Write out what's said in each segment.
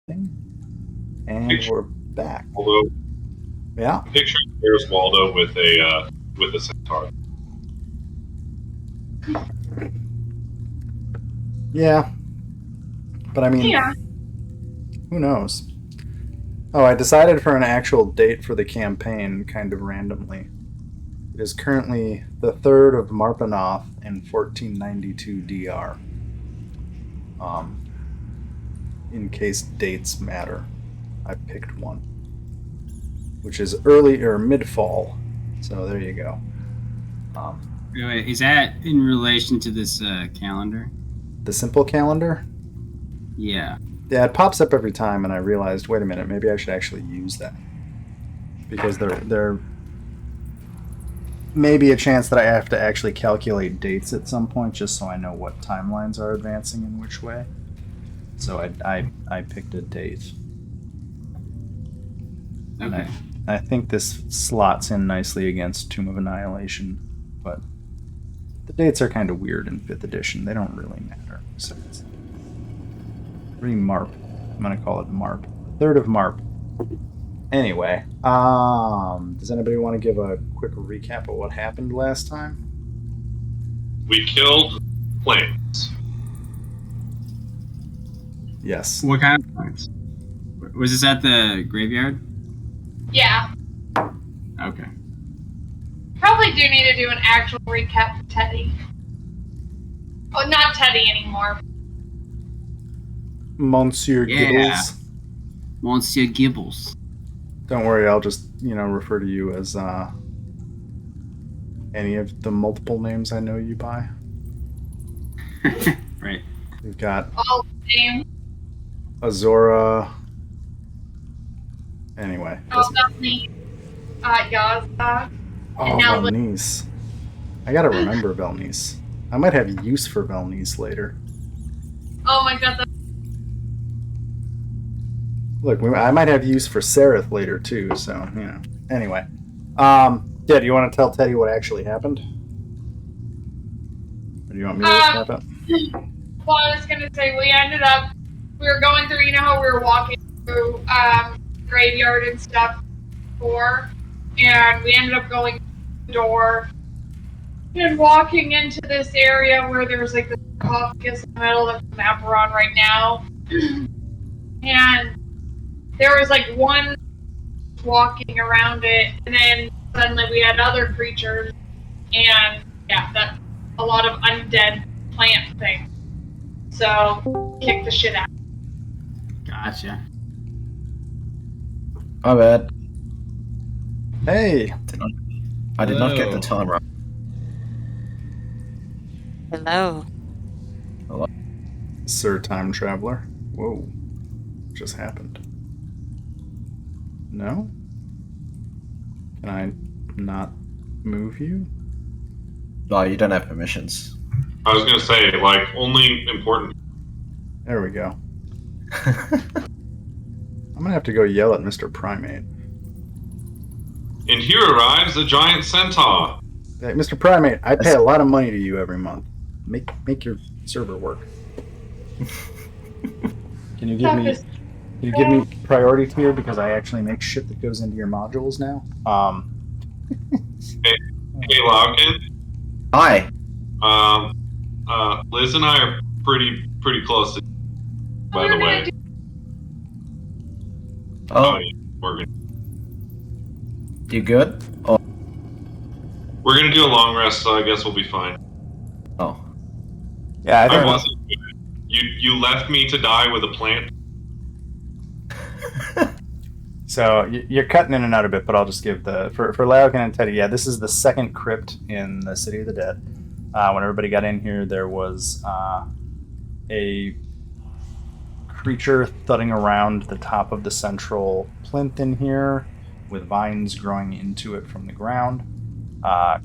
And we're back. Although, Yeah. picture there's Waldo with a centaur. Yeah. But I mean, who knows? Oh, I decided for an actual date for the campaign kind of randomly. It is currently the 3rd of Marpanoth in 1492 DR. In case dates matter, I picked one, which is early or mid-fall. So there you go. Wait, is that in relation to this calendar? The simple calendar? Yeah. Yeah, it pops up every time, and I realized, wait a minute, maybe I should actually use that. Because there may be a chance that I have to actually calculate dates at some point, just so I know what timelines are advancing in which way. So I picked a date. Okay. I think this slots in nicely against Tomb of Annihilation, but the dates are kind of weird in 5th edition. They don't really matter. So it's Marp. I'm going to call it Marp. 3rd of Marp. Anyway, does anybody want to give a quick recap of what happened last time? We killed plants. Yes. What kind of plants? Was this at the graveyard? Yeah. Okay. Probably do need to do an actual recap for Teddy. Oh, not Teddy anymore. Monsieur Gibbles. Monsieur Gibbles. Don't worry, I'll just, refer to you as any of the multiple names I know you by. Right. We've got All names. Azora. Anyway. Belnice. Yazda. Oh, Belnice. I gotta remember Belnice. I might have use for Belnice later. Oh my god. Look, I might have use for Sereth later too, so, Anyway. Yeah, do you want to tell Teddy what actually happened? Or do you want me to recap it? Well, I was gonna say, we were going through, how we were walking through graveyard and stuff before, and we ended up going to the door and walking into this area where there was like the sarcophagus in the middle of the map we're on right now. And there was like one walking around it, and then suddenly we had other creatures, and that a lot of undead plant things. So kick the shit out. Gotcha. My bad. Hey. I did not get the time right. Hello. Hello. Sir Time Traveler. Whoa. What just happened? No? Can I not move you? No, you don't have permissions. I was gonna say, only important. There we go. I'm gonna have to go yell at Mr. Primate. And here arrives a giant centaur. Hey, Mr. Primate, I pay a lot of money to you every month. Make your server work. Can you give me priority tier because I actually make shit that goes into your modules now? Hey, Logan. Hi. Liz and I are pretty close to. By the way. Oh, yeah, we're gonna. You good? Oh. We're gonna do a long rest, so I guess we'll be fine. Oh. Yeah, I wasn't good. You left me to die with a plant. So you're cutting in and out a bit, but I'll just give for Larrikin and Teddy. Yeah, this is the second crypt in the City of the Dead. When everybody got in here, there was a creature thudding around the top of the central plinth in here, with vines growing into it from the ground.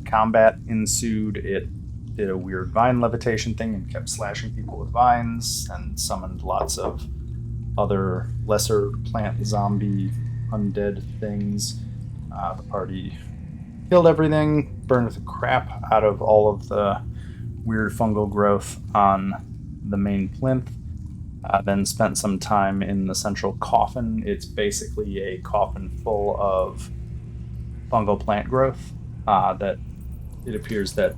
Combat ensued. It did a weird vine levitation thing and kept slashing people with vines, and summoned lots of other lesser plant zombie undead things. The party killed everything, burned the crap out of all of the weird fungal growth on the main plinth. then spent some time in the central coffin. It's basically a coffin full of fungal plant growth that it appears that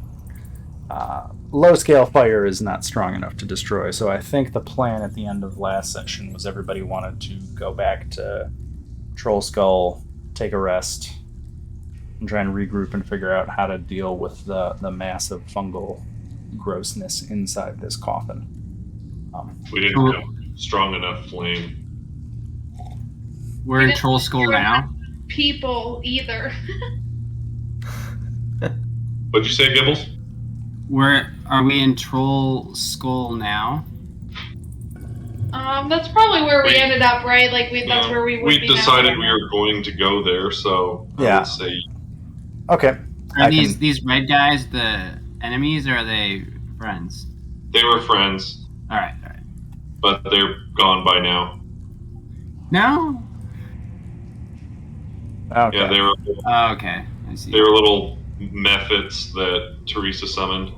low-scale fire is not strong enough to destroy. So I think the plan at the end of last session was everybody wanted to go back to Troll Skull, take a rest, and try and regroup and figure out how to deal with the massive fungal grossness inside this coffin. We didn't have strong enough flame. We're in Troll Skull now. People either. What'd you say, Gibbles? Are we in Troll Skull now? That's probably where we ended up, right? Like that's where we would we be decided now. we were going to go there, so I Yeah. would say Okay. Are these red guys the enemies, or are they friends? they were friends, All right. but they're gone by now. No? Okay. Yeah, they were. Oh, okay. I see. They were little mephits that Teresa summoned.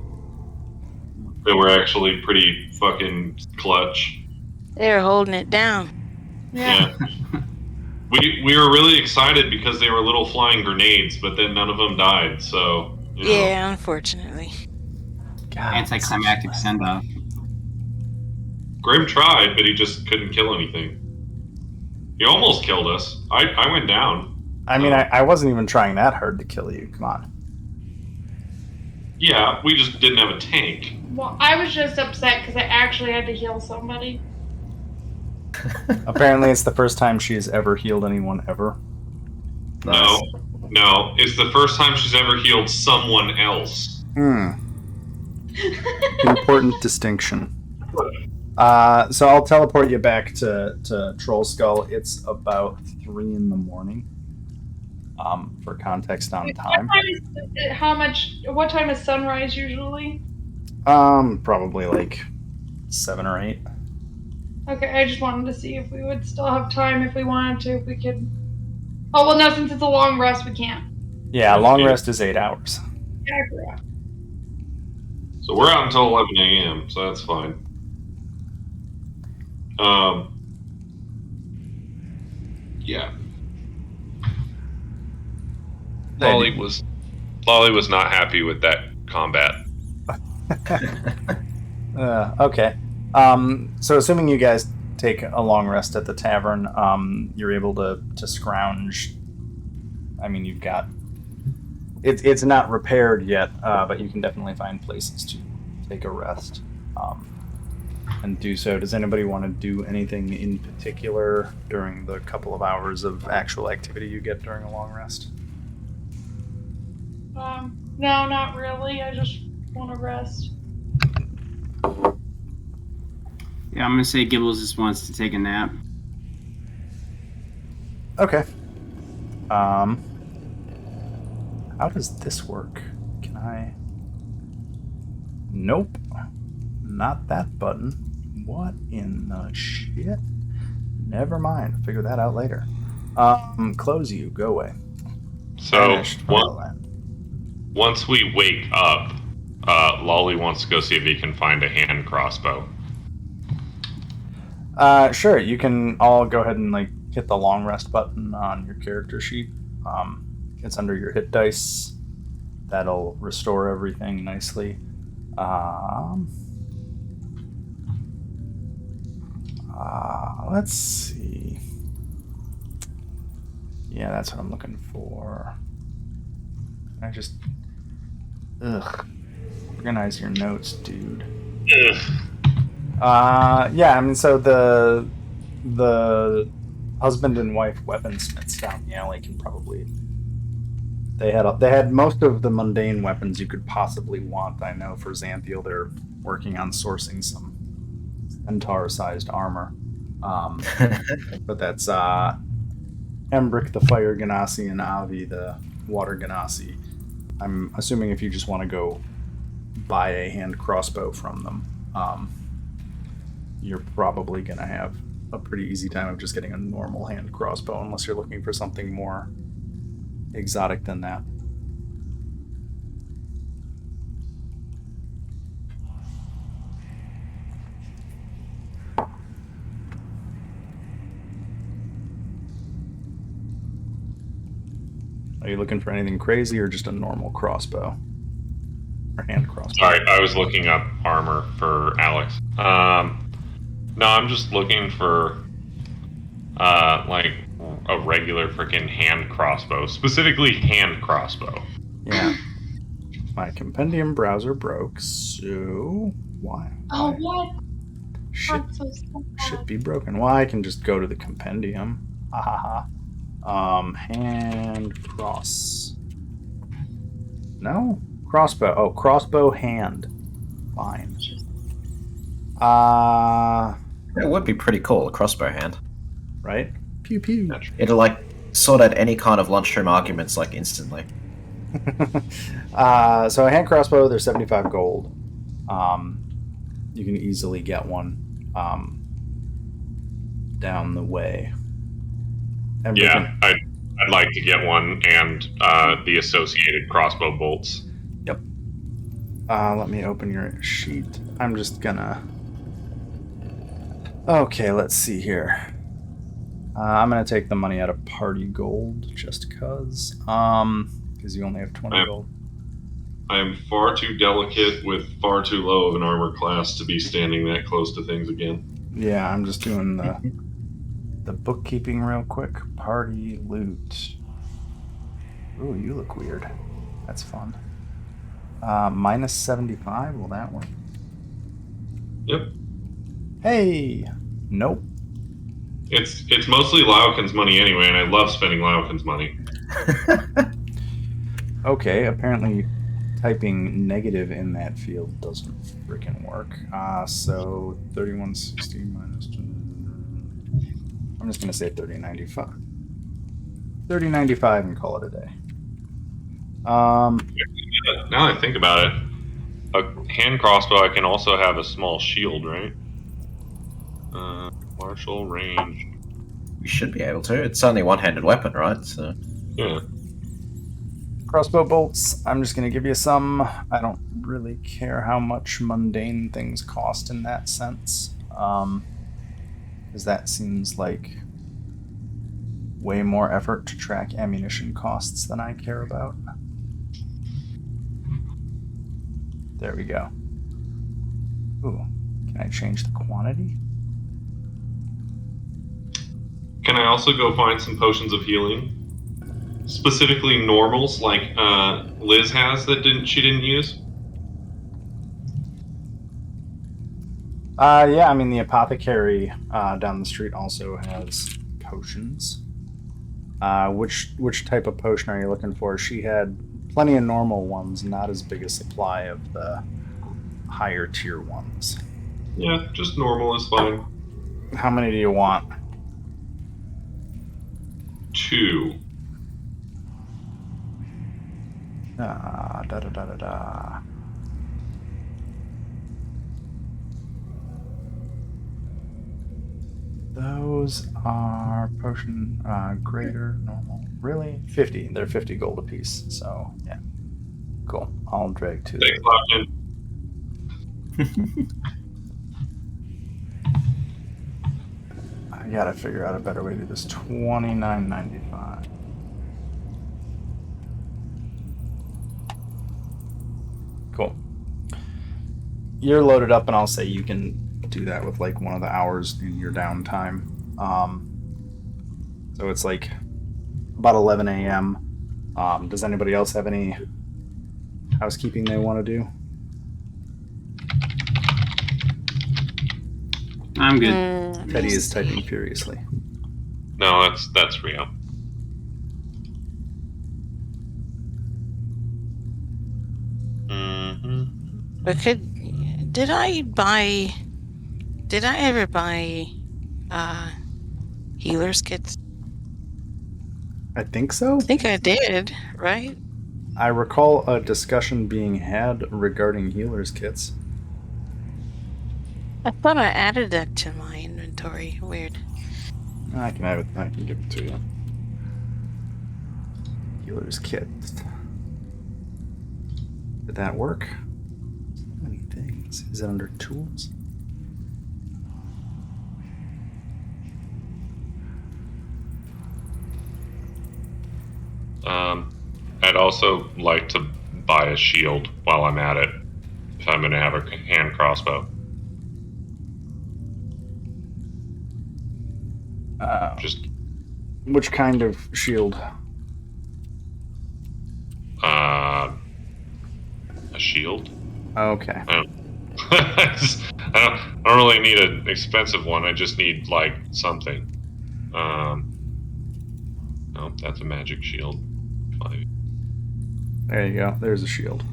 They were actually pretty fucking clutch. They were holding it down. Yeah. We were really excited because they were little flying grenades, but then none of them died. So you know. Yeah, unfortunately. God, Anticlimactic send-off. Grim tried, but he just couldn't kill anything. He almost killed us. I went down. I mean, I wasn't even trying that hard to kill you. Come on. Yeah, we just didn't have a tank. Well, I was just upset because I actually had to heal somebody. Apparently, it's the first time she has ever healed anyone ever. Nice. No, it's the first time she's ever healed someone else. Important distinction. So I'll teleport you back to Troll Skull. It's about 3 a.m. For context on time. What time is sunrise usually? Probably like 7 or 8. Okay, I just wanted to see if we would still have time if we wanted to, if we could. Oh, well, no, since it's a long rest, we can't. Yeah, long rest is 8 hours. Yeah, I forgot. So we're out until 11 a.m., so that's fine. Yeah. Lolly was not happy with that combat. Okay. So assuming you guys take a long rest at the tavern, you're able to scrounge. I mean, you've got it's not repaired yet, but you can definitely find places to take a rest and do so. Does anybody want to do anything in particular during the couple of hours of actual activity you get during a long rest? No, not really. I just want to rest. Yeah, I'm gonna say Gibbles just wants to take a nap. Okay. How does this work? Can I? Nope. Not that button. What in the shit? Never mind. Figure that out later. Close you. Go away. So Finished. once we wake up, Lolly wants to go see if he can find a hand crossbow. Sure. You can all go ahead and hit the long rest button on your character sheet. It's under your hit dice. That'll restore everything nicely. Let's see. Yeah, that's what I'm looking for. I just organize your notes, dude. Yeah, I mean, so the husband and wife weaponsmiths down the alley can probably. They had most of the mundane weapons you could possibly want. I know for Xanthiel they're working on sourcing some centaur-sized armor. But that's Embrick the Fire Ganassi and Avi the Water Ganassi. I'm assuming if you just want to go buy a hand crossbow from them, you're probably going to have a pretty easy time of just getting a normal hand crossbow unless you're looking for something more exotic than that. Are you looking for anything crazy or just a normal crossbow? Or hand crossbow? Sorry, I was looking up armor for Alex. No, I'm just looking for like a regular freaking hand crossbow, specifically hand crossbow. Yeah. My compendium browser broke, so why? Oh, what? Should I'm so sad. be broken. Well, I can just go to the compendium. Ha ha ha. Hand cross. No? Crossbow. Oh, crossbow hand. Fine. It would be pretty cool, a crossbow hand. Right? Pew pew. It'll like sort out any kind of lunchtime arguments like instantly. So a hand crossbow, they're 75 gold. You can easily get one down the way. And Yeah, I'd like to get one and the associated crossbow bolts. Yep. Let me open your sheet. I'm just gonna... Okay, let's see here. I'm gonna take the money out of party gold, just cause. Because you only have 20 gold. I am far too delicate with far too low of an armor class to be standing that close to things again. Yeah, I'm just doing the bookkeeping real quick. Party loot. Ooh, you look weird. That's fun. Minus 75, will that work? Yep. Hey! Nope. It's mostly Lauken's money anyway, and I love spending Lauken's money. Okay, apparently typing negative in that field doesn't freaking work. So 3160 minus... I'm just going to say 3095. 3095 and call it a day. Now I think about it, a hand crossbow, I can also have a small shield, right? Martial range. You should be able to. It's only one-handed weapon, right? So Yeah. Crossbow bolts, I'm just going to give you some. I don't really care how much mundane things cost in that sense. Because that seems like way more effort to track ammunition costs than I care about. There we go. Ooh, can I change the quantity? Can I also go find some potions of healing? Specifically normals, like Liz has that she didn't use? Yeah, I mean, the apothecary down the street also has potions. Which type of potion are you looking for? She had plenty of normal ones, not as big a supply of the higher tier ones. Yeah, just normal is fine. How many do you want? 2. Da da da da da. Those are potion greater normal. Really? 50. They're 50 gold apiece. So yeah, cool. I'll drag 2. Thanks, Lauken. I gotta figure out a better way to do this. $29.95. Cool. You're loaded up, and I'll say you can do that with like one of the hours in your downtime. So it's like about 11 a.m. Does anybody else have any housekeeping they want to do? I'm good. Teddy is typing furiously. No, that's real. But did I ever buy healer's kits? I think so. I think I did, right? I recall a discussion being had regarding healer's kits. I thought I added that to my inventory. Weird. I can have it. I can give it to you. Healer's kit. Did that work? So many things. Is it under tools? I'd also like to buy a shield while I'm at it, if I'm going to have a hand crossbow. Just Which kind of shield? a shield. Okay. I don't really need an expensive one. I just need like something. No, that's a magic shield. 5. There you go. There's a shield.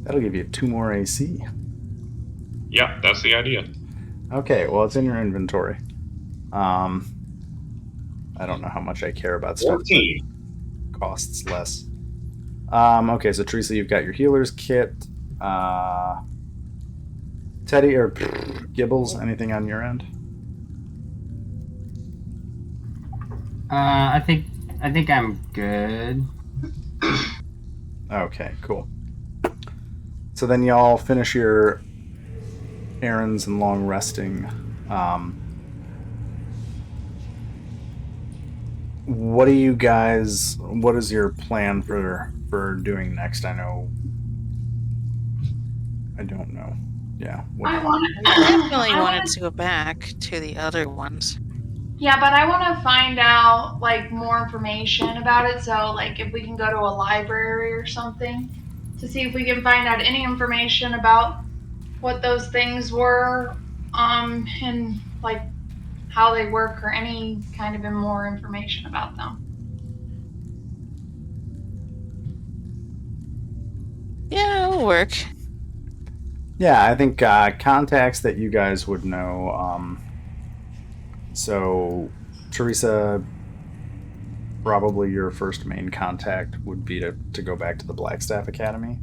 That'll give you 2 more AC. Yeah, that's the idea. Okay, well, it's in your inventory. I don't know how much I care about stuff 14. that costs less. Okay, so Teresa, you've got your healer's kit. Teddy or Gibbles, anything on your end? I think I'm good. Okay, cool. So then y'all finish your errands and long resting. What do you guys? What is your plan for doing next? I don't know. Yeah. I want I definitely wanted to go back to the other ones. Yeah, but I want to find out like more information about it. So like if we can go to a library or something to see if we can find out any information about what those things were, and like how they work or any kind of more information about them. Yeah, it'll work. Yeah, I think contacts that you guys would know. So, Teresa, probably your first main contact would be to go back to the Blackstaff Academy.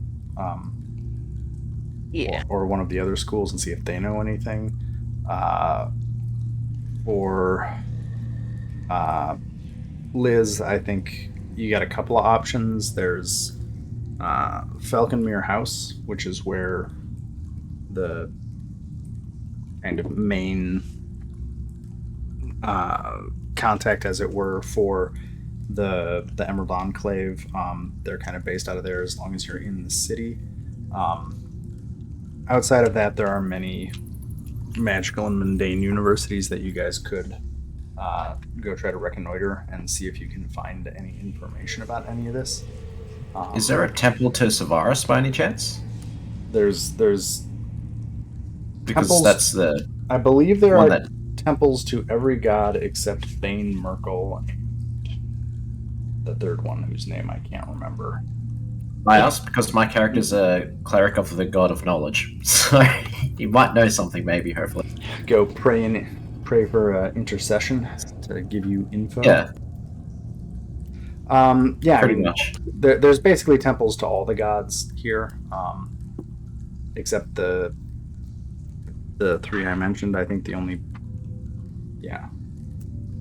Yeah. Or one of the other schools and see if they know anything. Liz, I think you got a couple of options. There's Phaulkonmere House, which is where the kind of main contact, as it were, for the Emerald Enclave. They're kind of based out of there as long as you're in the city. Outside of that, there are many magical and mundane universities that you guys could go try to reconnoiter and see if you can find any information about any of this. Is there a temple to Savaris by any chance? There's Because temples- that's the I believe there one are that. temples to every god except Bane, Merkel, and the third one whose name I can't remember. I ask because my character's a cleric of the god of knowledge, so you might know something, maybe, hopefully. Go pray for intercession to give you info. Yeah, Yeah, pretty much. There's basically temples to all the gods here, except the 3 I mentioned. I think the only, yeah.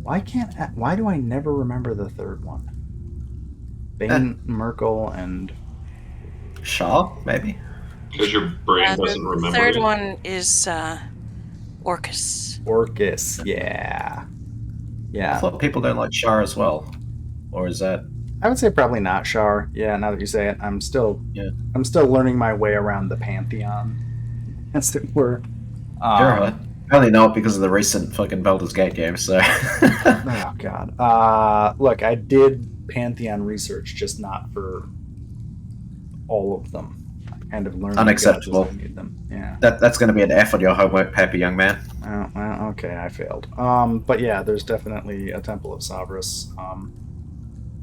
Why do I never remember the third one? Bane, Merkel, and Shah, maybe? Because your brain doesn't the remember third it. one is Orcus. Orcus. Yeah, I yeah. thought people don't like Shah as well. Or is that... I would say probably not Shar. Yeah, now that you say it, I'm still learning my way around the pantheon, as it were. Sure, I only know it because of the recent fucking Baldur's Gate game, so... Oh god. Look, I did Pantheon research, just not for all of them. Kind of learned Unacceptable. the gods as I need them. Yeah. That's going to be an F on your homework paper, young man. Oh, well, okay, I failed. But yeah, there's definitely a Temple of Savras.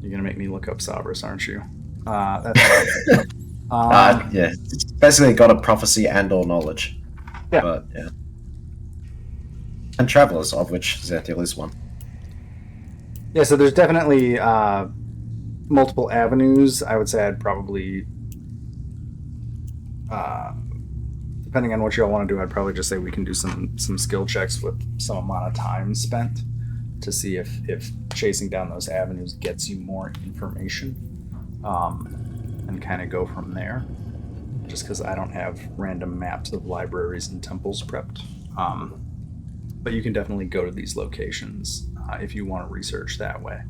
You're gonna make me look up Savras, aren't you? That's Yeah, it's basically got a prophecy and or knowledge. Yeah. But, yeah. And travelers, of which Zertil is one. Yeah, so there's definitely multiple avenues. I would say I'd probably, depending on what you all want to do, I'd probably just say we can do some skill checks with some amount of time spent to see if chasing down those avenues gets you more information, and kind of go from there. Just because I don't have random maps of libraries and temples prepped. But you can definitely go to these locations. if you want to research that way.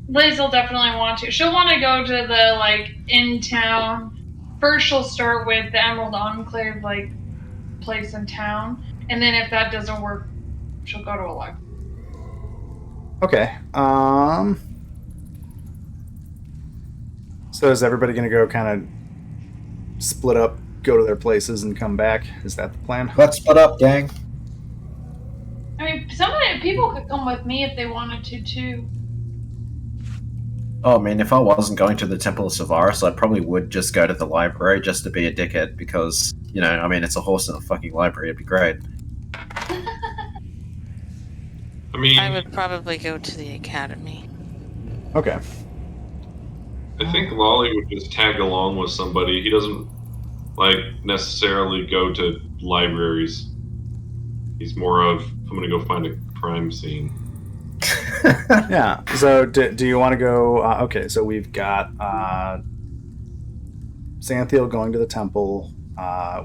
Liz will definitely want to. She'll want to go to the in town. First, she'll start with the Emerald Enclave place in town, and then if that doesn't work, she'll go to a library. Okay. So is everybody going to go kind of split up, go to their places, and come back? Is that the plan? Let's split up, gang. I mean, some of the people could come with me if they wanted to too. Oh, I mean, if I wasn't going to the Temple of Savaris, I probably would just go to the library just to be a dickhead because, I mean, it's a horse in a fucking library. It'd be great. I mean, I would probably go to the academy. Okay. I think Lolly would just tag along with somebody. He doesn't necessarily go to libraries. He's more of, I'm gonna go find a crime scene. Yeah. So do you want to go? Okay. So we've got Xanthiel going to the temple.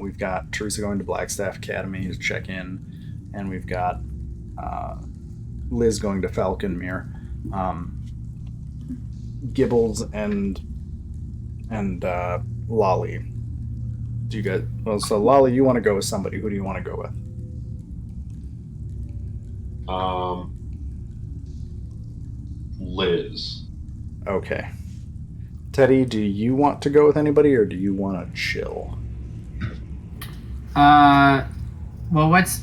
We've got Teresa going to Blackstaff Academy to check in, and we've got Liz going to Phaulkonmere. Gibbles and Lolly. Do you guys? Well, so Lolly, you want to go with somebody. Who do you want to go with? Liz. Okay. Teddy, do you want to go with anybody, or do you want to chill? Well, what's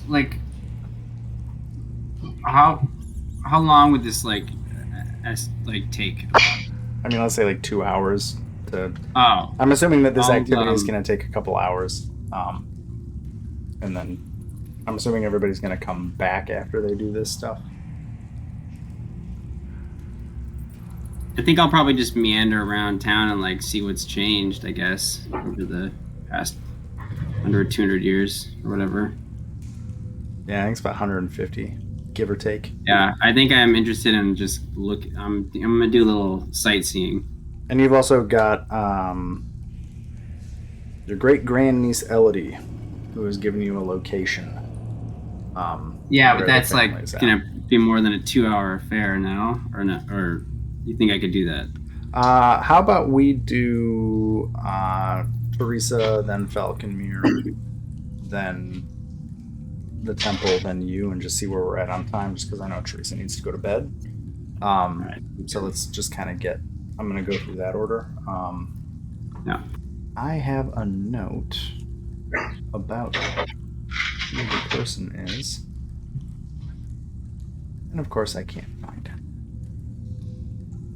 how long would this take? I mean, let's say 2 hours. Oh, I'm assuming that this I'll, activity is going to take a couple hours, and then I'm assuming everybody's going to come back after they do this stuff. I think I'll probably just meander around town and see what's changed. I guess over the past 100, 200 years or whatever. Yeah, I think it's about 150, give or take. Yeah, I think I'm interested in just look. I'm gonna do a little sightseeing. And you've also got your great grandniece Elodie, who has given you a location. Yeah, where but the that's family's at. gonna be more than a 2-hour affair now, or not? Or you think I could do that? How about we do Teresa, then Phaulkonmere, then the temple, then you, and just see where we're at on time, just because I know Teresa needs to go to bed. Right. So let's just kind of I'm going to go through that order. Yeah. I have a note about who the person is. And of course I can't find it.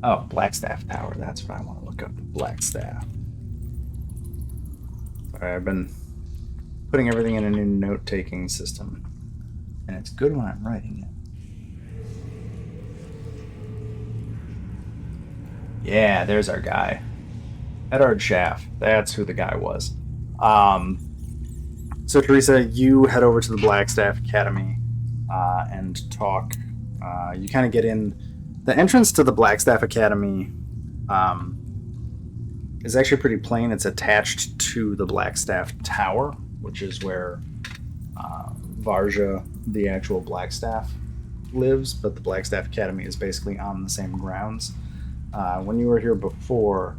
Oh, Blackstaff Tower. That's what I want to look up. Blackstaff. Sorry, I've been putting everything in a new note-taking system. And it's good when I'm writing it. Yeah, there's our guy. Edard Schaff. That's who the guy was. So, Teresa, you head over to the Blackstaff Academy and talk. You kind of get in. The entrance to the Blackstaff Academy is actually pretty plain. It's attached to the Blackstaff Tower, which is where Varja, the actual Blackstaff, lives, but the Blackstaff Academy is basically on the same grounds. When you were here before,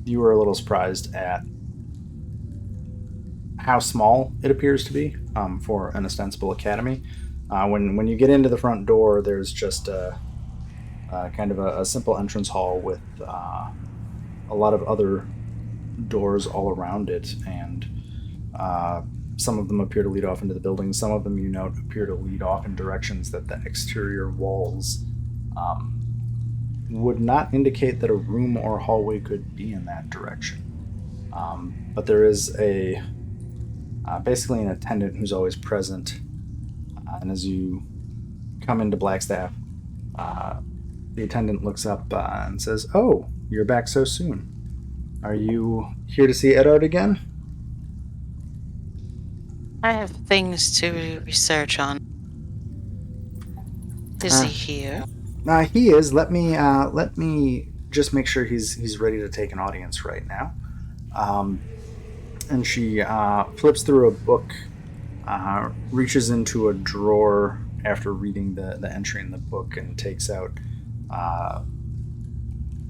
you were a little surprised at how small it appears to be for an ostensible academy. When you get into the front door, there's just a kind of a simple entrance hall with a lot of other doors all around it, and some of them appear to lead off into the building. Some of them, appear to lead off in directions that the exterior walls would not indicate that a room or hallway could be in that direction. But there is basically an attendant who's always present. And as you come into Blackstaff, the attendant looks up and says, "Oh, you're back so soon. Are you here to see Edard again?" I have things to research on. Is he here? He is. Let me just make sure he's ready to take an audience right now. And she flips through a book, reaches into a drawer, after reading the entry in the book and takes out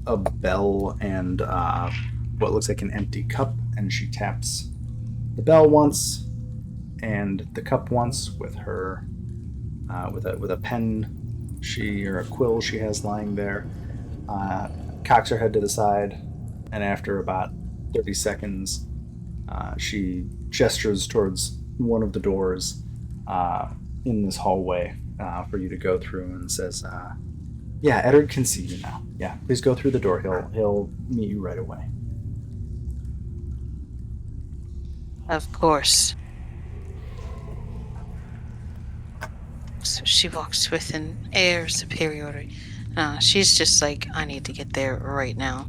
a bell and what looks like an empty cup, and she taps the bell once and the cup once with her with a pen or a quill she has lying there. Cocks her head to the side, and after about 30 seconds, she gestures towards one of the doors in this hallway for you to go through, and says, "Yeah, Eddard can see you now. Yeah, please go through the door. He'll meet you right away." Of course. So she walks with an air of superiority. She's just like, I need to get there right now.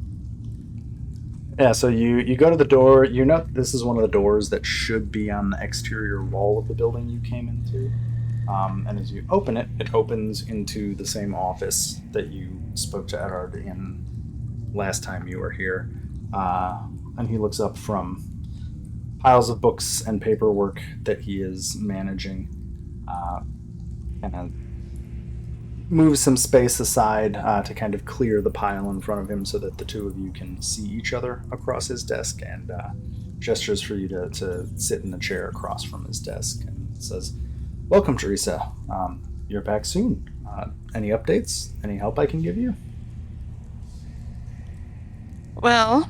Yeah, so you go to the door. You know this is one of the doors that should be on the exterior wall of the building you came into. And as you open it, it opens into the same office that you spoke to Eddard in last time you were here. And he looks up from piles of books and paperwork that he is managing, and moves some space aside to kind of clear the pile in front of him so that the two of you can see each other across his desk, and gestures for you to sit in the chair across from his desk, and says, "Welcome, Teresa. You're back soon. Any updates? Any help I can give you?" Well,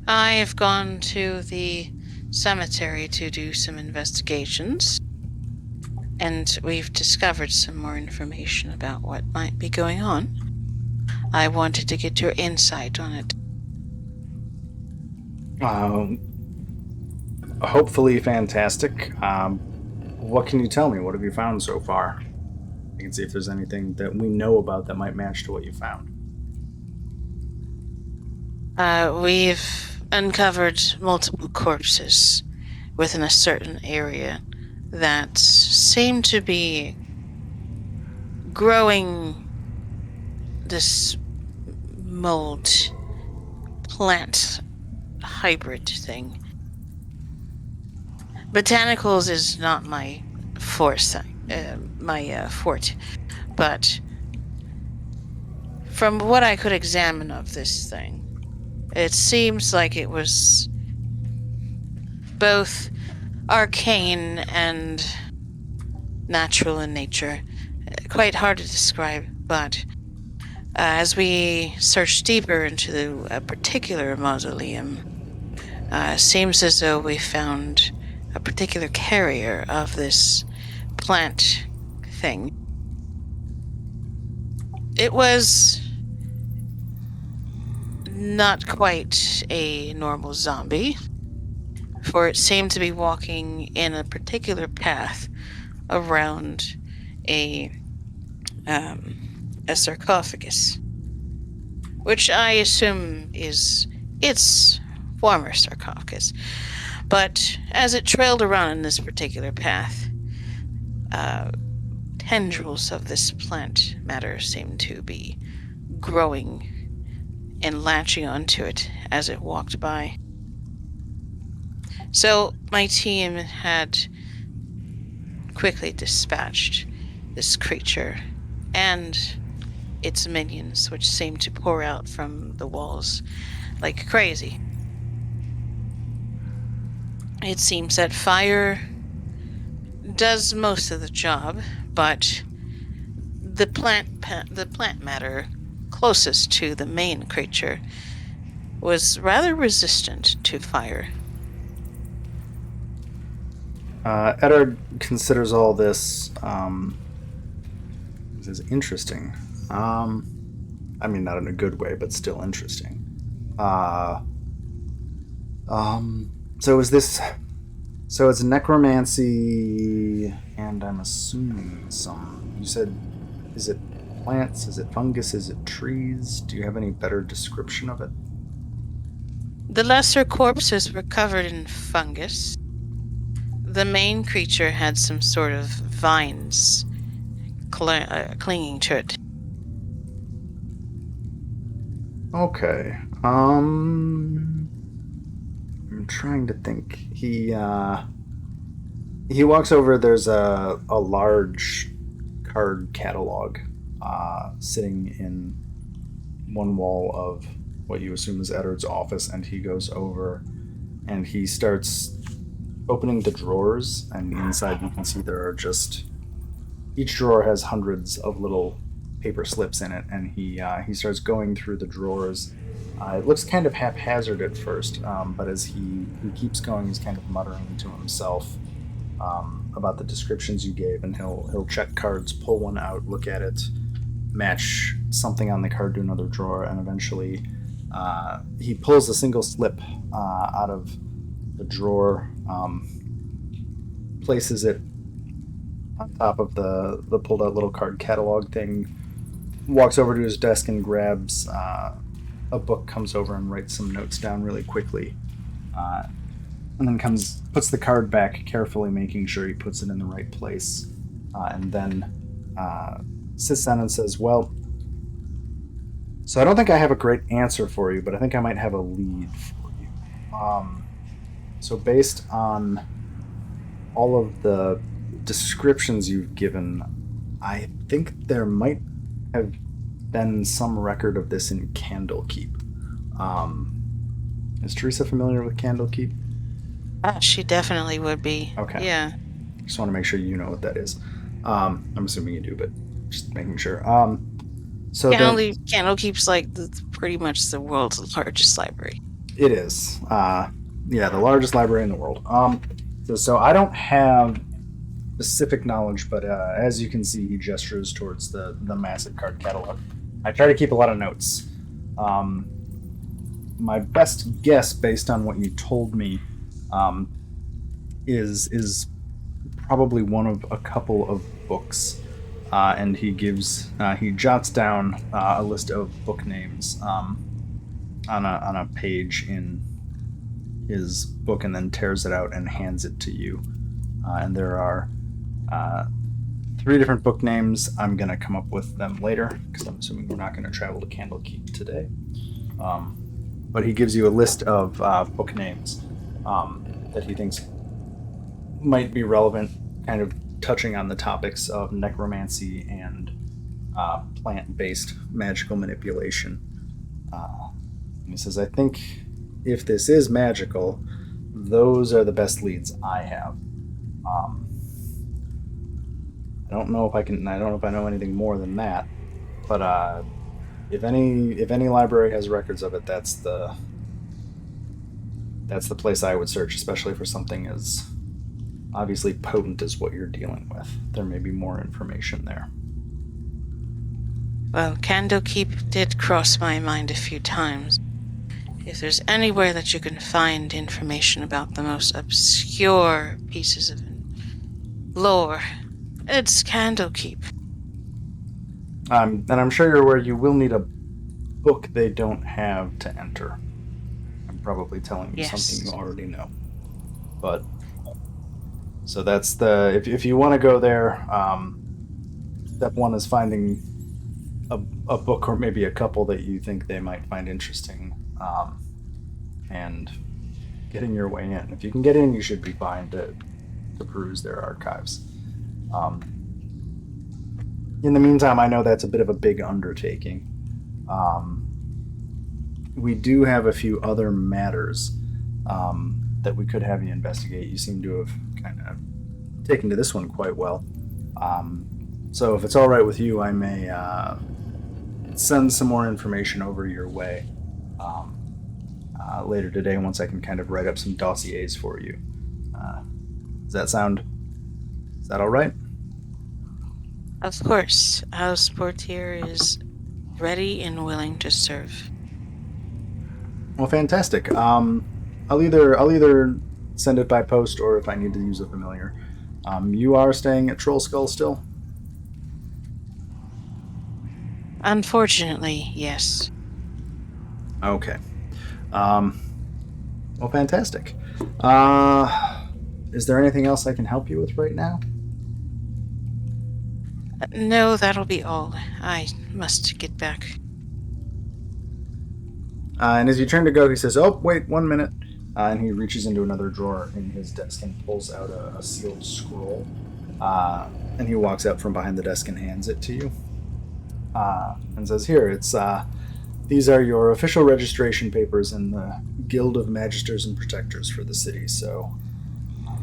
I have gone to the cemetery to do some investigations, and we've discovered some more information about what might be going on. I wanted to get your insight on it. Hopefully fantastic. What can you tell me? What have you found so far? I can see if there's anything that we know about that might match to what you found. We've uncovered multiple corpses within a certain area that seem to be growing this mold plant hybrid thing. Botanicals is not my forte, but from what I could examine of this thing, it seems like it was both arcane and natural in nature. Quite hard to describe, but as we search deeper into a particular mausoleum, seems as though we found a particular carrier of this plant thing. It was not quite a normal zombie, for it seemed to be walking in a particular path around a sarcophagus, which I assume is its former sarcophagus. But as it trailed around in this particular path, tendrils of this plant matter seemed to be growing and latching onto it as it walked by. So my team had quickly dispatched this creature and its minions, which seemed to pour out from the walls like crazy. It seems that fire does most of the job, but the plant matter closest to the main creature was rather resistant to fire. Eddard considers all this is interesting. I mean, not in a good way, but still interesting. So is this? So it's necromancy, and I'm assuming some. You said, is it plants? Is it fungus? Is it trees? Do you have any better description of it? The lesser corpses were covered in fungus. The main creature had some sort of vines clinging to it. Okay. I'm trying to think. He walks over. There's a large card catalog sitting in one wall of what you assume is Eddard's office, and he goes over and he starts opening the drawers, and inside you can see there are just... Each drawer has hundreds of little paper slips in it, and he starts going through the drawers. It looks kind of haphazard at first, but as he keeps going, he's kind of muttering to himself about the descriptions you gave, and he'll check cards, pull one out, look at it, match something on the card to another drawer, and eventually he pulls a single slip out of the drawer, places it on top of the pulled out little card catalog thing, walks over to his desk and grabs a book, comes over and writes some notes down really quickly, and then puts the card back carefully, making sure he puts it in the right place, and then sits down and says, well, so I don't think I have a great answer for you, but I think I might have a lead for you. So based on all of the descriptions you've given, I think there might have been some record of this in Candlekeep. Is Teresa familiar with Candlekeep? She definitely would be. Okay. Yeah. Just want to make sure you know what that is. I'm assuming you do, but just making sure. So Candlekeep's like pretty much the world's largest library. It is. Yeah, the largest library in the world. So I don't have specific knowledge, but as you can see, he gestures towards the massive card catalog. I try to keep a lot of notes. My best guess, based on what you told me, is probably one of a couple of books, and he jots down a list of book names on a page in his book, and then tears it out and hands it to you. And there are 3 different book names. I'm going to come up with them later, because I'm assuming we're not going to travel to Candlekeep today. But he gives you a list of book names that he thinks might be relevant, kind of touching on the topics of necromancy and plant-based magical manipulation. And he says, I think if this is magical, those are the best leads I have. I don't know if I know anything more than that, but if any library has records of it, that's the place I would search, especially for something as obviously potent as what you're dealing with. There may be more information there. Well, Candlekeep did cross my mind a few times. If there's anywhere that you can find information about the most obscure pieces of lore, it's Candlekeep. And I'm sure you're aware you will need a book they don't have to enter. I'm probably telling you something you already know. But, so that's if you want to go there, step 1 is finding a book or maybe a couple that you think they might find interesting, and getting your way in. If you can get in, you should be fine to peruse their archives. In the meantime, I know that's a bit of a big undertaking. We do have a few other matters that we could have you investigate. You seem to have kind of taken to this one quite well. So if it's all right with you, I may send some more information over your way later today, once I can kind of write up some dossiers for you. Is that all right? Of course. House Portier is ready and willing to serve. Well, fantastic. I'll either send it by post, or if I need to use a familiar. You are staying at Troll Skull still? Unfortunately, yes. Okay. Well, fantastic. Is there anything else I can help you with right now? No, that'll be all. I must get back. And as you turn to go, he says, oh, wait, 1 minute. And he reaches into another drawer in his desk and pulls out a sealed scroll. And he walks out from behind the desk and hands it to you. And says, "Here, it's these are your official registration papers in the Guild of Magisters and Protectors for the city, so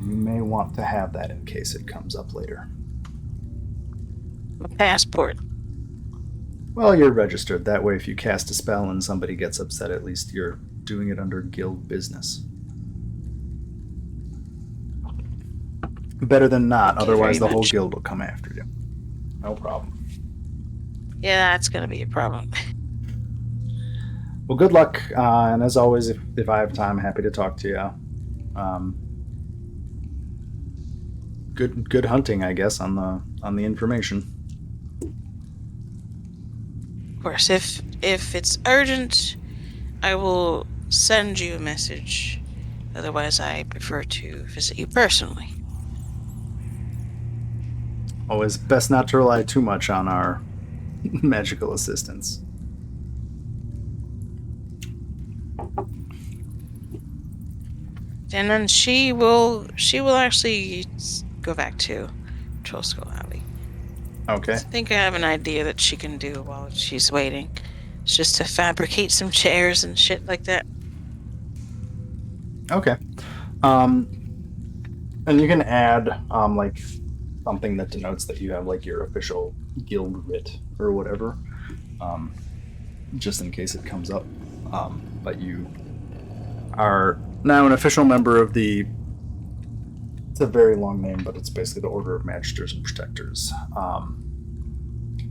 you may want to have that in case it comes up later." A passport. Well, you're registered. That way, if you cast a spell and somebody gets upset, at least you're doing it under guild business. Better than not, Thank you otherwise the very whole much. guild will come after you. No problem. Yeah, that's gonna be a problem. Well, good luck, and as always, if I have time, happy to talk to you. Good hunting, I guess, on the information. Of course, if it's urgent, I will send you a message. Otherwise, I prefer to visit you personally. Always best not to rely too much on our magical assistants. And then she will actually go back to Troll Skull Alley. Okay. I think I have an idea that she can do while she's waiting. It's just to fabricate some chairs and shit like that. Okay. And you can add like something that denotes that you have like your official guild writ or whatever, just in case it comes up. But you are now an official member of the. It's a very long name, but it's basically the Order of Magisters and Protectors.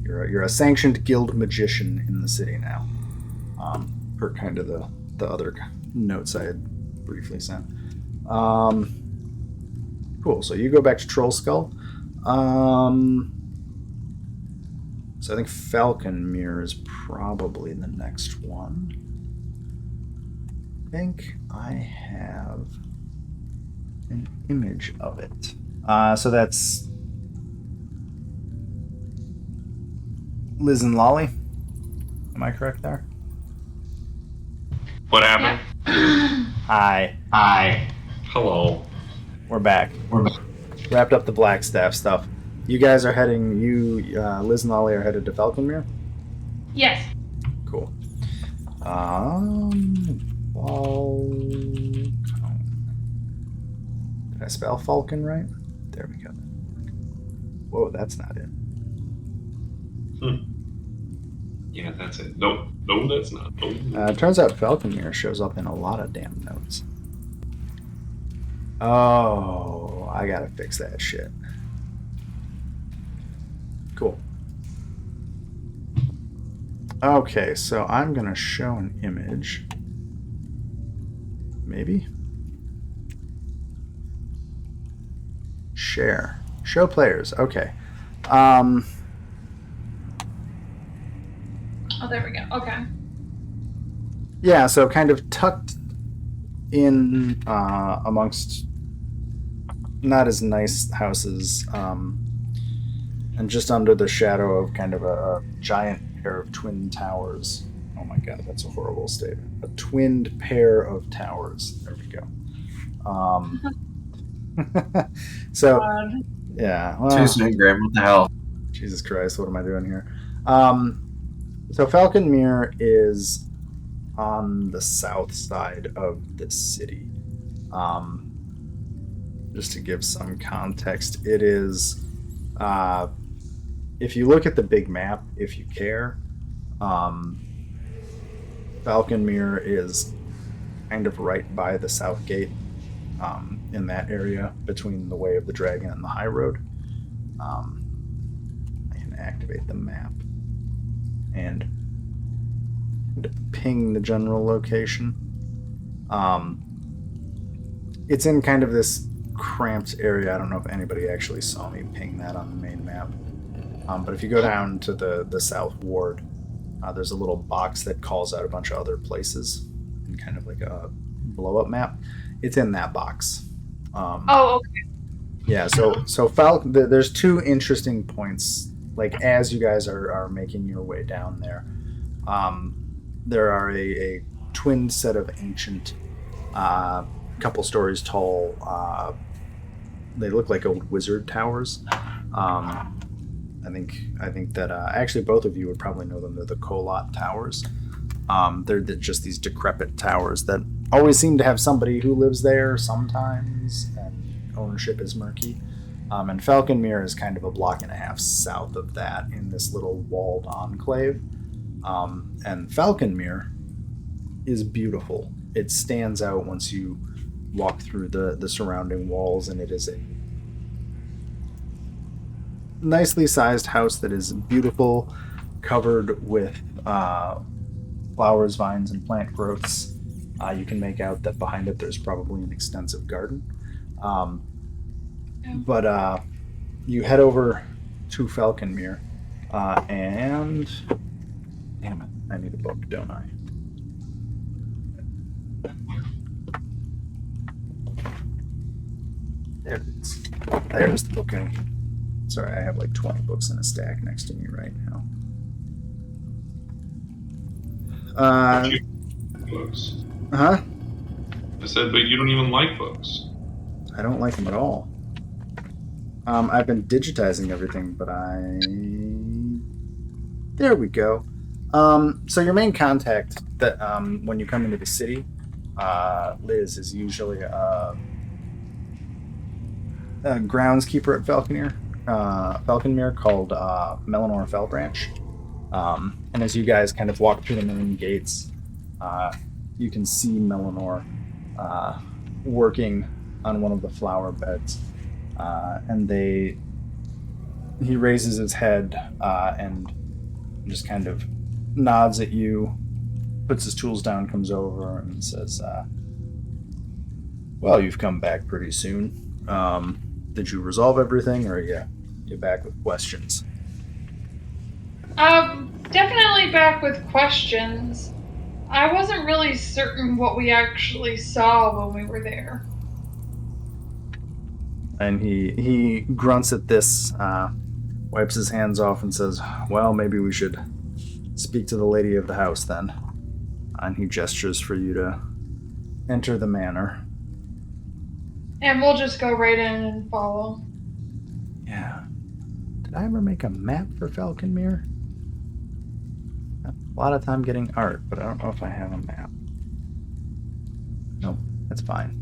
You're a sanctioned guild magician in the city now. Per kind of the other notes I had briefly sent. Cool. So you go back to Troll Skull. So I think Phaulkonmere is probably the next one. I think I have an image of it. So that's Liz and Lolly. Am I correct there? What happened? Hi. Hello. We're back. Wrapped up the Blackstaff stuff. You guys are heading. Liz and Lolly are headed to Phaulkonmere. Yes. Cool. Did I spell Falcon right? There we go. Whoa, that's not it. Yeah, that's it. No, that's not. It turns out Phaulkonmere shows up in a lot of damn notes. Oh, I gotta fix that shit. Cool. Okay, so I'm gonna show an image. Maybe? Share. Show players. Okay. Oh, there we go. Okay. Yeah, so kind of tucked in amongst not as nice houses, and just under the shadow of kind of a giant pair of twin towers. Oh my god, that's a horrible statement. A twinned pair of towers. There we go. So, yeah. Well, Too soon, Graham. What the hell? Jesus Christ, what am I doing here? So Phaulkonmere is on the south side of the city. Just to give some context, it is, if you look at the big map, if you care, Phaulkonmere is kind of right by the south gate, in that area between the Way of the Dragon and the High Road. I can activate the map and ping the general location. It's in kind of this cramped area. I don't know if anybody actually saw me ping that on the main map. But if you go down to the south ward, there's a little box that calls out a bunch of other places in kind of like a blow-up map. It's in that box. Okay. Yeah, so there's two interesting points. Like, as you guys are making your way down there, there are a twin set of ancient, couple stories tall, they look like old wizard towers. I think that actually both of you would probably know them. They're the Kolot Towers. They're just these decrepit towers that always seem to have somebody who lives there sometimes, and ownership is murky. And Phaulkonmere is kind of a block and a half south of that in this little walled enclave. And Phaulkonmere is beautiful. It stands out once you walk through the surrounding walls, and it is a nicely sized house that is beautiful, covered with flowers, vines, and plant growths. You can make out that behind it there's probably an extensive garden. But you head over to Phaulkonmere, and damn it, I need a book, don't I? There it is. There's the book. Sorry, I have like 20 books in a stack next to me right now. Books. Huh? I said, but you don't even like books. I don't like them at all. I've been digitizing everything, but there we go. So your main contact that when you come into the city, Liz, is usually a groundskeeper at Phaulkonmere called Melanor Fellbranch. And as you guys kind of walk through the main gates, you can see Melanor working on one of the flower beds. And he raises his head and just kind of nods at you, puts his tools down, comes over and says, well, you've come back pretty soon. Did you resolve everything, or are you back with questions? Definitely back with questions. I wasn't really certain what we actually saw when we were there. And he grunts at this, wipes his hands off and says, well, maybe we should speak to the lady of the house then. And he gestures for you to enter the manor. And we'll just go right in and follow. Yeah. Did I ever make a map for Phaulkonmere? A lot of time getting art, but I don't know if I have a map. Nope, that's fine.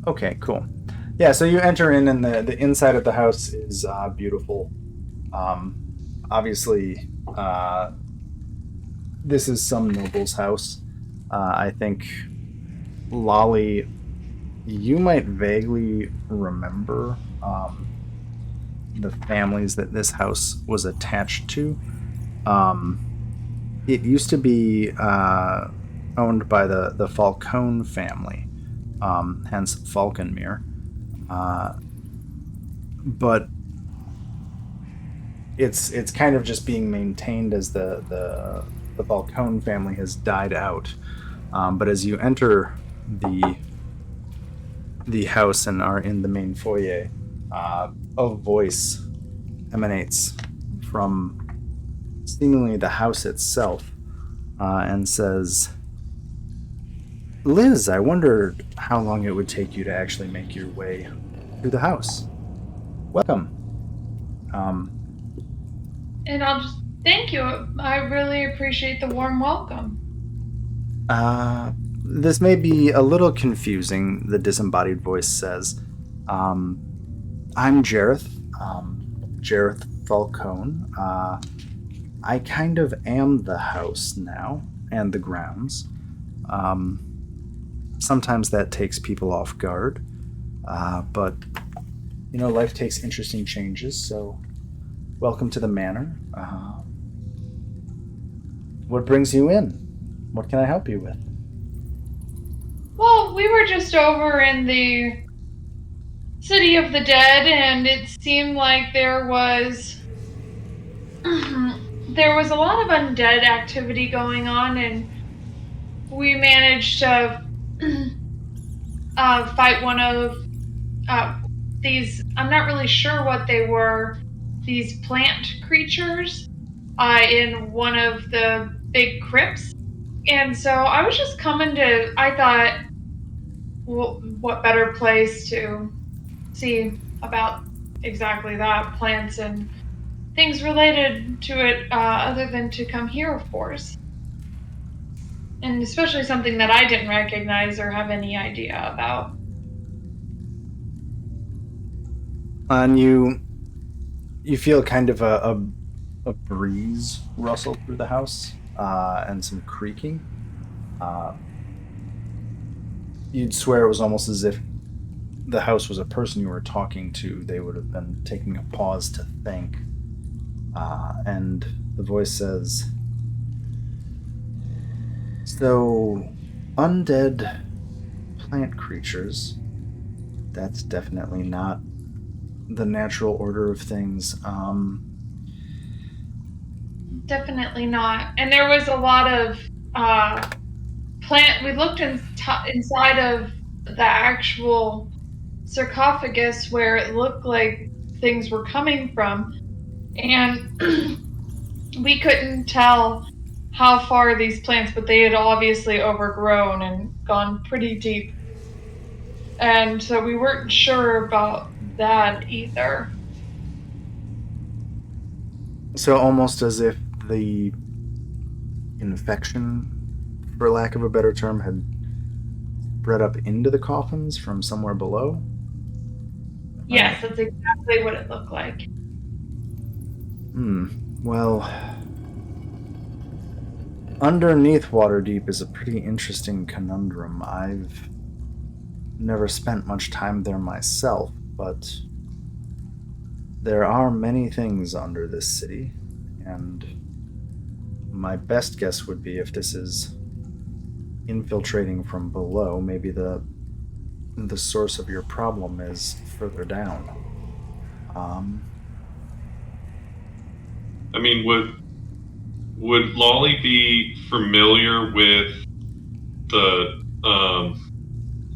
Okay, cool. Yeah, so you enter in, and the inside of the house is beautiful. Obviously, this is some noble's house. I think, Lolly, you might vaguely remember the families that this house was attached to. It used to be owned by the Phaulkonmere family, hence Phaulkonmere. But it's kind of just being maintained as the Phaulkonmere family has died out. But as you enter the house and are in the main foyer, a voice emanates from seemingly the house itself, and says, Liz, I wondered how long it would take you to actually make your way through the house. Welcome. And I'll just thank you. I really appreciate the warm welcome. This may be a little confusing, the disembodied voice says. I'm Jareth, Jareth Phaulkonmere. I kind of am the house now, and the grounds. Sometimes that takes people off guard, but, life takes interesting changes, so welcome to the manor. What brings you in? What can I help you with? Well, we were just over in the City of the Dead, and it seemed like there was a lot of undead activity going on, and we managed to fight one of these, I'm not really sure what they were, these plant creatures in one of the big crypts. And so I was just I thought, what better place to see about exactly that, plants and things related to it, other than to come here, of course. And especially something that I didn't recognize or have any idea about. And you feel kind of a breeze rustle through the house, and some creaking. You'd swear it was almost as if the house was a person you were talking to. They would have been taking a pause to think. And the voice says, "So, undead plant creatures, that's definitely not the natural order of things. Definitely not. And there was a lot of plant. We looked inside of the actual sarcophagus where it looked like things were coming from, and we couldn't tell how far these plants, but they had obviously overgrown and gone pretty deep. And so we weren't sure about that either. So almost as if the infection, for lack of a better term, had spread up into the coffins from somewhere below? Yes, that's exactly what it looked like. Well, underneath Waterdeep is a pretty interesting conundrum. I've never spent much time there myself, but there are many things under this city, and my best guess would be if this is infiltrating from below, maybe the source of your problem is further down. I mean, would Lolly be familiar with the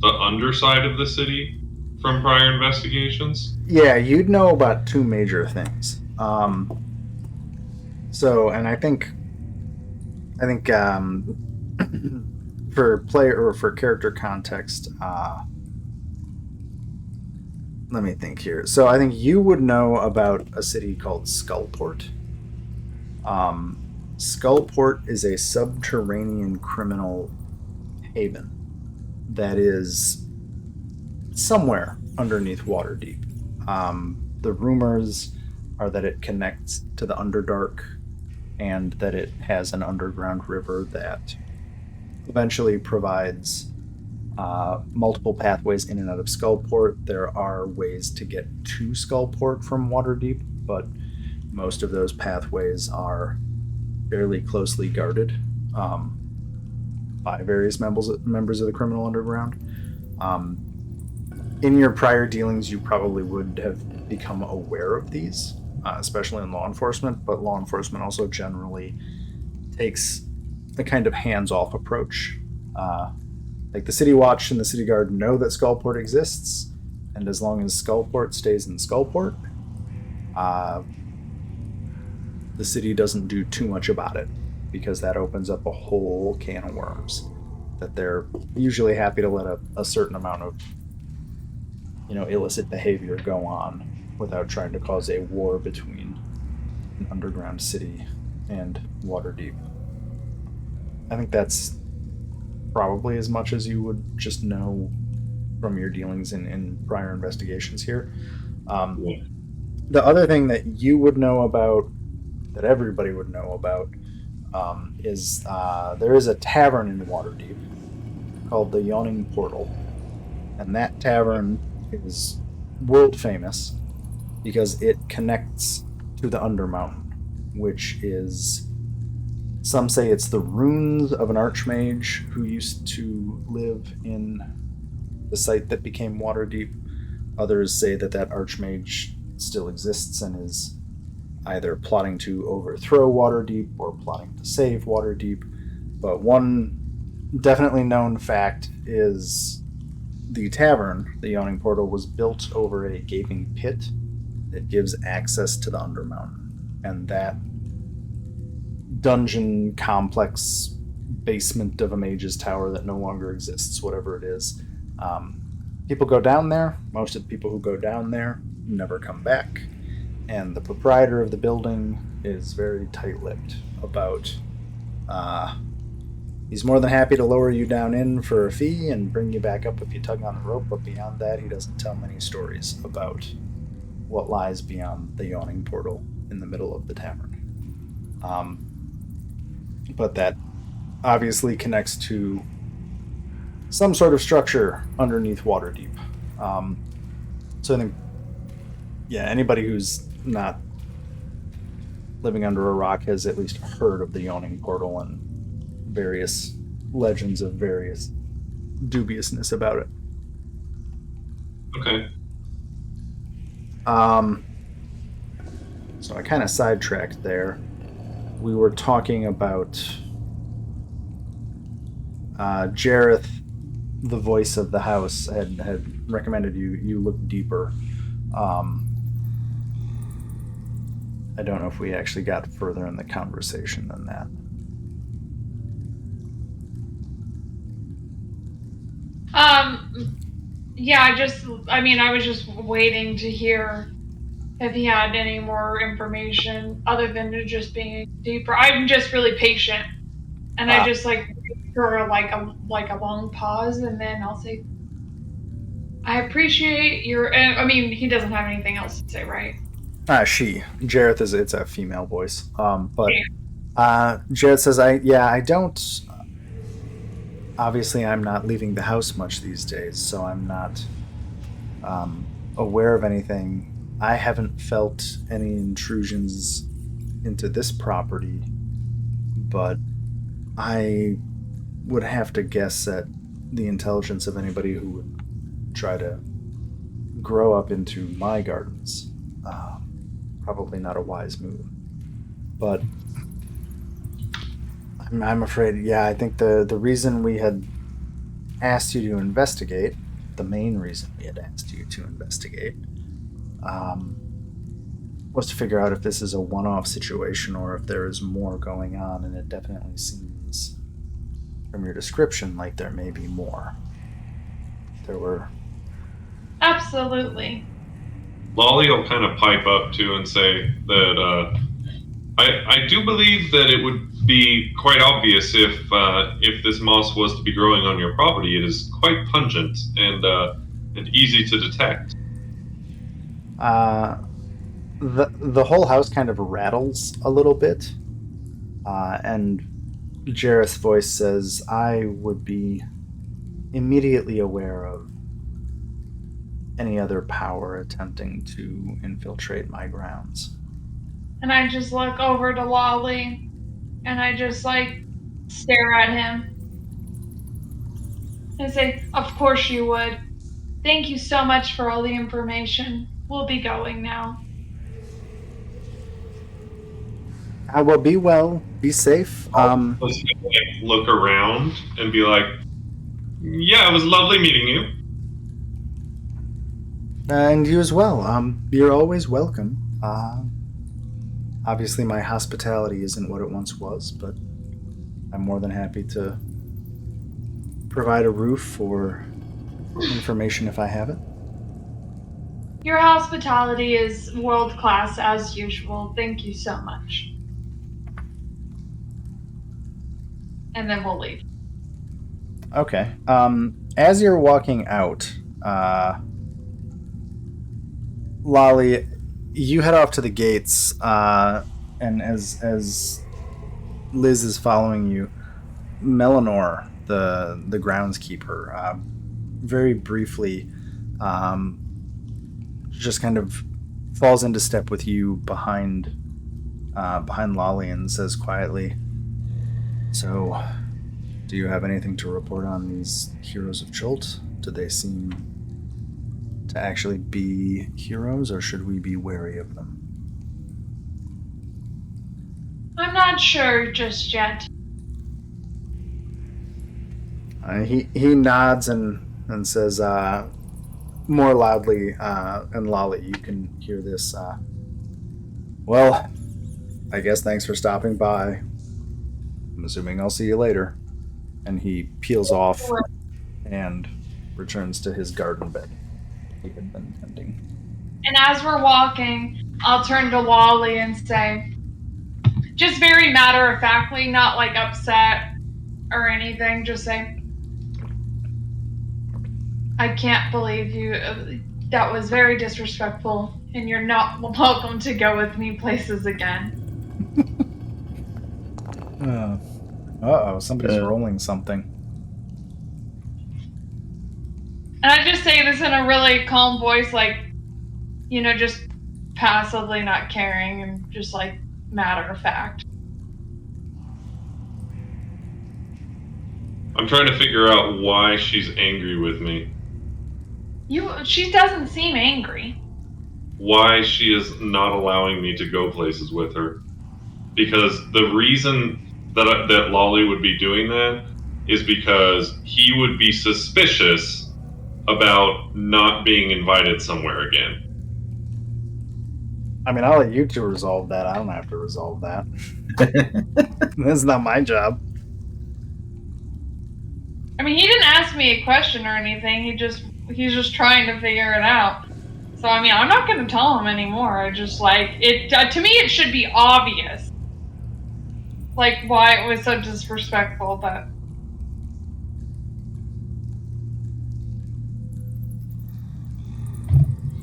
underside of the city from prior investigations? Yeah, you'd know about two major things. So, and I think for player or for character context, let me think here. So, I think you would know about a city called Skullport. Skullport is a subterranean criminal haven that is somewhere underneath Waterdeep. The rumors are that it connects to the Underdark and that it has an underground river that eventually provides multiple pathways in and out of Skullport. There are ways to get to Skullport from Waterdeep, but most of those pathways are fairly closely guarded by various members of the criminal underground. In your prior dealings, you probably would have become aware of these, especially in law enforcement, but law enforcement also generally takes a kind of hands-off approach. Like the City Watch and the City Guard know that Skullport exists, and as long as Skullport stays in Skullport, the city doesn't do too much about it, because that opens up a whole can of worms that they're usually happy to let a certain amount of illicit behavior go on without trying to cause a war between an underground city and Waterdeep. I think that's probably as much as you would just know from your dealings in prior investigations here. The other thing that you would know about, that everybody would know about, is there is a tavern in Waterdeep called the Yawning Portal. And that tavern is world famous because it connects to the Undermountain, which is, some say it's the ruins of an archmage who used to live in the site that became Waterdeep. Others say that archmage still exists and is either plotting to overthrow Waterdeep or plotting to save Waterdeep. But one definitely known fact is the tavern, the Yawning Portal, was built over a gaping pit that gives access to the Undermountain. And that dungeon complex basement of a mage's tower that no longer exists, whatever it is, People go down there. Most of the people who go down there never come back. And the proprietor of the building is very tight-lipped about. He's more than happy to lower you down in for a fee and bring you back up if you tug on the rope, but beyond that, he doesn't tell many stories about what lies beyond the yawning portal in the middle of the tavern. But that obviously connects to some sort of structure underneath Waterdeep. So I think, yeah, anybody who's not living under a rock has at least heard of the yawning portal and various legends of various dubiousness about it. Okay. So I kind of sidetracked there. We were talking about Jareth, the voice of the house, had recommended you look deeper. I don't know if we actually got further in the conversation than that. Yeah, I was just waiting to hear if he had any more information other than just being deeper. I'm just really patient, and I just for a long pause, and then I'll say, "I appreciate your." He doesn't have anything else to say, right? She. Jareth it's a female voice. But Jareth says, I don't. Obviously, I'm not leaving the house much these days, so I'm not aware of anything. I haven't felt any intrusions into this property, but I would have to guess at the intelligence of anybody who would try to grow up into my gardens. Probably not a wise move. But I'm afraid, I think the reason we had asked you to investigate, the main reason we had asked you to investigate, was to figure out if this is a one-off situation or if there is more going on, and it definitely seems, from your description, like there may be more. There were... Absolutely. Lolly will kind of pipe up too and say that I do believe that it would be quite obvious if this moss was to be growing on your property. It is quite pungent and easy to detect. The whole house kind of rattles a little bit, and Jareth's voice says, I would be immediately aware of any other power attempting to infiltrate my grounds. And I just look over to Lolly, and I just stare at him and say, "Of course you would. Thank you so much for all the information. We'll be going now." I will be well. Be safe. I'll just look around and be like, "Yeah, it was lovely meeting you." And you as well. You're always welcome. Obviously, my hospitality isn't what it once was, but I'm more than happy to provide a roof or information if I have it. Your hospitality is world class as usual. Thank you so much. And then we'll leave. Okay. As you're walking out, Lolly, you head off to the gates, and as Liz is following you, Melanor, the groundskeeper, very briefly, just kind of falls into step with you behind Lolly and says quietly, "So, do you have anything to report on these heroes of Chult? Do they seem to actually be heroes, or should we be wary of them?" I'm not sure just yet. He nods and says, more loudly, and Lolly, you can hear this. Well, I guess thanks for stopping by. I'm assuming I'll see you later. And he peels off and returns to his garden bed he had been tending. And as we're walking, I'll turn to Lolly and say, just very matter-of-factly, not like upset or anything, just say, I can't believe you. That was very disrespectful, and you're not welcome to go with me places again. Uh-oh, somebody's rolling something. And I just say this in a really calm voice, like, just passively not caring and just like matter of fact. I'm trying to figure out why she's angry with me. She doesn't seem angry. Why she is not allowing me to go places with her. Because the reason that Lolly would be doing that is because he would be suspicious about not being invited somewhere again. I mean, I'll let you two resolve that. I don't have to resolve that. That's not my job. I mean, he didn't ask me a question or anything. He's just trying to figure it out. So I mean, I'm not going to tell him anymore. I just like it. To me, it should be obvious, like why it was so disrespectful. But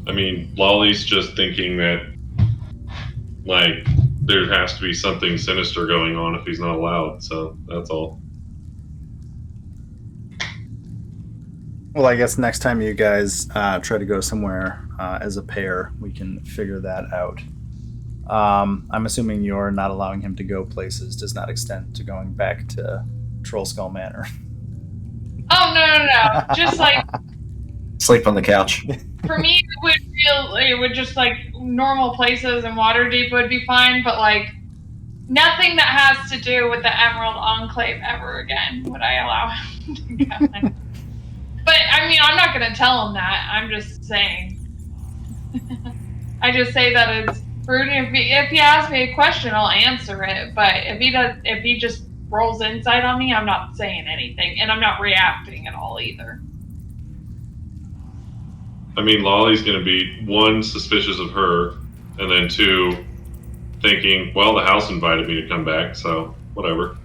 I mean, Lolly's just thinking that, like, there has to be something sinister going on if he's not allowed, so that's all. Well, I guess next time you guys try to go somewhere as a pair, we can figure that out. I'm assuming you're not allowing him to go places does not extend to going back to Trollskull Manor. oh no, just like Sleep on the couch. for me, it would just like normal places and Waterdeep would be fine, but like nothing that has to do with the Emerald Enclave ever again would I allow him to go. But I mean, I'm not going to tell him that. I'm just saying. I just say that it's rude. If he asks me a question, I'll answer it. But if he just rolls insight on me, I'm not saying anything, and I'm not reacting at all either. I mean, Lolly's going to be, one, suspicious of her, and then two, thinking, well, the house invited me to come back, so whatever.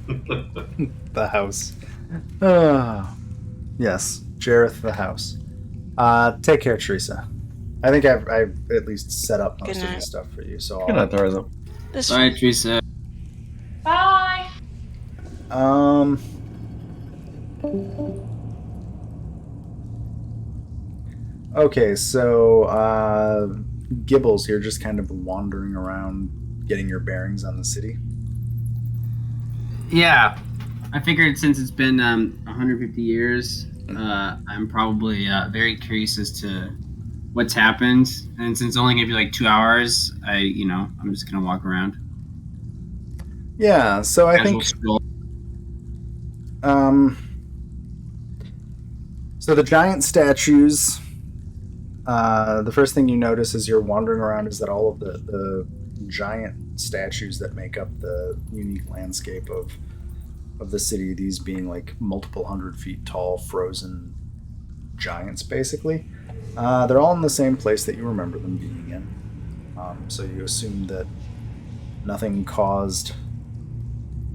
The house. Yes, Jareth the house. Take care, Teresa. I think I've at least set up most of the stuff for you. So Good night, Teresa. Bye, Teresa. Bye. Okay, so Gibbles here, just kind of wandering around, getting your bearings on the city. Yeah, I figured since it's been 150 years, I'm probably very curious as to what's happened. And since it's only gonna be like 2 hours, I'm just gonna walk around. Yeah, so I think. So the giant statues. The first thing you notice as you're wandering around is that all of the giant statues that make up the unique landscape of the city, these being like multiple 100 feet tall frozen giants basically, they're all in the same place that you remember them being in. So you assume that nothing caused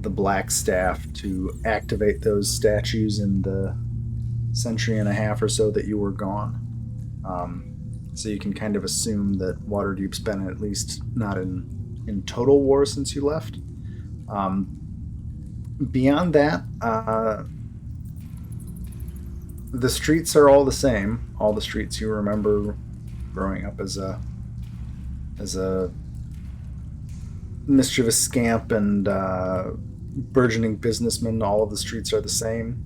the Black Staff to activate those statues in the century and a half or so that you were gone. So you can kind of assume that Waterdeep's been at least not in total war since you left. Beyond that, the streets are all the same. All the streets you remember growing up as a mischievous scamp and burgeoning businessman. All of the streets are the same.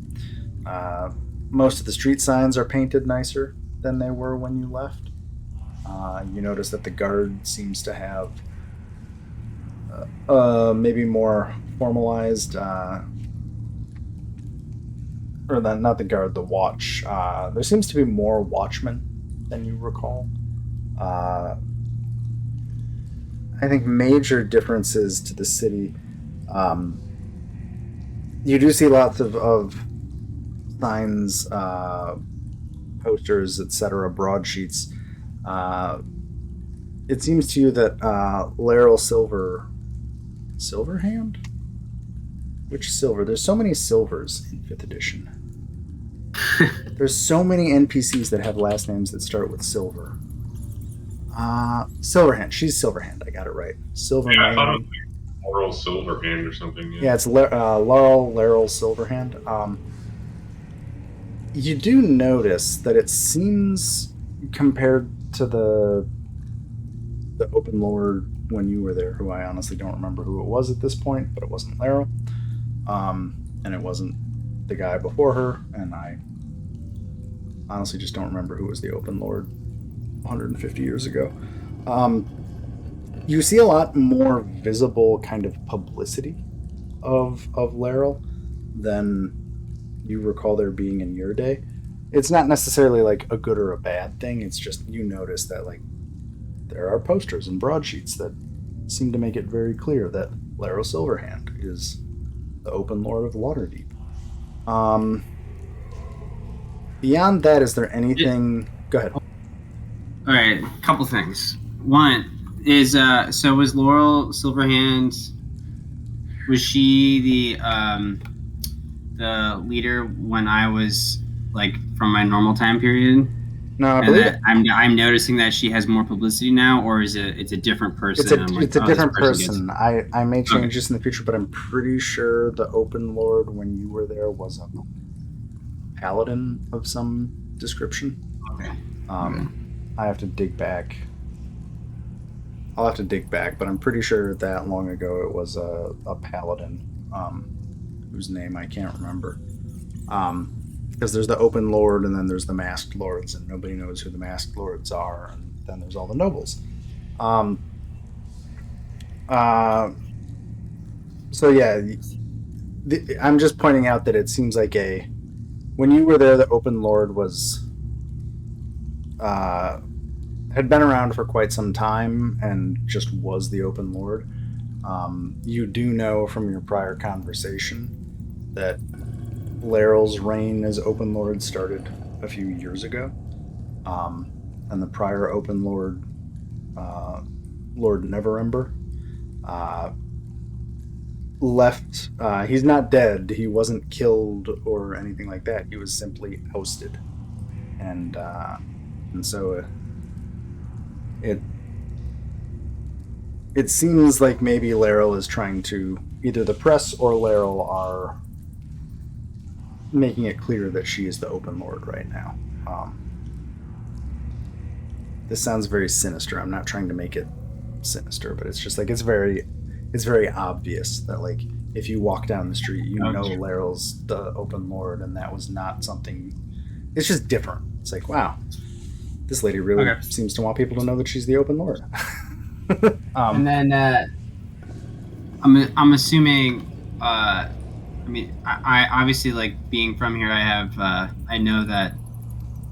Most of the street signs are painted nicer than they were when you left. You notice that the guard seems to have maybe more formalized, or not the guard, the watch. There seems to be more watchmen than you recall. I think major differences to the city. You do see lots of signs, posters, etc., broadsheets, it seems to you that Laryl Silverhand? Which silver? There's so many silvers in 5th edition. There's so many NPCs that have last names that start with silver. Silverhand. She's Silverhand. I got it right. Silverhand. Yeah, I thought it was like Laurel Silverhand or something. Yeah, it's Laryl Silverhand. You do notice that it seems, compared to the Open Lord when you were there, who I honestly don't remember who it was at this point, but it wasn't Laryl. And it wasn't the guy before her, and I honestly just don't remember who was the Open Lord 150 years ago. You see a lot more visible kind of publicity of Laryl than you recall there being in your day. It's not necessarily like a good or a bad thing, it's just you notice that like there are posters and broadsheets that seem to make it very clear that Laryl Silverhand is the Open Lord of Waterdeep. Beyond that, is there anything... Go ahead. All right, a couple things. One is, so was Laurel Silverhand, was she the leader when I was, like, from my normal time period? No, I believe I'm noticing that she has more publicity now, or is it's a different person? It's a different person. I may change this in the future, but I'm pretty sure the Open Lord when you were there was a paladin of some description. Okay. I have to dig back. I'll have to dig back, but I'm pretty sure that long ago it was a paladin, whose name I can't remember. Because there's the Open Lord, and then there's the Masked Lords, and nobody knows who the Masked Lords are, and then there's all the nobles. So yeah, I'm just pointing out that it seems like when you were there, the Open Lord was had been around for quite some time and just was the Open Lord. You do know from your prior conversation that Laryl's reign as Open Lord started a few years ago, and the prior Open Lord, Lord Neverember, left. He's not dead. He wasn't killed or anything like that. He was simply ousted, and so it seems like maybe Laryl is trying to, either the press or Laryl are making it clear that she is the Open Lord right now. This sounds very sinister. I'm not trying to make it sinister, but it's just like it's very obvious that like if you walk down the street, you know Laryl's the Open Lord, and that was not something. It's just different. It's like, wow, this lady really seems to want people to know that she's the Open Lord. And then I'm assuming. I mean, I obviously, like, being from here, I know that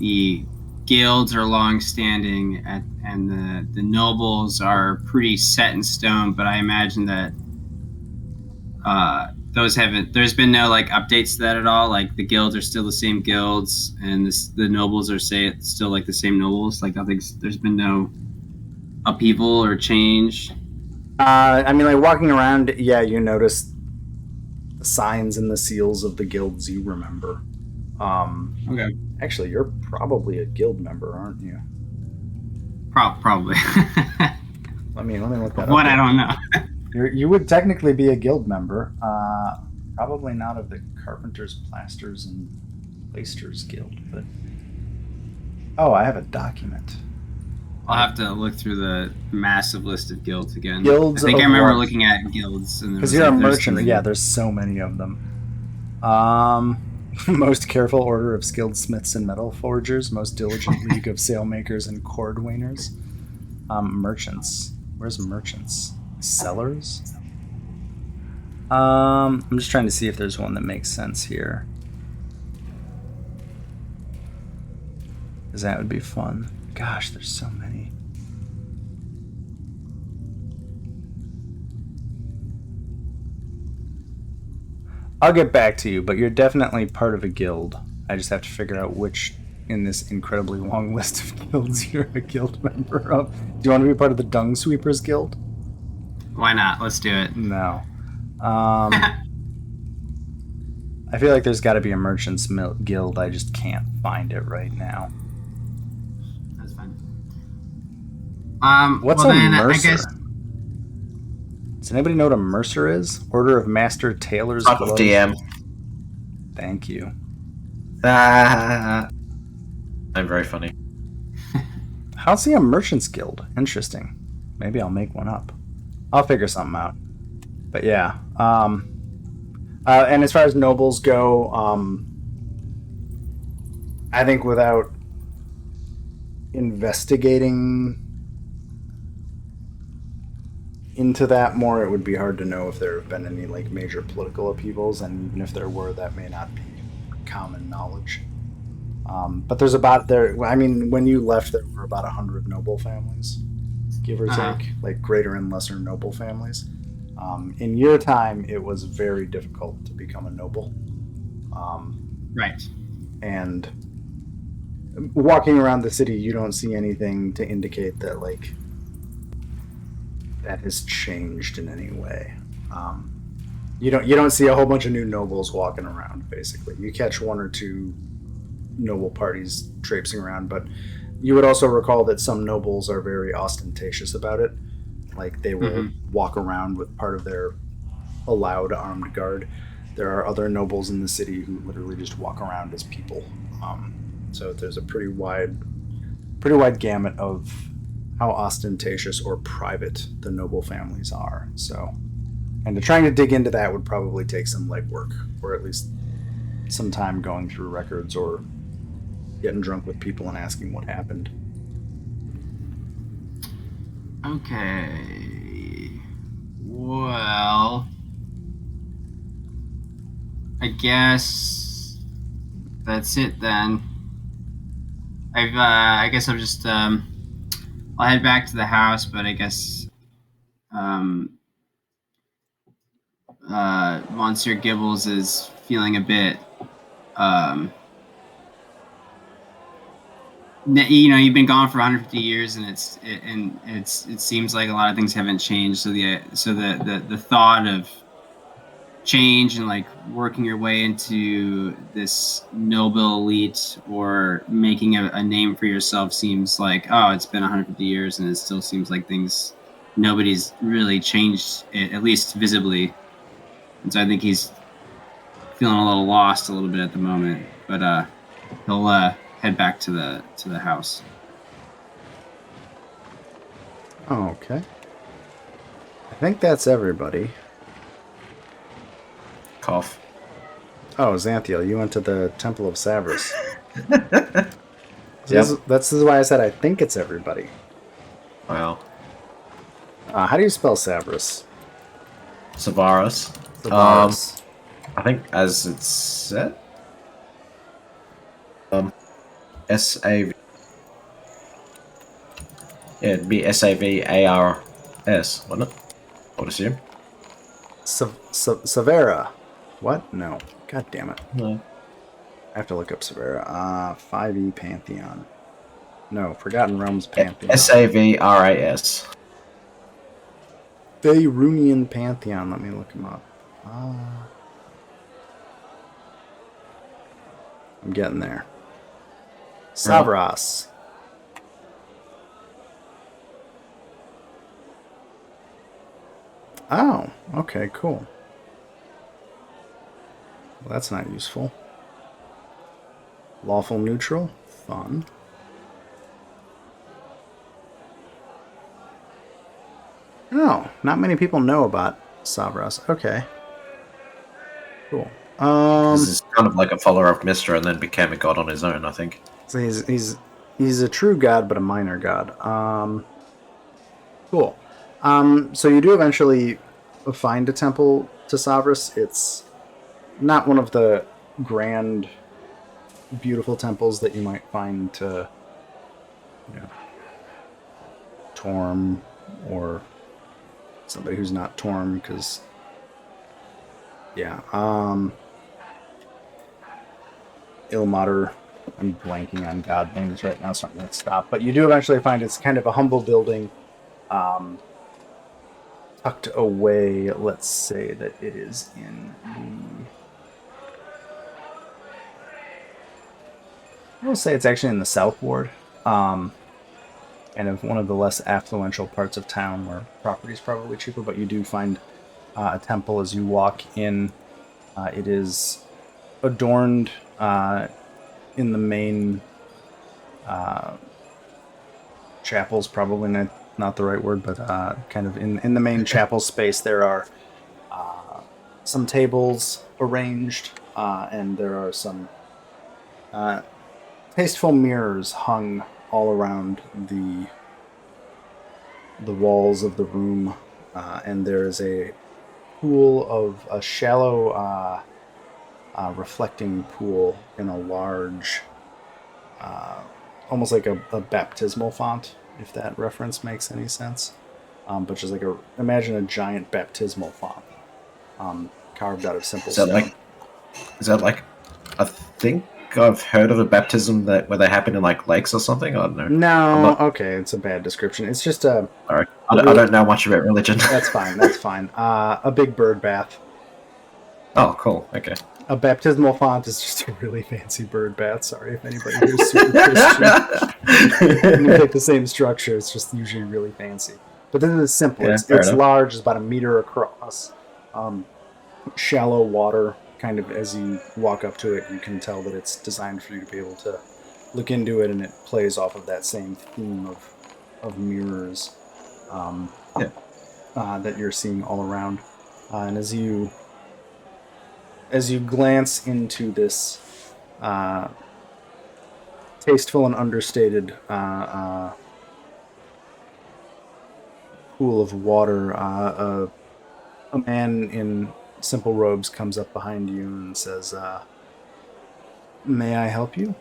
the guilds are long-standing and the nobles are pretty set in stone, but I imagine that there's been no, like, updates to that at all. Like, the guilds are still the same guilds, and the nobles are still, like, the same nobles. Like, there's been no upheaval or change. I mean, like, walking around, yeah, you notice the signs and the seals of the guilds you remember. Okay. Actually, you're probably a guild member, aren't you? Probably. Let me look that up. What, I don't know. You would technically be a guild member. Probably not of the Carpenters, Plasters, and Plasters Guild, but... Oh, I have a document. I'll have to look through the massive list of guilds again. Guilds I think I of remember what? looking at guilds. Because you're a merchant. Yeah, there's so many of them. Most careful order of skilled smiths and metal forgers. Most diligent league of sailmakers and cordwainers. Merchants. Where's merchants? Sellers? I'm just trying to see if there's one that makes sense here. Because that would be fun. Gosh, there's so many. I'll get back to you, but you're definitely part of a guild. I just have to figure out which in this incredibly long list of guilds you're a guild member of. Do you want to be part of the Dung Sweepers Guild? Why not? Let's do it. No. I feel like there's got to be a Merchants Guild. I just can't find it right now. That's fine. What's well a then, mercer? I guess Does anybody know what a mercer is? Order of Master Tailors. Type of DM. Thank you. I'm very funny. How's he a Merchants Guild? Interesting. Maybe I'll make one up. I'll figure something out. But yeah. And as far as nobles go, I think without investigating into that more, it would be hard to know if there have been any like major political upheavals, and even if there were, that may not be common knowledge. But there's about there. I mean, when you left, there were about 100 noble families, give or take, like greater and lesser noble families. In your time, it was very difficult to become a noble. right. And walking around the city, you don't see anything to indicate that like that has changed in any way. You don't see a whole bunch of new nobles walking around. Basically, you catch one or two noble parties traipsing around, but you would also recall that some nobles are very ostentatious about it. Like they will walk around with part of their allowed armed guard. There are other nobles in the city who literally just walk around as people. So there's a pretty wide gamut of how ostentatious or private the noble families are. So, and trying to dig into that would probably take some legwork, or at least some time going through records or getting drunk with people and asking what happened. Okay. Well, I guess that's it then. I guess I'll just I'll head back to the house, but I guess Monsieur Gibbles is feeling a bit you've been gone for 150 years, and it seems like a lot of things haven't changed. So the thought of change and like working your way into this noble elite or making a name for yourself seems like, oh, it's been 150 years, and it still seems like nobody's really changed it, at least visibly. And so I think he's feeling a little lost a little bit at the moment, but he'll head back to the house. Okay. I think that's everybody. Cough. Oh, Xanthiel, you went to the Temple of Savras. Yep. This is why I said I think it's everybody. Wow. How do you spell Savras? Savaras. Savras. I think as it's said. S-A-V. Yeah, it'd be S-A-V-A-R-S, wouldn't it? I would assume. Savera. What? No. God damn it. No. I have to look up Savera. 5e Pantheon. No, Forgotten Realms Pantheon. S-A-V-R-A-S. Faerunian Pantheon. Let me look him up. I'm getting there. Savras. Oh, okay, cool. Well, that's not useful. Lawful neutral. Fun. Oh, not many people know about Savras. Okay. Cool. This is kind of like a follower of Mystra and then became a god on his own, I think. So he's a true god, but a minor god. Cool. So you do eventually find a temple to Savras. It's not one of the grand, beautiful temples that you might find to, Torm or somebody who's not Torm, because, Ilmater. I'm blanking on god names right now, so I'm going to stop. But you do eventually find it's kind of a humble building, tucked away. Let's say that it is in the... I will say it's actually in the South Ward, kind of one of the less affluential parts of town where property is probably cheaper, but you do find a temple as you walk in. It is adorned in the main chapels, probably not the right word, but kind of in the main chapel space, there are some tables arranged, and there are some tasteful mirrors hung all around the walls of the room, and there is a pool of a shallow reflecting pool in a large almost like a baptismal font, if that reference makes any sense. But just like imagine a giant baptismal font carved out of simple stone. Is that like I think I've heard of a baptism where they happen in like lakes or something. I don't know. No, okay, it's a bad description. It's just a. All right. I don't know much about religion. That's fine. That's fine. A big bird bath. Oh, cool. Okay. A baptismal font is just a really fancy bird bath. Sorry if anybody here's super Christian. You take the same structure. It's just usually really fancy. But this is simple. Yeah, it's large. It's about a meter across. Shallow water. Kind of as you walk up to it, you can tell that it's designed for you to be able to look into it, and it plays off of that same theme of mirrors that you're seeing all around. And as you glance into this tasteful and understated pool of water, a man in simple robes comes up behind you and says, "May I help you?"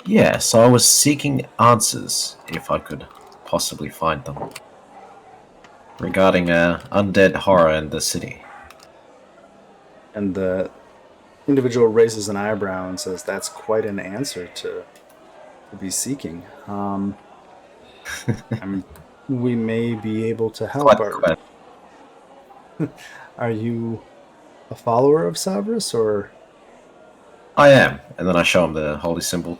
Yeah, so I was seeking answers, if I could possibly find them, regarding undead horror in the city. And the individual raises an eyebrow and says, "That's quite an answer to be seeking. We may be able to help." Are you a follower of Savras, or? I am, and then I show him the holy symbol.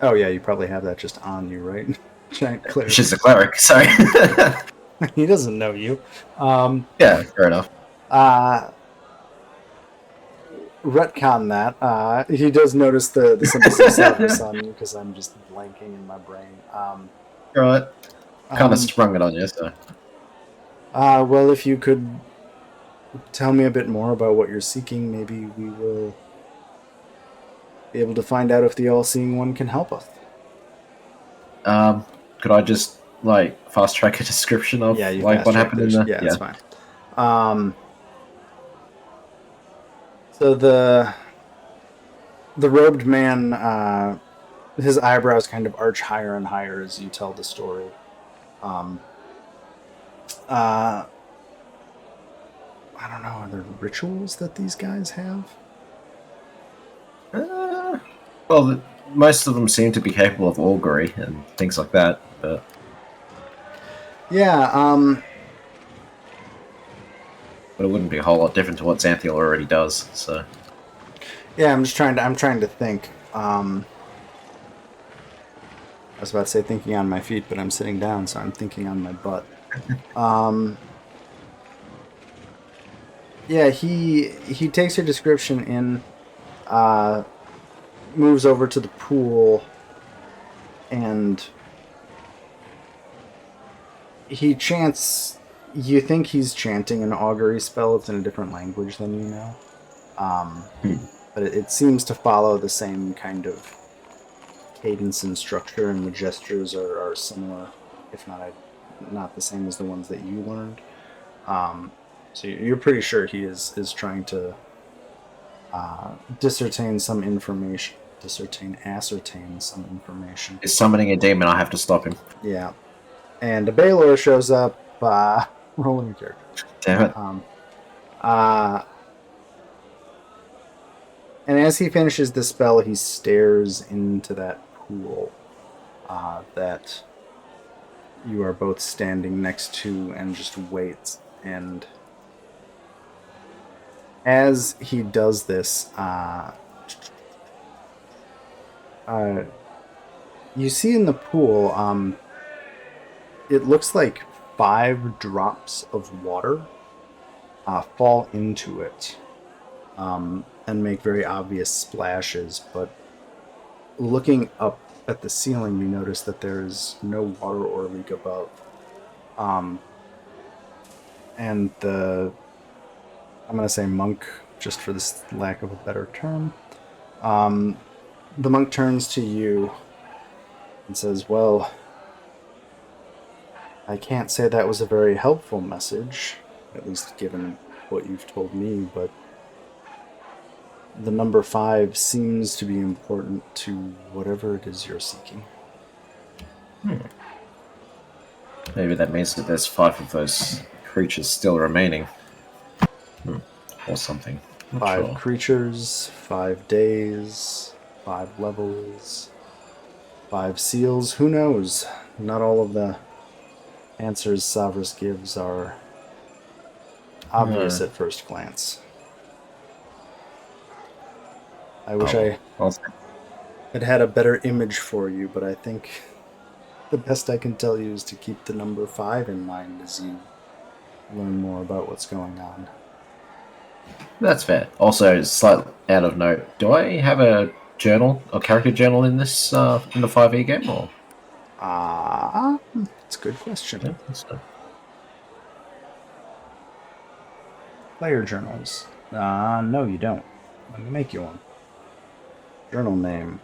Oh yeah, you probably have that just on you, right? Giant cleric. She's a cleric, sorry. He doesn't know you. Yeah, fair enough. Retcon that. He does notice the symbol of Savras on you, because I'm just blanking in my brain. Right. Kind of sprung it on you, so. Well, if you could tell me a bit more about what you're seeking, maybe we will be able to find out if the All-Seeing One can help us. Could I just, fast track a description of, what happened in the... Yeah, it's fine. So the robed man, his eyebrows kind of arch higher and higher as you tell the story. I don't know, are there rituals that these guys have? Well, most of them seem to be capable of augury and things like that, but... Yeah, But it wouldn't be a whole lot different to what Xanthiel already does, so... Yeah, I'm trying to think. I was about to say thinking on my feet, but I'm sitting down, so I'm thinking on my butt. Yeah, he takes your description in, moves over to the pool, and he chants. You think he's chanting an augury spell. It's in a different language than you know. But it seems to follow the same kind of cadence and structure, and the gestures are similar, if not the same as the ones that you learned. So you're pretty sure he is trying to ascertain some information. Is summoning a demon, I have to stop him. Yeah. And a Baylor shows up, rolling a character. Damn it. And as he finishes the spell, he stares into that pool that you are both standing next to and just waits. And as he does this, you see in the pool, it looks like 5 drops of water fall into it and make very obvious splashes. But looking up at the ceiling, you notice that there is no water or leak above. And I'm going to say monk, just for this lack of a better term. The monk turns to you and says, well, I can't say that was a very helpful message, at least given what you've told me, but the number 5 seems to be important to whatever it is you're seeking. Maybe that means that there's 5 of those creatures still remaining. Or something. Not 5 sure. creatures, 5 days, 5 levels, 5 seals. Who knows? Not all of the answers Savras gives are obvious at first glance. I wish I had a better image for you, but I think the best I can tell you is to keep the number 5 in mind as you learn more about what's going on. That's fair. Also, slight out of note, do I have a journal, a character journal in this, in the 5e game, or? It's a good question. Yeah, that's good. Player journals. No, you don't. Let me make you one. Journal name,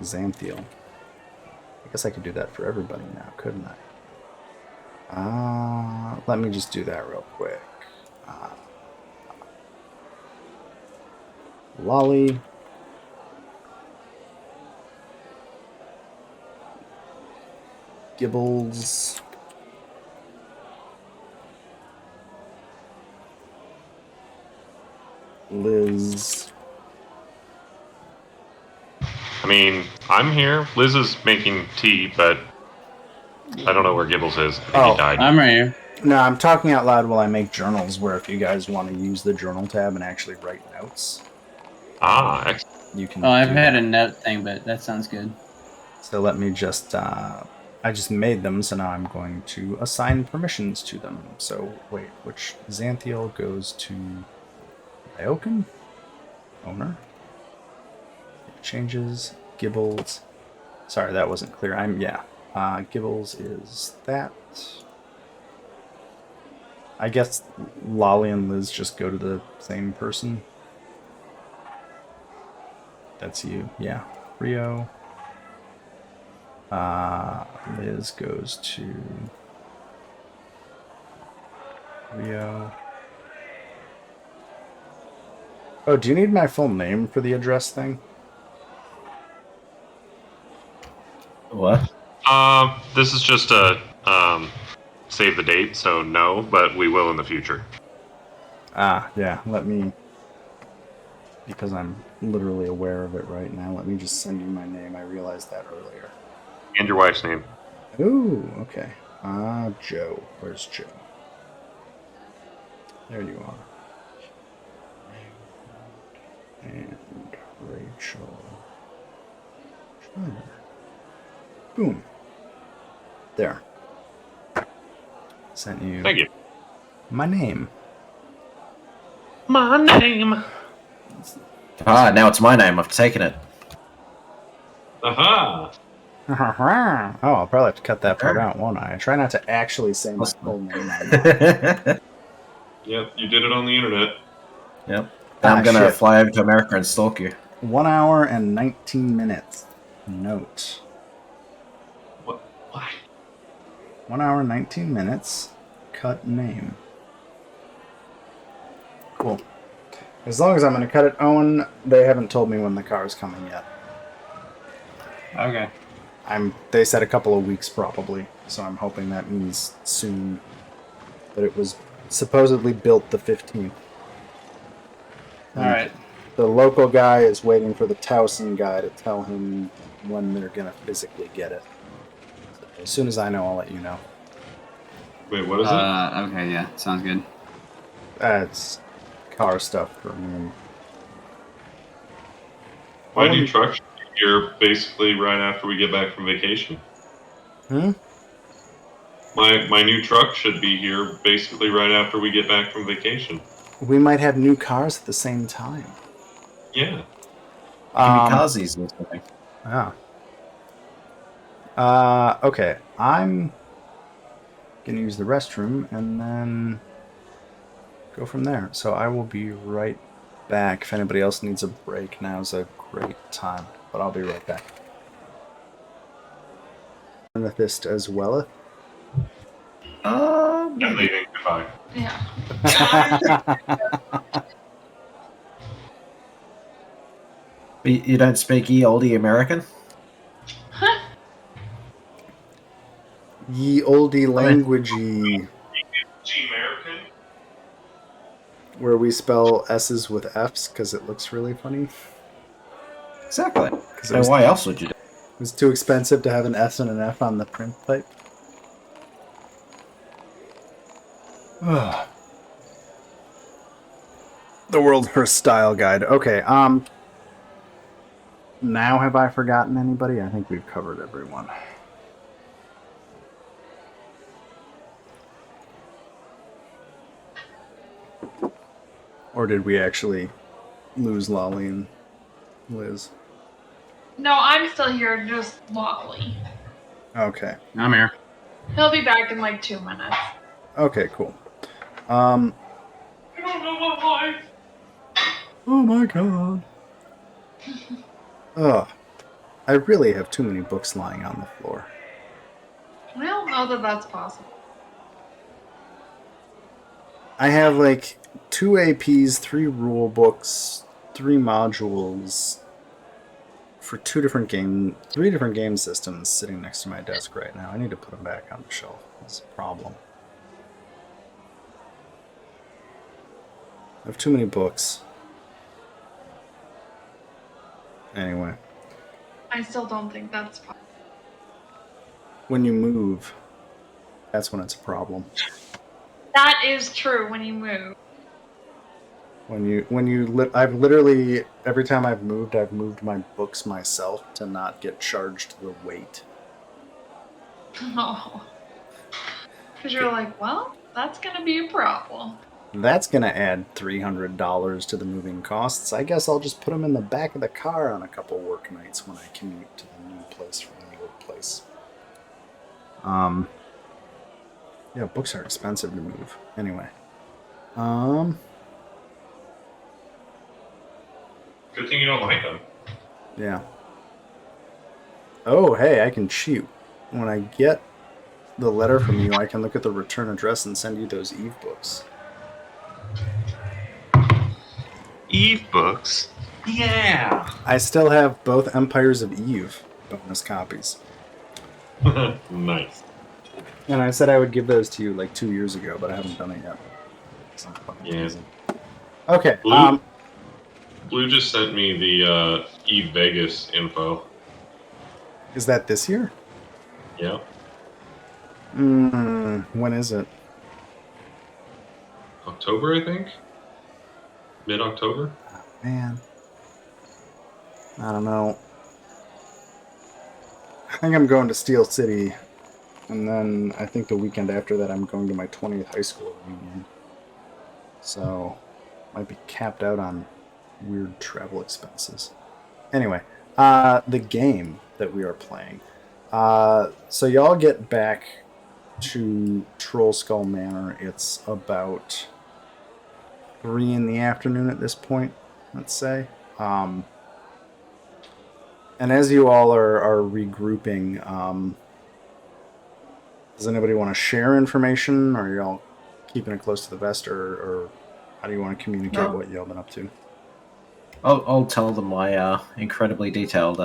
Xanthiel. I guess I could do that for everybody now, couldn't I? Let me just do that real quick. Lolly. Gibbles. Liz. I mean, I'm here. Liz is making tea, but I don't know where Gibbles is. I think he died. I'm right here. No, I'm talking out loud while I make journals, where if you guys want to use the journal tab and actually write notes, Excellent. you can. Oh, I've do had that. a note thing, but that sounds good. So let me just, I just made them, so now I'm going to assign permissions to them. So wait, which Xanthiel goes to Phaulkonmere? Owner? Changes, Gibbles. Sorry, that wasn't clear. Gibbles is that. I guess Lolly and Liz just go to the same person. That's you, yeah. Rio. Liz goes to Rio. Oh, do you need my full name for the address thing? What? This is just a save the date, so no, but we will in the future. Yeah, let me, because I'm literally aware of it right now, let me just send you my name. I realized that earlier. And your wife's name. Ooh, okay. Joe. Where's Joe? There you are. And Rachel. Boom. There. Sent you. Thank you. My name. My name. Now it's my name. I've taken it. Aha. Oh, I'll probably have to cut that part out, won't I? I try not to actually say my full name. Yep, you did it on the internet. Yep. Now I'm gonna shit. fly over to America and stalk you. 1 hour and 19 minutes. Note. What? Why? 1 hour and 19 minutes. Cut name. Cool. As long as I'm going to cut it, Owen, they haven't told me when the car's coming yet. Okay. They said a couple of weeks probably, so I'm hoping that means soon. But it was supposedly built the 15th. All right. The local guy is waiting for the Towson guy to tell him when they're going to physically get it. So as soon as I know, I'll let you know. Wait, what is it? Okay, yeah, sounds good. That's car stuff for me. My new truck should be here basically right after we get back from vacation. My new truck should be here basically right after we get back from vacation. We might have new cars at the same time. Yeah. Kamikazes or something. Okay. I'm going to use the restroom and then go from there. So I will be right back. If anybody else needs a break, now's a great time. But I'll be right back. Amethyst as well. I'm leaving. Goodbye. Yeah. You don't speak ye olde American? Ye olde languagey, G-American? where we spell S's with F's because it looks really funny. Exactly. Because So why else would you do? it was too expensive to have an S and an F on the print type. The world's first style guide. Okay, now have I forgotten anybody? I think we've covered everyone. Or did we actually lose Lolly and Liz? No, I'm still here, just Lolly. Okay. I'm here. He'll be back in like 2 minutes. Okay, cool. I don't know what life. Oh my god. Ugh. I really have too many books lying on the floor. I don't know that that's possible. I have like 2 APs, 3 rule books, 3 modules for 3 different game systems sitting next to my desk right now. I need to put them back on the shelf. That's a problem. I have too many books. Anyway. I still don't think that's possible. When you move, that's when it's a problem. That is true when you move. I've literally, every time I've moved my books myself to not get charged the weight. Oh. Because you're like, well, that's going to be a problem. That's going to add $300 to the moving costs. I guess I'll just put them in the back of the car on a couple work nights when I commute to the new place from the old place. Yeah, books are expensive to move. Anyway. Good thing you don't like them. Yeah. Oh, hey, I can cheat. When I get the letter from you, I can look at the return address and send you those Eve books. Eve books? Yeah. I still have both Empires of Eve bonus copies. Nice. And I said I would give those to you like 2 years ago, but I haven't done it yet. It's not fucking amazing. Okay. Blue just sent me the Eve Vegas info. Is that this year? Yeah. When is it? October, I think. Mid-October. Oh, man. I don't know. I think I'm going to Steel City, and then I think the weekend after that I'm going to my 20th high school reunion. So, might be capped out on weird travel expenses. Anyway, the game that we are playing. So y'all get back to Troll Skull Manor. It's about 3 in the afternoon at this point, let's say. And as you all are regrouping, does anybody want to share information, or are y'all keeping it close to the vest, or how do you want to communicate what y'all been up to? I'll tell them my incredibly detailed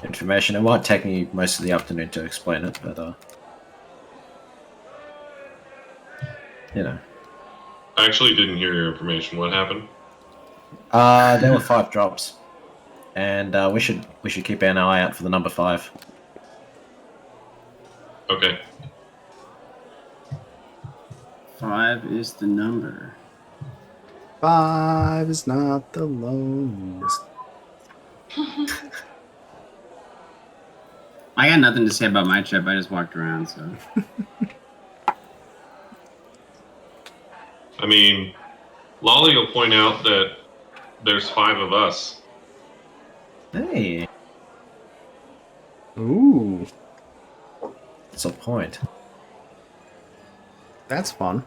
information. It might take me most of the afternoon to explain it, but you know. I actually didn't hear your information. What happened? There were 5 drops, and we should keep an eye out for the number 5. Okay. 5 is the number. 5 is not the loneliest. I got nothing to say about my trip. I just walked around, so. I mean, Lolly will point out that there's 5 of us. Hey, Ooh, that's a point. that's fun.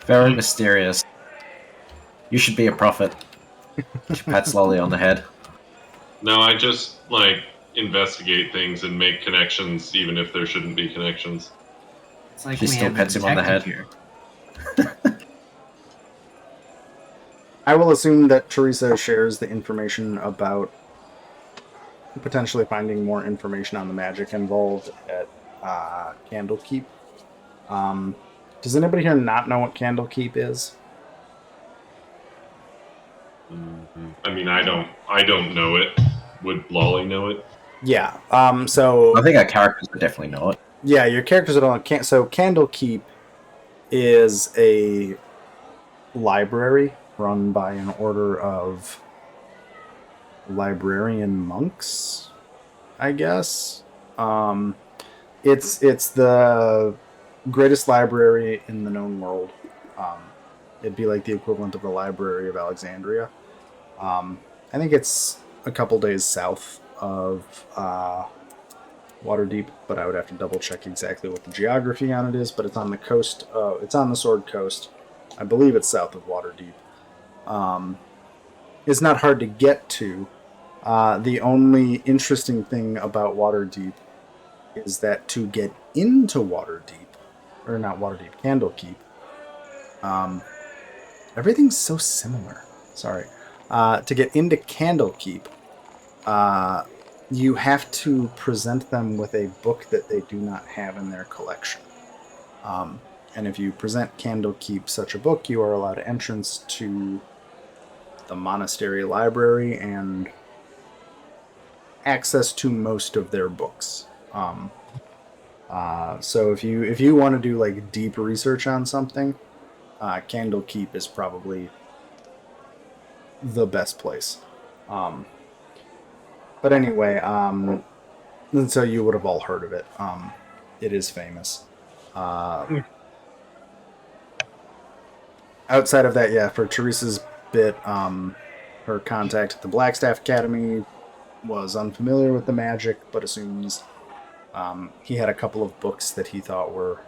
Very mysterious. You should be a prophet. She pats Lolly on the head. No, I just, like, investigate things and make connections even if there shouldn't be connections. It's like She we still have a pats him on the detective head. here. I will assume that Teresa shares the information about potentially finding more information on the magic involved at Candlekeep. Does anybody here not know what Candlekeep is? I mean, I don't know it. Would Lolly know it? Yeah. So I think our characters would definitely know it. yeah, your characters don't. So Candlekeep is a library run by an order of librarian monks, I guess. It's the greatest library in the known world. It'd be like the equivalent of the Library of Alexandria. I think it's a couple days south of Waterdeep, but I would have to double check exactly what the geography on it is. But it's on the coast. It's on the Sword Coast. I believe it's south of Waterdeep. It's not hard to get to. The only interesting thing about Waterdeep is that to get into Waterdeep, or not Waterdeep, Candlekeep, everything's so similar. Sorry. To get into Candlekeep, you have to present them with a book that they do not have in their collection. And if you present Candlekeep such a book, you are allowed entrance to the monastery library and access to most of their books. So if you want to do like deep research on something, Candlekeep is probably the best place. But anyway, and so you would have all heard of it. It is famous. Outside of that, yeah, for Teresa's bit, her contact at the Blackstaff Academy was unfamiliar with the magic, but assumes he had a couple of books that he thought were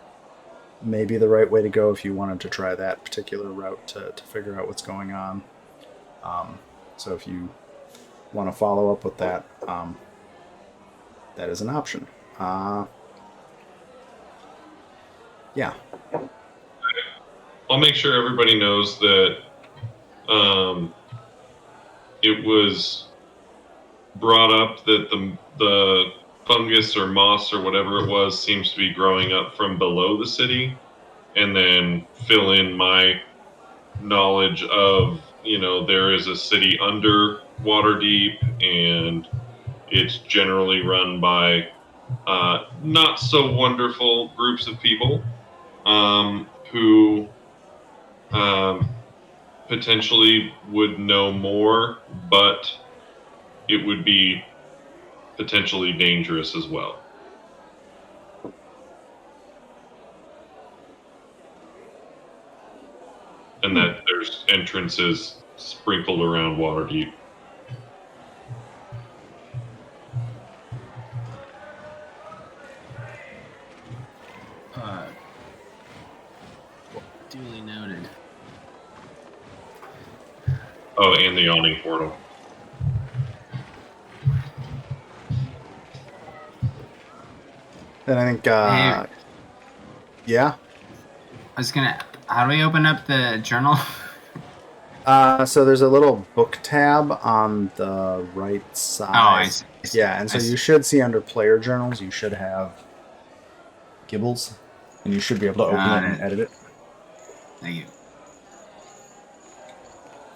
maybe the right way to go if you wanted to try that particular route to figure out what's going on. So if you want to follow up with that, that is an option. Yeah. I'll make sure everybody knows that it was brought up that the fungus or moss or whatever it was seems to be growing up from below the city, and then fill in my knowledge of, there is a city under Waterdeep, and it's generally run by not so wonderful groups of people who potentially would know more, but it would be potentially dangerous as well. And that there's entrances sprinkled around Waterdeep. Duly noted. Oh, and the yawning portal. And I think, Hey. yeah. I was gonna. How do we open up the journal? So there's a little book tab on the right side. Oh, I see. Yeah, and so you should see under player journals, you should have Gibbles, and you should be able to open it and edit it. Thank you.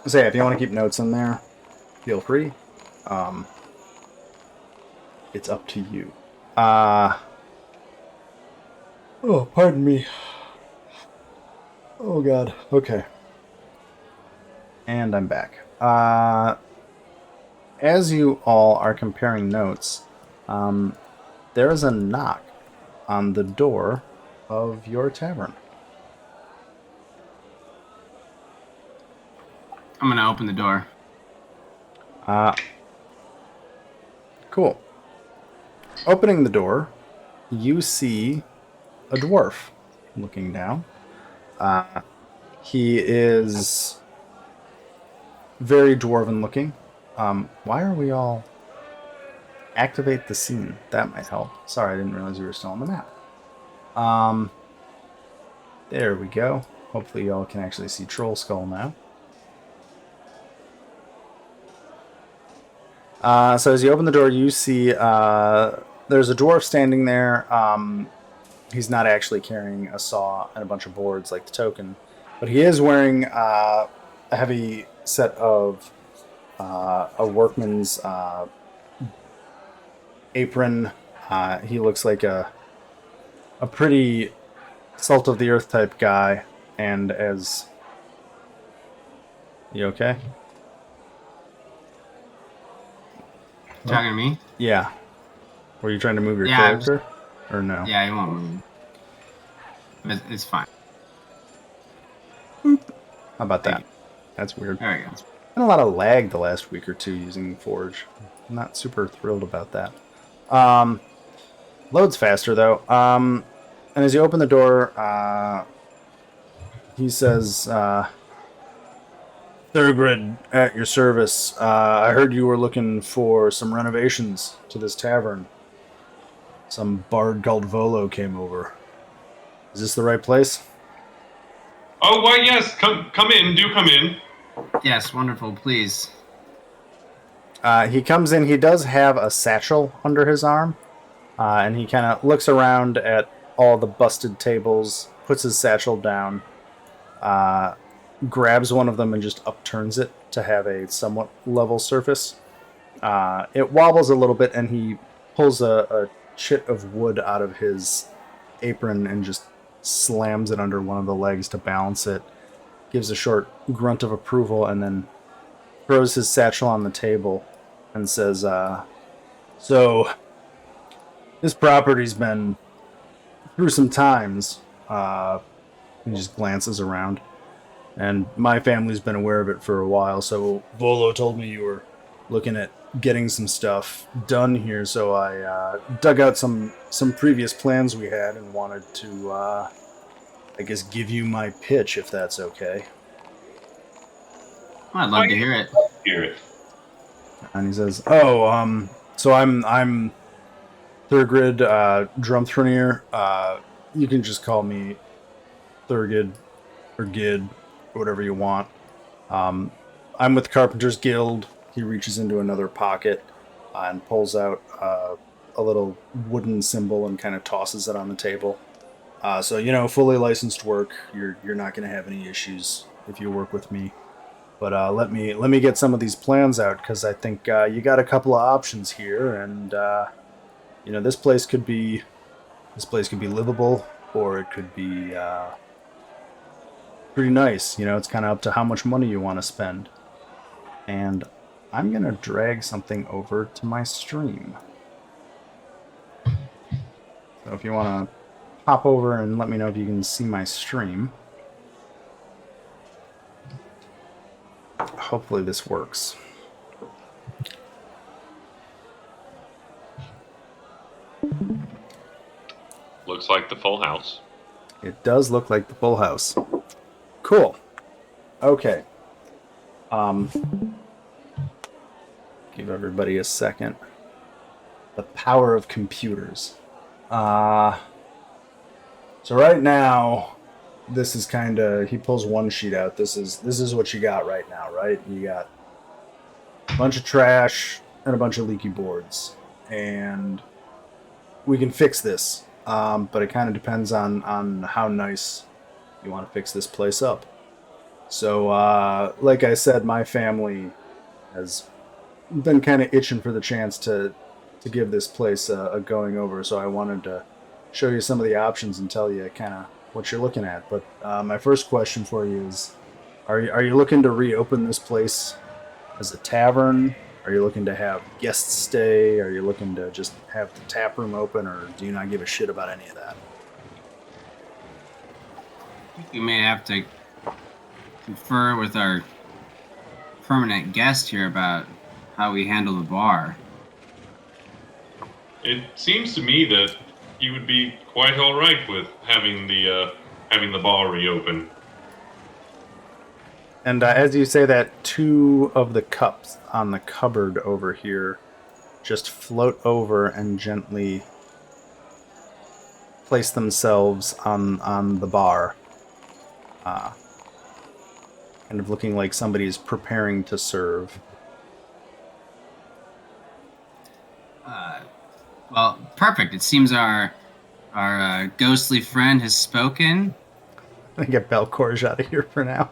So yeah, if you want to keep notes in there, feel free. It's up to you. Oh, pardon me. Oh god. Okay. And I'm back. As you all are comparing notes, there is a knock on the door of your tavern. I'm gonna open the door. Cool. Opening the door, you see a dwarf looking down. He is very dwarven looking. Why are we all... Activate the scene. That might help. Sorry, I didn't realize you were still on the map. There we go. Hopefully y'all can actually see Troll Skull now. So as you open the door, you see there's a dwarf standing there. He's not actually carrying a saw and a bunch of boards like the token, but he is wearing a heavy set of a workman's apron. He looks like a pretty salt of the earth type guy. And as... You okay? You talking to me? Yeah. Were you trying to move your Yeah, character? Or no? Yeah, he won't move. It's fine. How about that? That's weird. There we go. Been a lot of lag the last week or two using Forge. I'm not super thrilled about that. Loads faster though. And as you open the door, he says, Thurgrid, at your service. I heard you were looking for some renovations to this tavern. Some bard called Volo came over. Is this the right place? Oh, why, yes. Come in. Do come in. Yes, wonderful. Please. He comes in. He does have a satchel under his arm. And he kind of looks around at all the busted tables, puts his satchel down, grabs one of them and just upturns it to have a somewhat level surface. It wobbles a little bit, and he pulls a chit of wood out of his apron and just slams it under one of the legs to balance it. Gives a short grunt of approval, and then throws his satchel on the table and says, so... This property's been through some times. He just glances around. And my family's been aware of it for a while, so Volo told me you were looking at getting some stuff done here, so I dug out some previous plans we had and wanted to, I guess, give you my pitch, if that's okay. Well, I'd love to hear it. Hear it. And he says, so I'm Thurgrid, Drumthronir. You can just call me Thurgid or Gid, whatever you want. I'm with the Carpenters Guild. He reaches into another pocket and pulls out a little wooden symbol and kind of tosses it on the table. So, fully licensed work. You're not going to have any issues if you work with me. But let me get some of these plans out, because I think you got a couple of options here, and this place could be livable, or it could be pretty nice. It's kind of up to how much money you want to spend. And I'm gonna drag something over to my stream. So if you want to hop over and let me know if you can see my stream. Hopefully this works. Looks like the full house. It does look like the full house. Cool. Okay. Give everybody a second. The power of computers. So right now, this is kind of... He pulls one sheet out. This is what you got right now, right? You got a bunch of trash and a bunch of leaky boards. And we can fix this. But it kind of depends on how nice you want to fix this place up. So, like I said, my family has been kind of itching for the chance to give this place a going over. So I wanted to show you some of the options and tell you kind of what you're looking at. But my first question for you is: are you looking to reopen this place as a tavern? Are you looking to have guests stay? Are you looking to just have the tap room open, or do you not give a shit about any of that? We may have to confer with our permanent guest here about how we handle the bar. It seems to me that he would be quite all right with having the bar reopen. And as you say that, two of the cups on the cupboard over here just float over and gently place themselves on the bar, uh, kind of looking like somebody's preparing to serve. Well, perfect. It seems our ghostly friend has spoken. I get Belcorge out of here for now.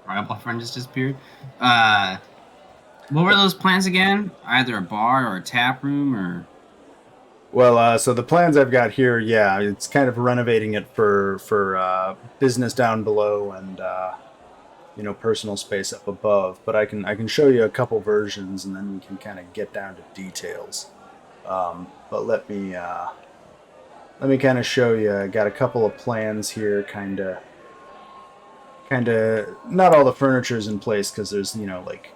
Our apple friend just disappeared. What were those plans again? Either a bar or a tap room or... Well, so the plans I've got here, yeah, it's kind of renovating it for business down below and personal space up above. But I can show you a couple versions, and then we can kind of get down to details. But let me kind of show you. I got a couple of plans here, kind of not all the furniture's in place because there's like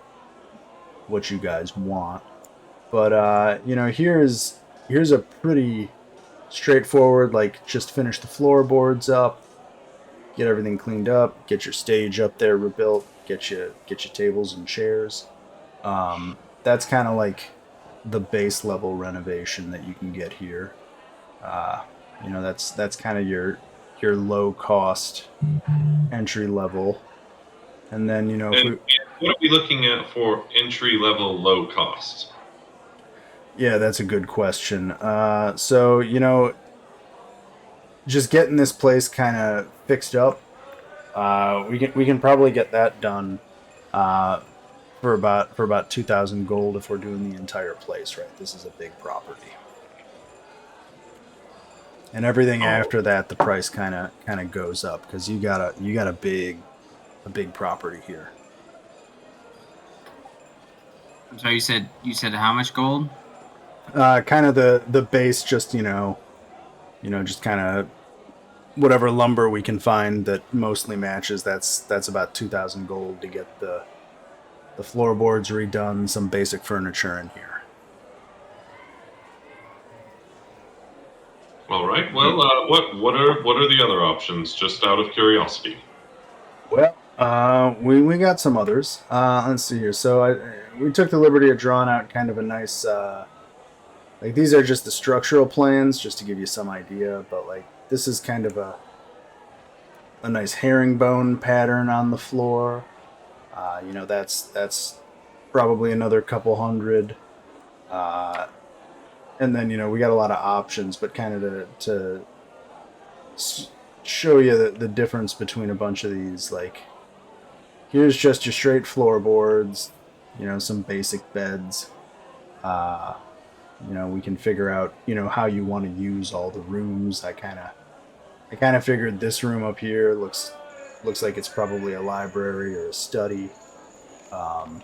what you guys want, but here's a pretty straightforward, like, just finish the floorboards up, get everything cleaned up, get your stage up there rebuilt, get your tables and chairs. That's kind of like the base level renovation that you can get here. That's kind of your low cost entry level. And then What are we looking at for entry level low cost? yeah, that's a good question. So just getting this place kind of fixed up, we can probably get that done for about 2,000 gold if we're doing the entire place. Right, this is a big property, and everything after that, the price kind of goes up because you got a big property here. I'm sorry, you said how much gold? Kind of the base, just just kind of whatever lumber we can find that mostly matches. That's about 2,000 gold to get the floorboards redone, some basic furniture in here. All right. Well, what are the other options? Just out of curiosity. Well, we got some others. Let's see here. So we took the liberty of drawing out kind of a nice, like, these are just the structural plans, just to give you some idea. But like, this is kind of a nice herringbone pattern on the floor. That's probably another couple hundred. And then we got a lot of options, but kind of to show you the difference between a bunch of these. Like, here's just your straight floorboards, some basic beds. We can figure out how you want to use all the rooms. I kind of figured this room up here looks like it's probably a library or a study. I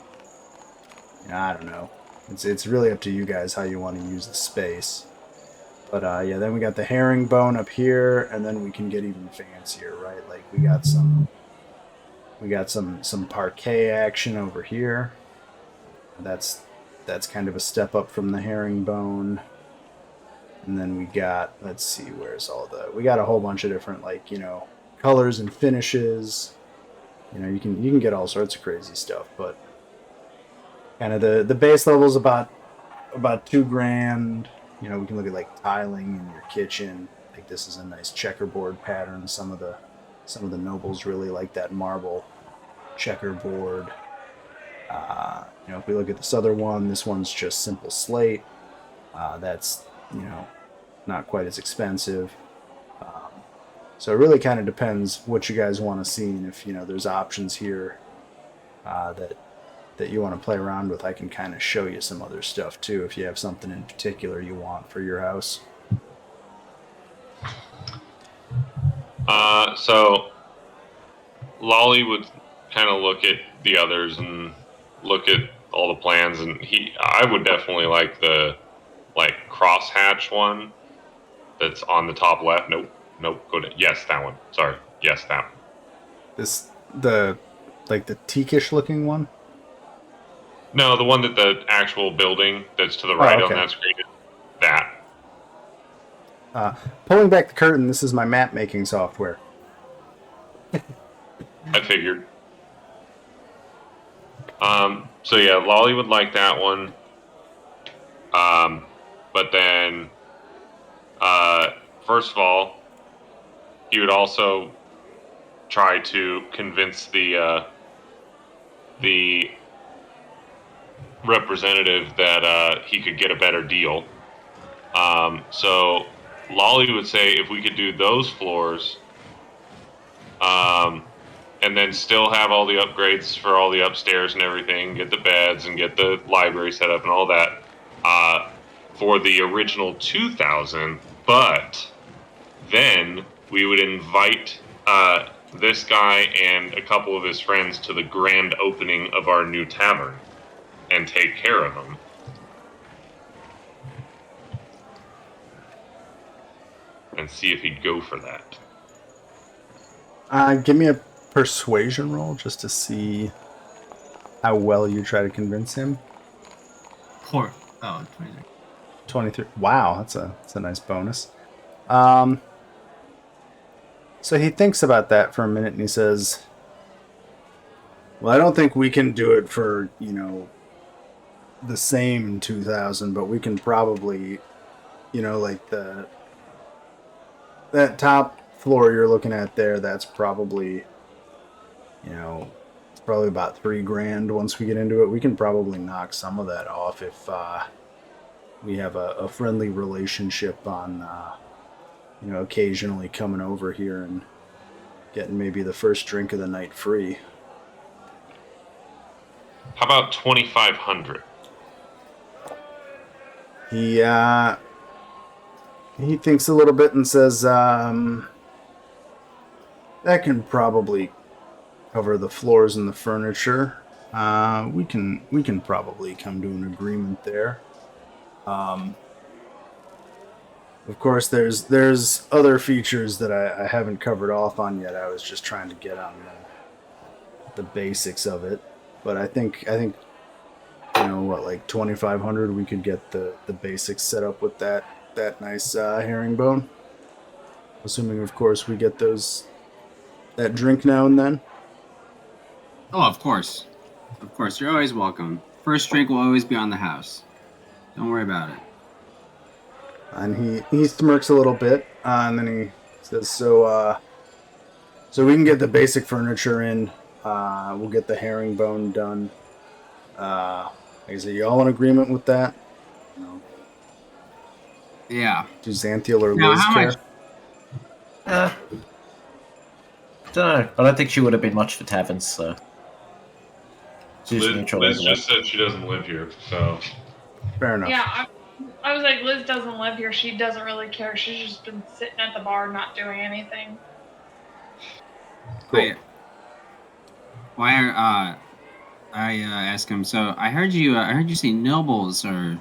don't know. It's really up to you guys how you want to use the space. But then we got the herringbone up here, and then we can get even fancier, right? Like, we got some parquet action over here. That's kind of a step up from the herringbone. And then we got, let's see, we got a whole bunch of different, like, colors and finishes. You can get all sorts of crazy stuff, but kind of the base level is about $2,000. We can look at, like, tiling in your kitchen. Like, this is a nice checkerboard pattern. Some of the nobles really like that marble checkerboard. If we look at this other one, this one's just simple slate. That's not quite as expensive. So it really kind of depends what you guys want to see, and if there's options here that you want to play around with. I can kind of show you some other stuff too if you have something in particular you want for your house. So Lolly would kind of look at the others and look at all the plans, and I would definitely like the crosshatch one that's on the top left. Nope, go to yes, that one. Sorry, yes, that one. The teakish looking one. No, the one that the actual building that's to the right okay. on that screen. That. Pulling back the curtain, this is my map making software. I figured. So yeah, Lolly would like that one. But then, first of all, he would also try to convince the representative that he could get a better deal. So Lolly would say if we could do those floors, and then still have all the upgrades for all the upstairs and everything, get the beds and get the library set up and all that, for the original 2,000, but then we would invite this guy and a couple of his friends to the grand opening of our new tavern and take care of them. And see if he'd go for that. Give me a persuasion roll just to see how well you try to convince him. 23. 23. Wow, that's a nice bonus. So he thinks about that for a minute and he says, well, I don't think we can do it for, the same 2,000, but we can probably, that top floor you're looking at there, that's probably, it's probably about $3,000 once we get into it. We can probably knock some of that off if we have a friendly relationship on, occasionally coming over here and getting maybe the first drink of the night free. How about 2,500? He thinks a little bit and says, that can probably cover the floors and the furniture. We can probably come to an agreement there. Of course, there's other features that I haven't covered off on yet. I was just trying to get on the basics of it, but I think 2,500 we could get the basics set up with that nice herringbone. Assuming, of course, we get that drink now and then. Oh, of course. Of course, you're always welcome. First drink will always be on the house. Don't worry about it. And he smirks a little bit, and then he says, so we can get the basic furniture in. We'll get the herringbone done. Is you all in agreement with that? No. Yeah. Do Xanthiel or Now, Liz how care? much? Don't know. I don't think she would have been much for taverns, so. She's neutral. Liz just said she doesn't live here, so. Fair enough. Yeah, I was like, Liz doesn't live here. She doesn't really care. She's just been sitting at the bar not doing anything. Cool. Wait. Why I asked him, so I heard you say nobles are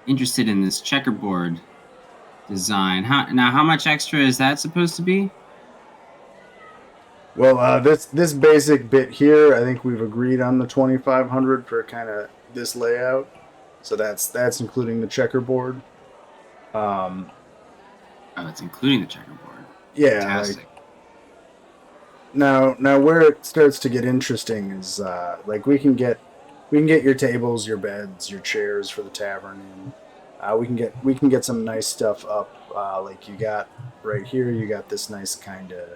interested in this checkerboard design. How much extra is that supposed to be? Well, this basic bit here, I think we've agreed on the 2,500 for kind of this layout. So that's including the checkerboard. Oh, it's including the checkerboard. Yeah. Fantastic. Now where it starts to get interesting is we can get your tables, your beds, your chairs for the tavern, and we can get some nice stuff up. Like you got right here, you got this nice kind of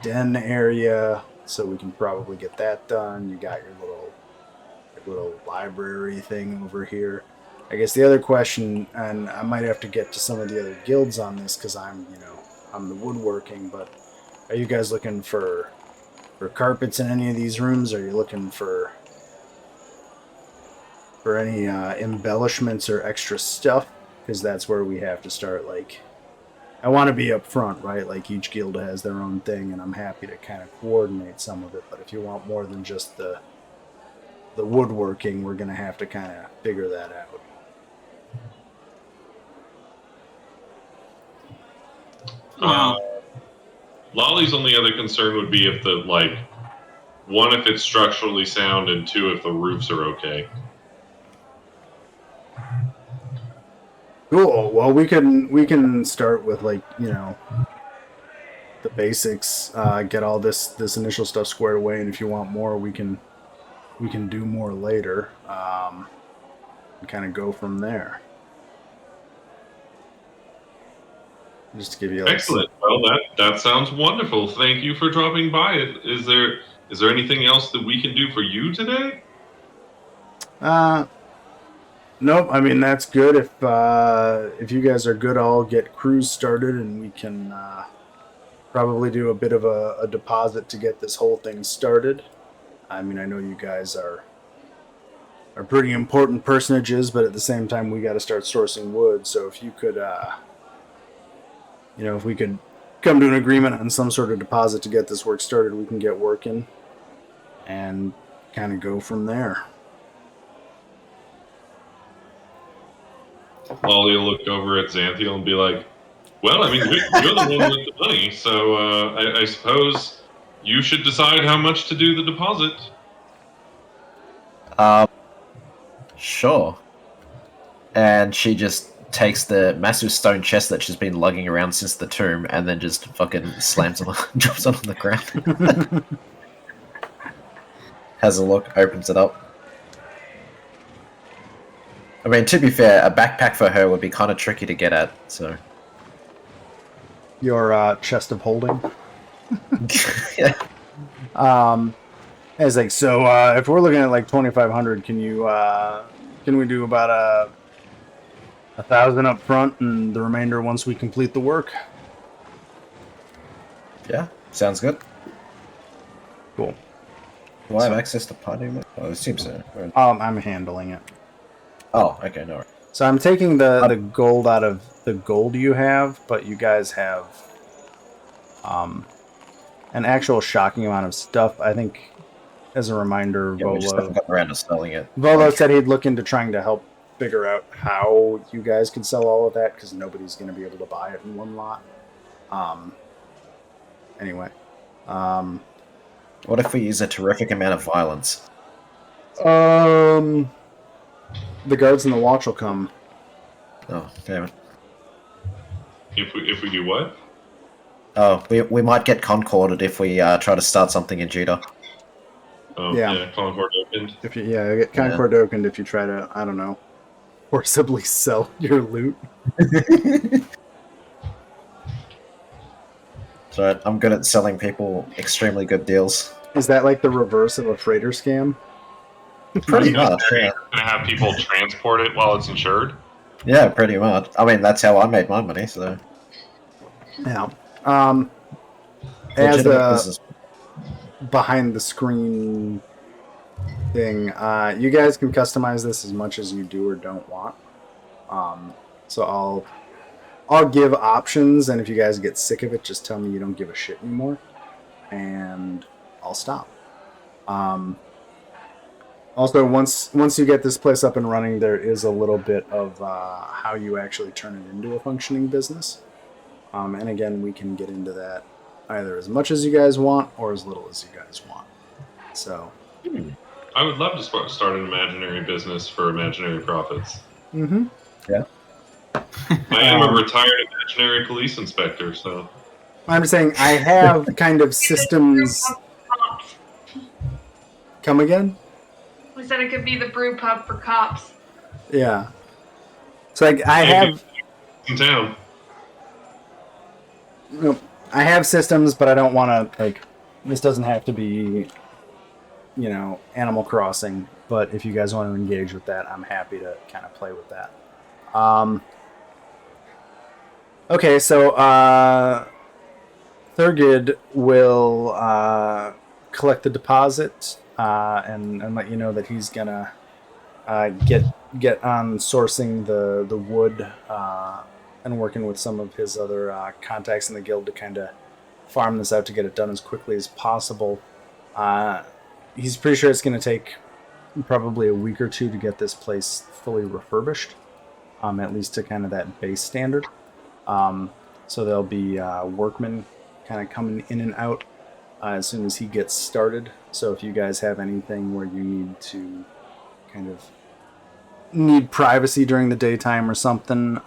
den area, so we can probably get that done. You got your little library thing over here. I guess the other question, and I might have to get to some of the other guilds on this because I'm the woodworking. But are you guys looking for carpets in any of these rooms? Are you looking for any embellishments or extra stuff? Because that's where we have to start. Like, I want to be up front, right? Like, each guild has their own thing, and I'm happy to kind of coordinate some of it. But if you want more than just the woodworking, we're going to have to kind of figure that out. Lolly's only other concern would be if the, like, one, if it's structurally sound, and two, if the roofs are okay. Cool. Well, we can start with, like, you know, the basics. Get all this initial stuff squared away, and if you want more, we can do more later. And kind of go from there. Just to give you, like, Excellent. Well, that sounds wonderful. Thank you for dropping by. Is there anything else that we can do for you today? Nope. I mean, that's good. If you guys are good, I'll get crews started, and we can probably do a bit of a deposit to get this whole thing started. I mean, I know you guys are pretty important personages, but at the same time, we got to start sourcing wood. So if you could, if we could come to an agreement on some sort of deposit to get this work started, we can get working and kind of go from there. Lolly will look over at Xanthiel and be like, well, I mean, you're the one with the money, so I suppose you should decide how much to do the deposit. Sure. And she just takes the massive stone chest that she's been lugging around since the tomb and then just fucking slams on, drops it on the ground. Has a look, opens it up. I mean, to be fair, a backpack for her would be kind of tricky to get at, so... Your chest of holding? Yeah. It's like, so if we're looking at like 2,500, can we do about 1,000 up front and the remainder once we complete the work? Yeah, sounds good. Cool. Do I have access to party? Oh, it seems so. I'm handling it. Oh, okay, no worries. So I'm taking the gold out of the gold you have, but you guys have an actual shocking amount of stuff. I think, as a reminder, Yeah, we just haven't gotten around to selling it. Volo said he'd look into trying to help figure out how you guys could sell all of that, because nobody's going to be able to buy it in one lot. Anyway. What if we use a terrific amount of violence? The guards in the watch will come. Oh, damn it. If we do what? Oh, we might get concorded if we try to start something in Judah. Oh, Yeah. Concord opened. If you, get Concord opened if you try to, I don't know, forcibly sell your loot. So I'm good at selling people extremely good deals. Is that like the reverse of a freighter scam? Pretty much, yeah. Gonna have people transport it while it's insured. Yeah, pretty much. I mean, that's how I made my money, so... Yeah. As Legitimate a business. behind the screen thing, you guys can customize this as much as you do or don't want. So I'll give options, and if you guys get sick of it, just tell me you don't give a shit anymore, and I'll stop. Also, once you get this place up and running, there is a little bit of how you actually turn it into a functioning business. And again, we can get into that either as much as you guys want or as little as you guys want. So, I would love to start an imaginary business for imaginary profits. mm-hmm. Yeah. I am a retired imaginary police inspector, so... I'm saying I have kind of systems... Come again? We said it could be the brew pub for cops. Yeah. So like I have in town. I have systems, but I don't want to like. This doesn't have to be, Animal Crossing. But if you guys want to engage with that, I'm happy to kind of play with that. Okay, so Thurgid will collect the deposit and let you know that he's gonna get on sourcing the wood and working with some of his other contacts in the guild to kind of farm this out to get it done as quickly as possible. He's pretty sure it's going to take probably a week or two to get this place fully refurbished, at least to kind of that base standard. So there'll be workmen kind of coming in and out as soon as he gets started. So if you guys have anything where you need to kind of need privacy during the daytime or something,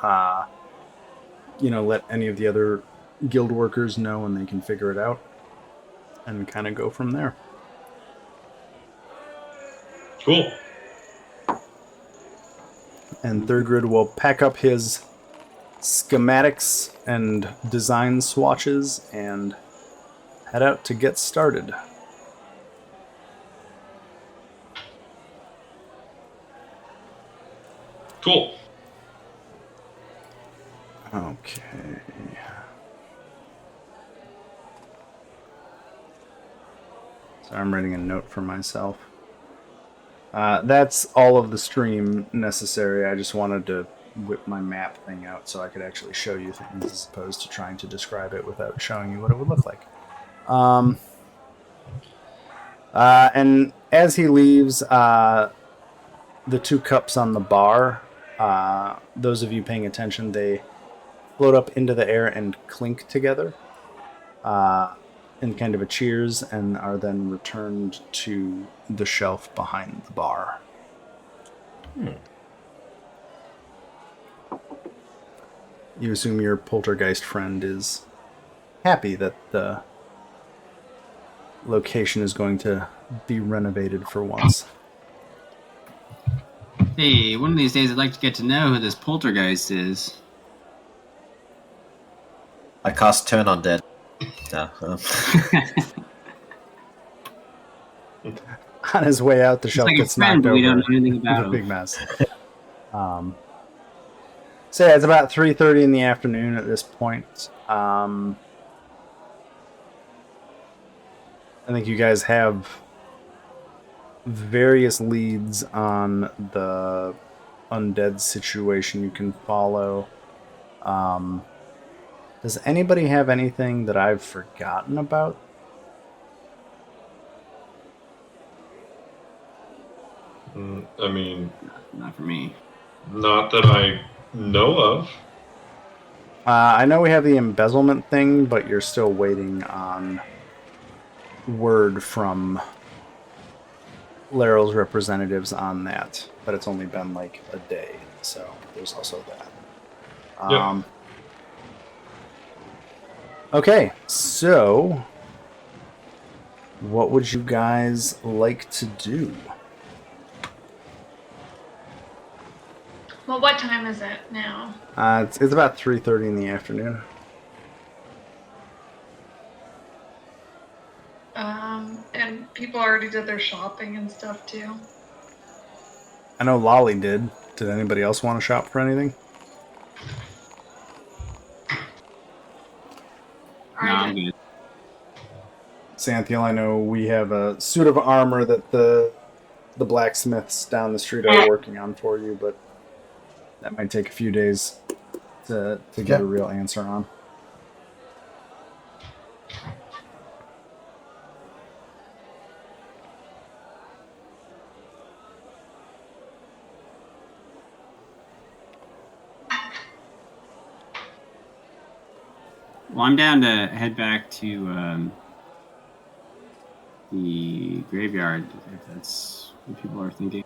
let any of the other guild workers know and they can figure it out and kind of go from there. Cool. And Thurgrid will pack up his schematics and design swatches and head out to get started. Cool. Okay. So I'm writing a note for myself. That's all of the stream necessary. I just wanted to whip my map thing out so I could actually show you things as opposed to trying to describe it without showing you what it would look like. And as he leaves, the two cups on the bar, those of you paying attention, they float up into the air and clink together in kind of a cheers and are then returned to the shelf behind the bar. You assume your poltergeist friend is happy that the location is going to be renovated for once. Hey, one of these days I'd like to get to know who this poltergeist is. I cast Turn Undead. No. On his way out, the shelf like a gets friend, knocked but over. we don't know anything about It's a him. big mess. So yeah, it's about 3:30 in the afternoon at this point. I think you guys have various leads on the undead situation you can follow. Does anybody have anything that I've forgotten about? I mean, Not for me. not that I know of. I know we have the embezzlement thing, but you're still waiting on word from Laryl's representatives on that. But it's only been like a day, so there's also that. Yep. Okay, so what would you guys like to do? Well, what time is it now? It's about 3:30 in the afternoon. And people already did their shopping and stuff too. I know Lolly did. Did anybody else want to shop for anything? No, I'm good. Santhiel, I know we have a suit of armor that the blacksmiths down the street are working on for you, but that might take a few days to get a real answer on. Well, I'm down to head back to the graveyard, if that's what people are thinking.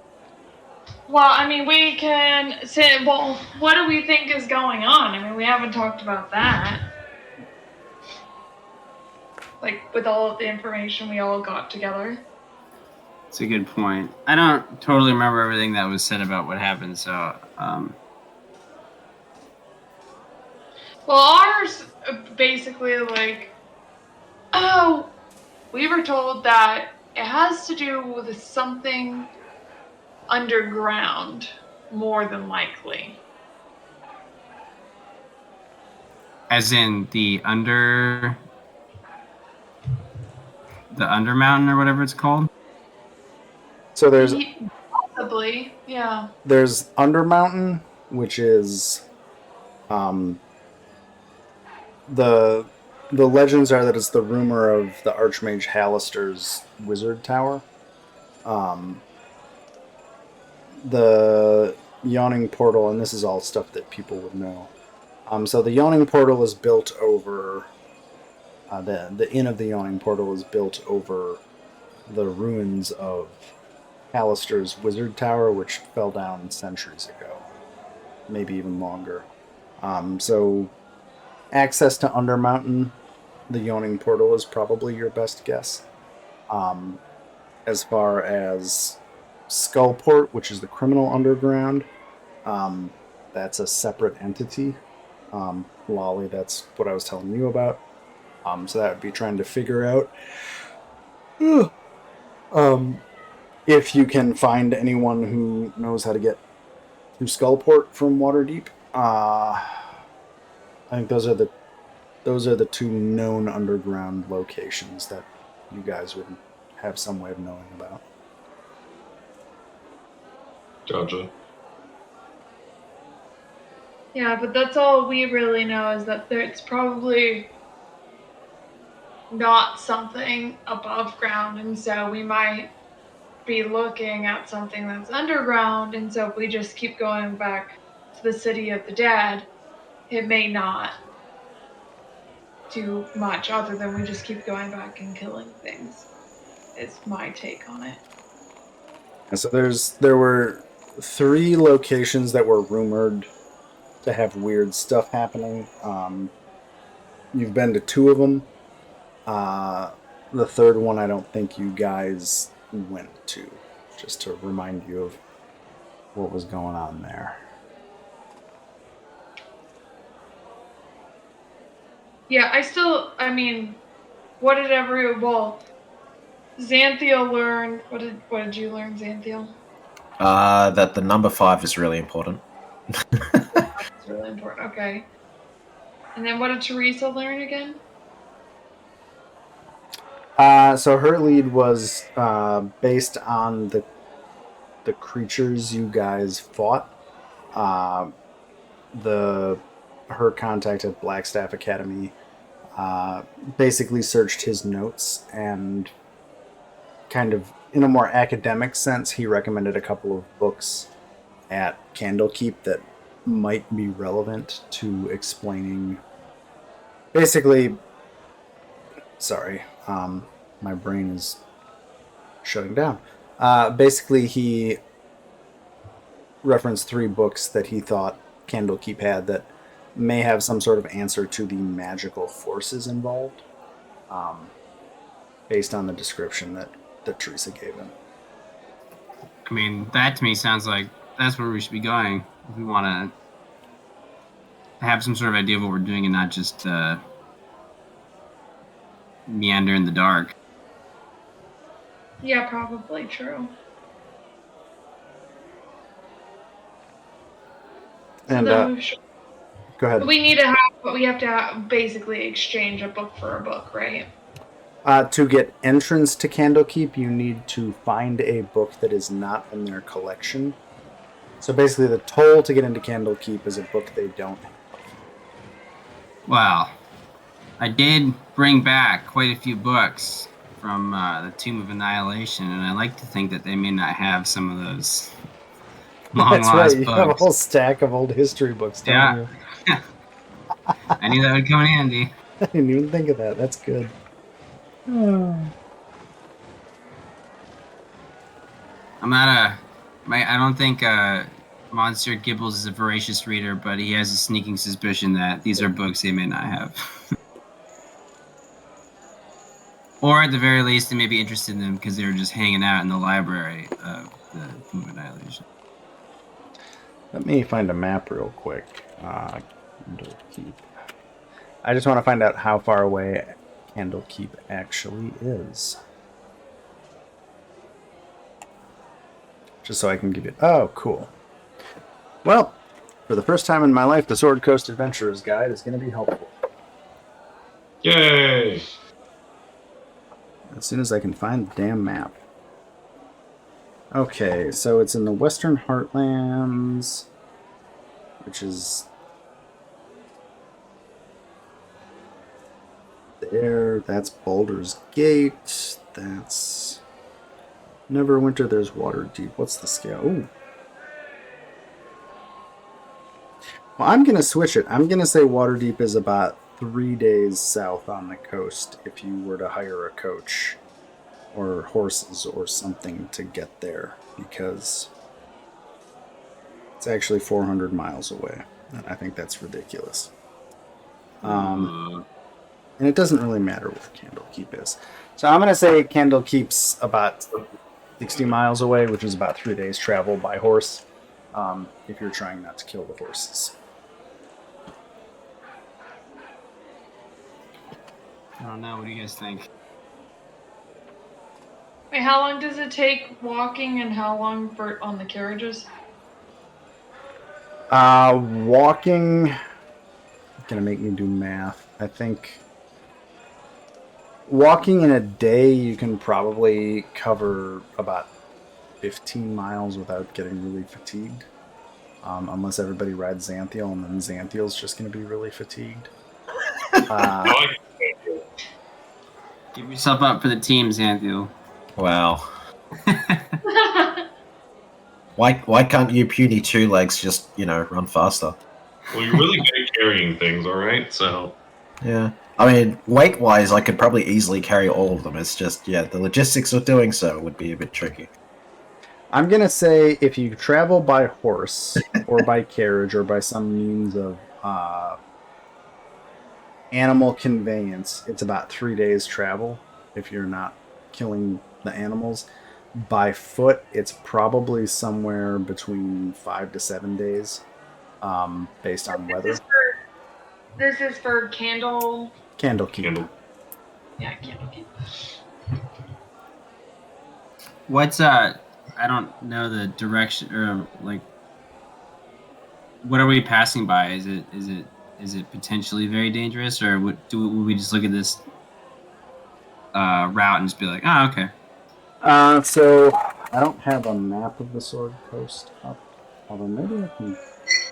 Well, I mean, we can say, well, what do we think is going on? I mean, we haven't talked about that. Like, with all of the information we all got together. It's a good point. I don't totally remember everything that was said about what happened, so Well, ours basically like, oh, we were told that it has to do with something underground, more than likely. as in the the Undermountain or whatever it's called? So there's Possibly, yeah. there's Undermountain, which is the legends are that it's the rumor of the Archmage Hallister's wizard tower. The Yawning Portal, and this is all stuff that people would know. So the Yawning Portal is built over the Inn of the Yawning Portal is built over the ruins of Hallister's wizard tower, which fell down centuries ago, maybe even longer. So access to Undermountain, the Yawning Portal, is probably your best guess. As far as Skullport, which is the criminal underground, that's a separate entity. Lolly, that's what I was telling you about. So that would be trying to figure out if you can find anyone who knows how to get to Skullport from Waterdeep. I think those are the two known underground locations that you guys would have some way of knowing about. Gotcha. Yeah, but that's all we really know is that it's probably not something above ground, and so we might be looking at something that's underground, and so if we just keep going back to the city of the dead, it may not do much other than we just keep going back and killing things. It's my take on it. And so there were 3 locations that were rumored to have weird stuff happening. You've been to 2 of them. The third one I don't think you guys went to, just to remind you of what was going on there. Yeah, what did Xanthiel learn? What did you learn, Xanthiel? That the number 5 is really important. That's really important. Okay. And then what did Teresa learn again? So her lead was based on the creatures you guys fought. Her contact at Blackstaff Academy basically searched his notes, and kind of in a more academic sense, he recommended a couple of books at Candlekeep that might be relevant to explaining. Basically, sorry, my brain is shutting down. Basically, he referenced 3 books that he thought Candlekeep had that may have some sort of answer to the magical forces involved, based on the description that Teresa gave him. I mean, that to me sounds like that's where we should be going if we want to have some sort of idea of what we're doing and not just meander in the dark. Yeah, probably true. And go ahead. We have to basically exchange a book for a book, right? To get entrance to Candlekeep, you need to find a book that is not in their collection. So basically, the toll to get into Candlekeep is a book they don't have. Well, I did bring back quite a few books from the Tomb of Annihilation, and I like to think that they may not have some of those That's right. lost You books. have a whole stack of old history books, don't you? I knew that would come in handy. I didn't even think of that. That's good. I don't think Monsieur Gibbles is a voracious reader, but he has a sneaking suspicion that these are books they may not have. Or at the very least, they may be interested in them because they were just hanging out in the library of the Tomb of Annihilation. Let me find a map real quick. Candlekeep. I just want to find out how far away Candlekeep actually is. Just so I can give you... Oh, cool. Well, for the first time in my life, the Sword Coast Adventurer's Guide is going to be helpful. Yay! as soon as I can find the damn map. Okay, so it's in the Western Heartlands, which is there. That's Baldur's Gate. That's Neverwinter. There's Waterdeep. What's the scale? Ooh. Well, I'm going to switch it. I'm going to say Waterdeep is about 3 days south on the coast if you were to hire a coach or horses or something to get there, because it's actually 400 miles away. And I think that's ridiculous. And it doesn't really matter where Candlekeep is. So I'm going to say Candlekeep's about 60 miles away, which is about 3 days travel by horse, if you're trying not to kill the horses. I don't know. What do you guys think? Wait, how long does it take walking and how long for on the carriages? Walking, gonna make me do math. I think walking in a day you can probably cover about 15 miles without getting really fatigued, unless everybody rides Xanthiel, and then Xanthiel's just gonna be really fatigued. Give yourself up for the team, Xanthiel. Wow. Why can't you puny two legs just, run faster? Well, you're really good at carrying things, all right? So Yeah. I mean, weight-wise, I could probably easily carry all of them. It's just, the logistics of doing so would be a bit tricky. I'm gonna say if you travel by horse or by carriage or by some means of animal conveyance, it's about 3 days travel if you're not killing the animals. By foot, it's probably somewhere between 5 to 7 days, based on weather. This is for Candlekeep. Yeah, Candlekeep. What's I don't know the direction or like. What are we passing by? Is it potentially very dangerous, or would we just look at this route and just be like, oh, okay? So I don't have a map of the Sword Coast up, although maybe I can.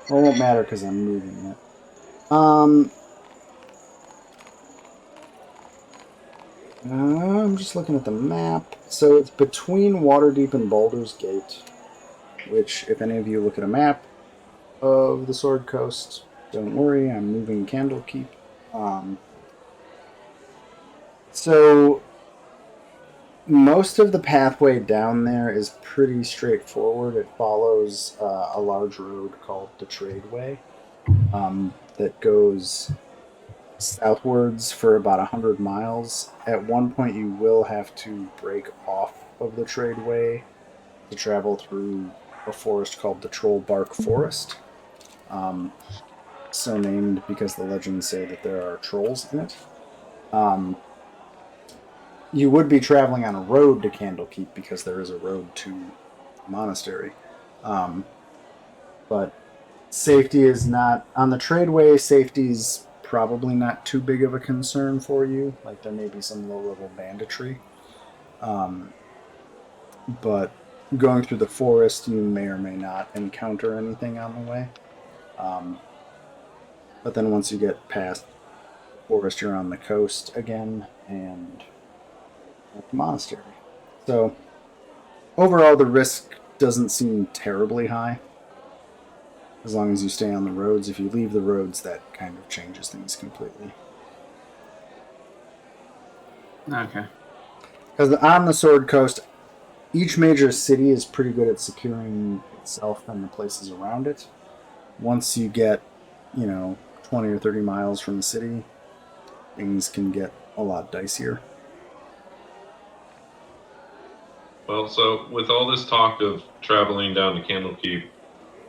Well, it won't matter because I'm moving it. I'm just looking at the map. So it's between Waterdeep and Baldur's Gate, which, if any of you look at a map of the Sword Coast, don't worry, I'm moving Candlekeep. So most of the pathway down there is pretty straightforward. It follows a large road called the Tradeway that goes southwards for about 100 miles. At one point, you will have to break off of the Tradeway to travel through a forest called the Trollbark Forest. So named because the legends say that there are trolls in it. You would be traveling on a road to Candlekeep because there is a road to the monastery. But safety is not... On the Tradeway, safety's probably not too big of a concern for you. Like, there may be some low-level banditry. But going through the forest, you may or may not encounter anything on the way. But then once you get past the forest, you're on the coast again, and at the monastery. So, overall, the risk doesn't seem terribly high. As long as you stay on the roads. If you leave the roads, that kind of changes things completely. Okay. Because on the Sword Coast, each major city is pretty good at securing itself and the places around it. Once you get, 20 or 30 miles from the city, things can get a lot dicier. Well, so with all this talk of traveling down to Candlekeep,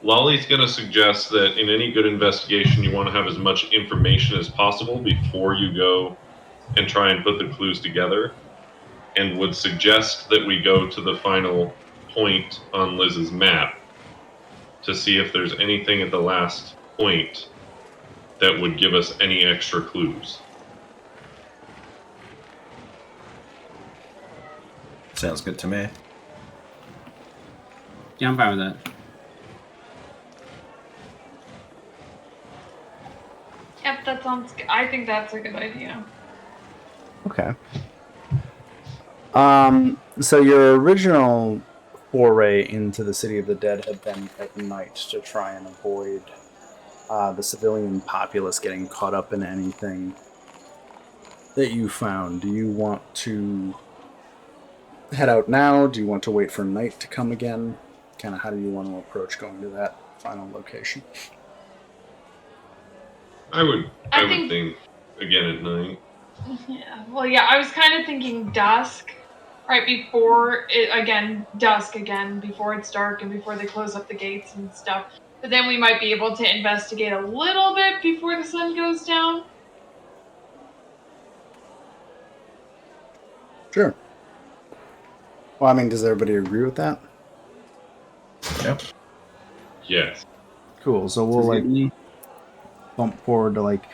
Lolly's going to suggest that in any good investigation, you want to have as much information as possible before you go and try and put the clues together, and would suggest that we go to the final point on Liz's map to see if there's anything at the last point that would give us any extra clues. Sounds good to me. Yeah, I'm fine with that. Yep, that sounds good. I think that's a good idea. Okay. So your original foray into the City of the Dead had been at night to try and avoid the civilian populace getting caught up in anything that you found. Do you want to head out now? Do you want to wait for night to come again? Kind of how do you want to approach going to that final location? I would I think again at night. Yeah. Well, yeah, I was kind of thinking dusk, right before it dusk again, before it's dark and before they close up the gates and stuff. But then we might be able to investigate a little bit before the sun goes down. Sure. Well, I mean, does everybody agree with that? Yep. Yes. Cool. So we'll bump forward to like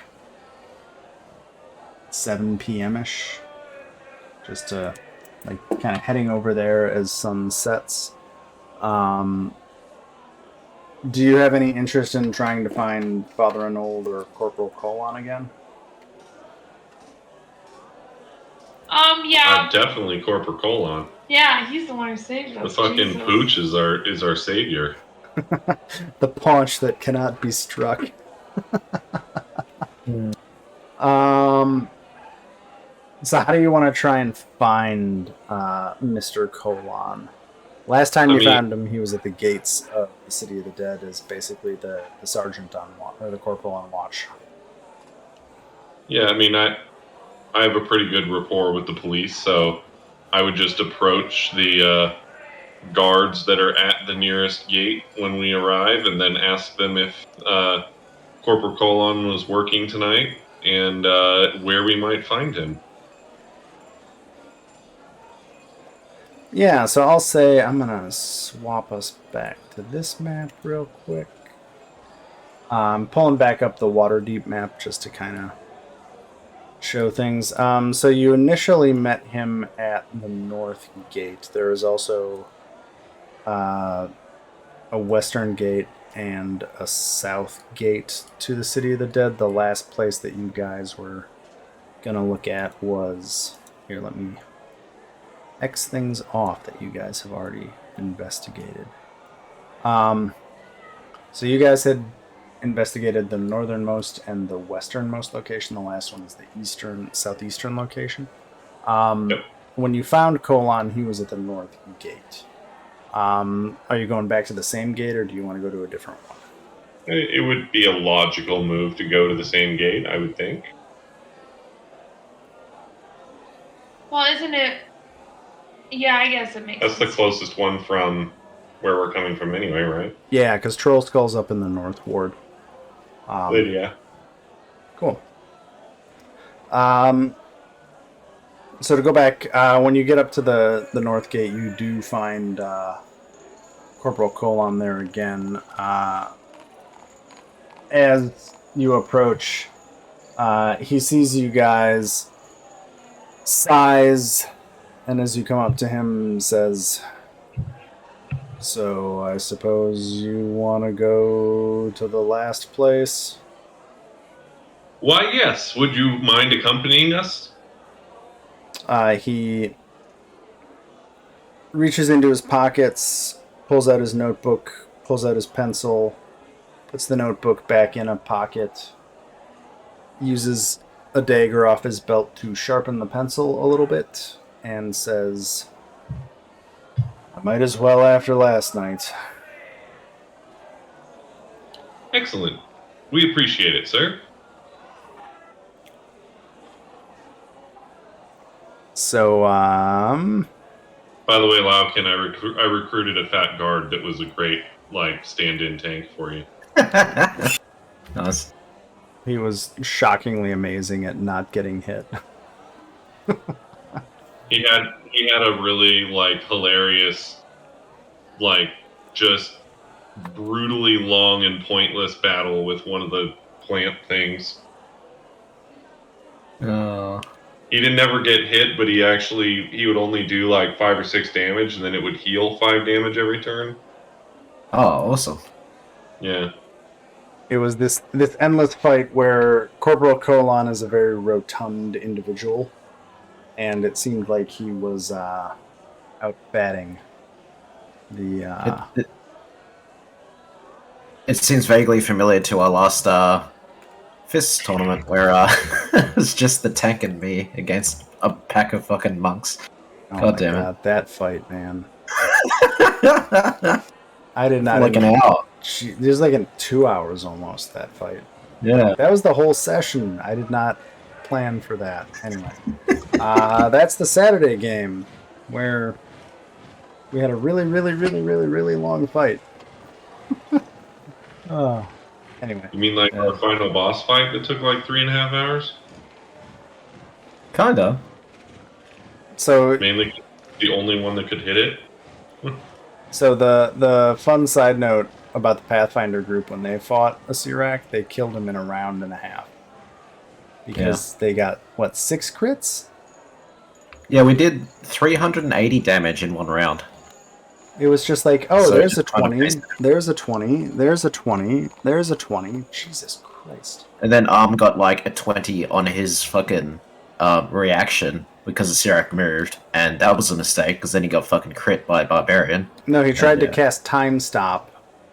7 p.m. ish, just to like kind of heading over there as sun sets. Do you have any interest in trying to find Father Arnold or Corporal Colon again? Yeah. Definitely Corporal Colon. Yeah, he's the one who saved us. The fucking Jesus. pooch is our savior. The paunch that cannot be struck. So how do you want to try and find Mr. Colon? Last time you found him, he was at the gates of the City of the Dead as basically the sergeant on watch, or the corporal on watch. Yeah, I mean, I have a pretty good rapport with the police, so I would just approach the guards that are at the nearest gate when we arrive and then ask them if Corporal Colon was working tonight and where we might find him. Yeah, so I'll say I'm going to swap us back to this map real quick. I'm pulling back up the Waterdeep map just to kind of show things. So you initially met him at the North Gate. There is also a Western Gate and a South Gate to the City of the Dead. The last place that you guys were going to look at was... Here, let me X things off that you guys have already investigated. So you guys had investigated the northernmost and the westernmost location. The last one is the southeastern location. Yep. When you found Colon, he was at the North Gate. Are you going back to the same gate, or do you want to go to a different one? It would be a logical move to go to the same gate, I would think. Well, isn't it? Yeah, I guess it makes That's sense. the closest one from where we're coming from anyway, right? Yeah, because Troll Skull's up in the North Ward. Yeah. Cool. So to go back, when you get up to the North Gate, you do find Corporal Colon there again. As you approach, he sees you guys, sighs, and as you come up to him, says, "So I suppose you want to go to the last place?" Why, yes. Would you mind accompanying us? He reaches into his pockets, pulls out his notebook, pulls out his pencil, puts the notebook back in a pocket, uses a dagger off his belt to sharpen the pencil a little bit, and says, "I might as well after last night." Excellent. We appreciate it, sir. So, By the way, Laukin, I recruited a fat guard that was a great, stand-in tank for you. Nice. he was shockingly amazing at not getting hit. He had a really, hilarious, just brutally long and pointless battle with one of the plant things. Oh. He didn't never get hit, but he would only do like 5 or 6 damage, and then it would heal 5 damage every turn. Oh, awesome. Yeah. It was this endless fight where Corporal Colon is a very rotund individual, and it seemed like he was outbatting the. It seems vaguely familiar to our last Fist tournament where it was just the tank and me against a pack of fucking monks. Oh God my damn god, that fight, man! it. I did not like an hour. It was like in 2 hours almost, that fight. Yeah. That was the whole session. I did not plan for that. Anyway, that's the Saturday game where we had a really, really, really, really, really long fight. Oh. Anyway. You mean like our final boss fight that took like 3.5 hours? Kinda. So mainly the only one that could hit it. So the fun side note about the Pathfinder group, when they fought a Sirak, they killed him in a round and a half. Because they got, 6 crits? Yeah, we did 380 damage in one round. It was just like, oh, So there's a just kind of 20, there's a 20, there's a 20, there's a 20. Jesus Christ. And then got like a 20 on his fucking reaction because the Sirak moved, and that was a mistake because then he got fucking crit by a Barbarian. No, he tried to cast Time Stop.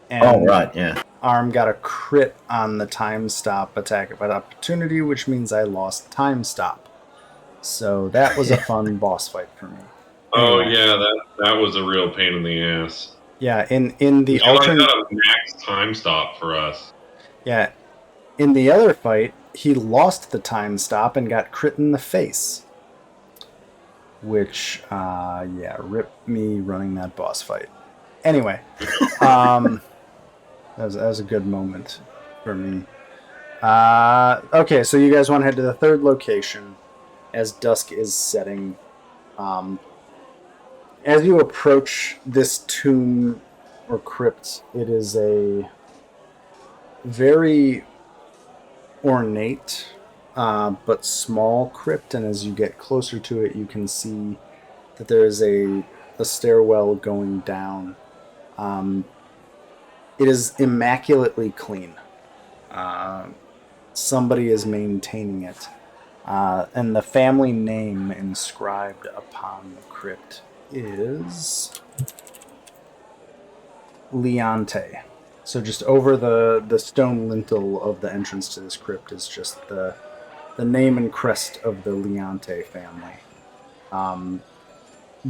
And oh, right, yeah. Arm got a crit on the Time Stop attack of opportunity, which means I lost Time Stop. So that was a fun boss fight for me. Oh yeah, that was a real pain in the ass. Yeah, in the alternate, got a max time stop for us. Yeah, in the other fight, he lost the Time Stop and got crit in the face. Which, ripped me running that boss fight. Anyway, that was a good moment for me. Okay, so you guys want to head to the third location as dusk is setting. As you approach this tomb or crypt, it is a very ornate but small crypt, and as you get closer to it, you can see that there is a stairwell going down. It is immaculately clean. Somebody is maintaining it. And the family name inscribed upon the crypt is Leonte. So just over the stone lintel of the entrance to this crypt is just the name and crest of the Leonte family.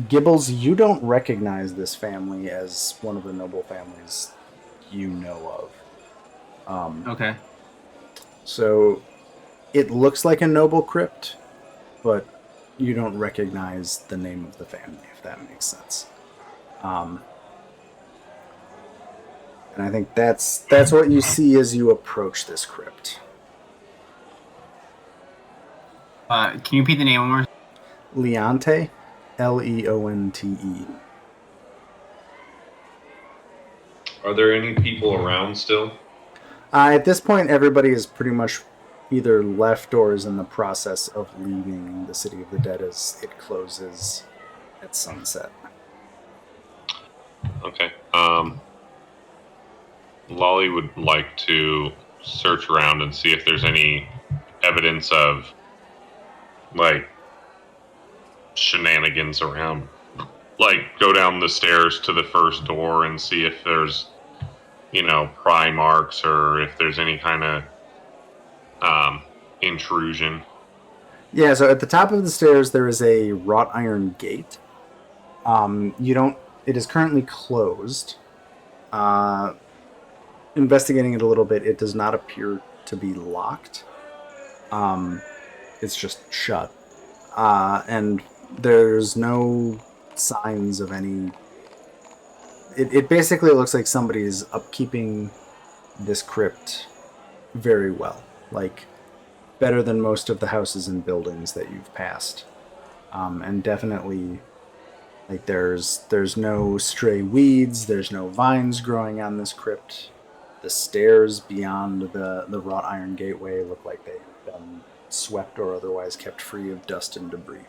Gibbles, you don't recognize this family as one of the noble families you know of. Okay. So it looks like a noble crypt, but you don't recognize the name of the family, if that makes sense. And I think that's what you see as you approach this crypt. Can you repeat the name one more? Leonte, Leonte. Are there any people around still? At this point, everybody is pretty much either left or is in the process of leaving the City of the Dead as it closes at sunset. Okay. Lolly would like to search around and see if there's any evidence of, like, shenanigans around. Like, go down the stairs to the first door and see if there's, pry marks or if there's any kind of intrusion. Yeah, so at the top of the stairs there is a wrought iron gate. It is currently closed. Investigating it a little bit, it does not appear to be locked. It's just shut. And there's no signs of any... It basically looks like somebody's upkeeping this crypt very well. Like, better than most of the houses and buildings that you've passed. And definitely, like, there's no stray weeds, there's no vines growing on this crypt. The stairs beyond the wrought iron gateway look like they've been swept or otherwise kept free of dust and debris.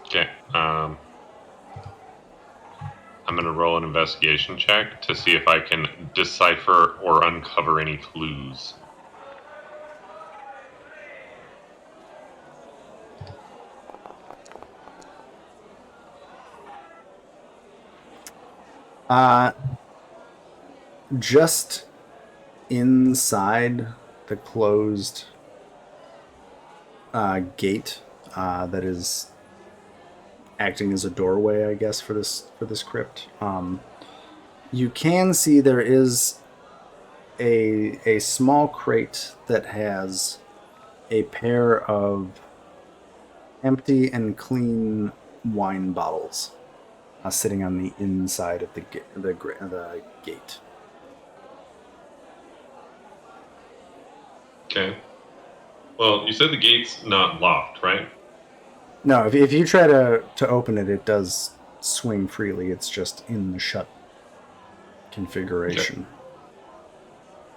Okay. I'm going to roll an investigation check to see if I can decipher or uncover any clues. Just inside the closed gate that is acting as a doorway, I guess, for this crypt. You can see there is a small crate that has a pair of empty and clean wine bottles sitting on the inside of the gate. Okay. Well, you said the gate's not locked, right? No, if you try to open it, it does swing freely. It's just in the shut configuration.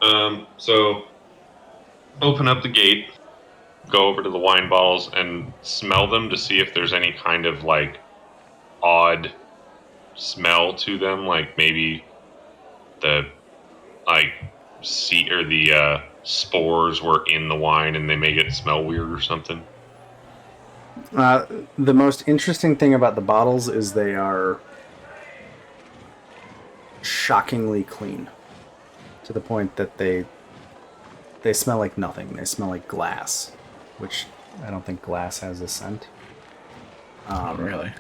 Okay. So open up the gate, go over to the wine bottles, and smell them to see if there's any kind of like odd smell to them, like maybe the like seed or the spores were in the wine and they make it smell weird or something. The most interesting thing about the bottles is they are shockingly clean, to the point that they smell like nothing. They smell like glass, which I don't think glass has a scent. Really?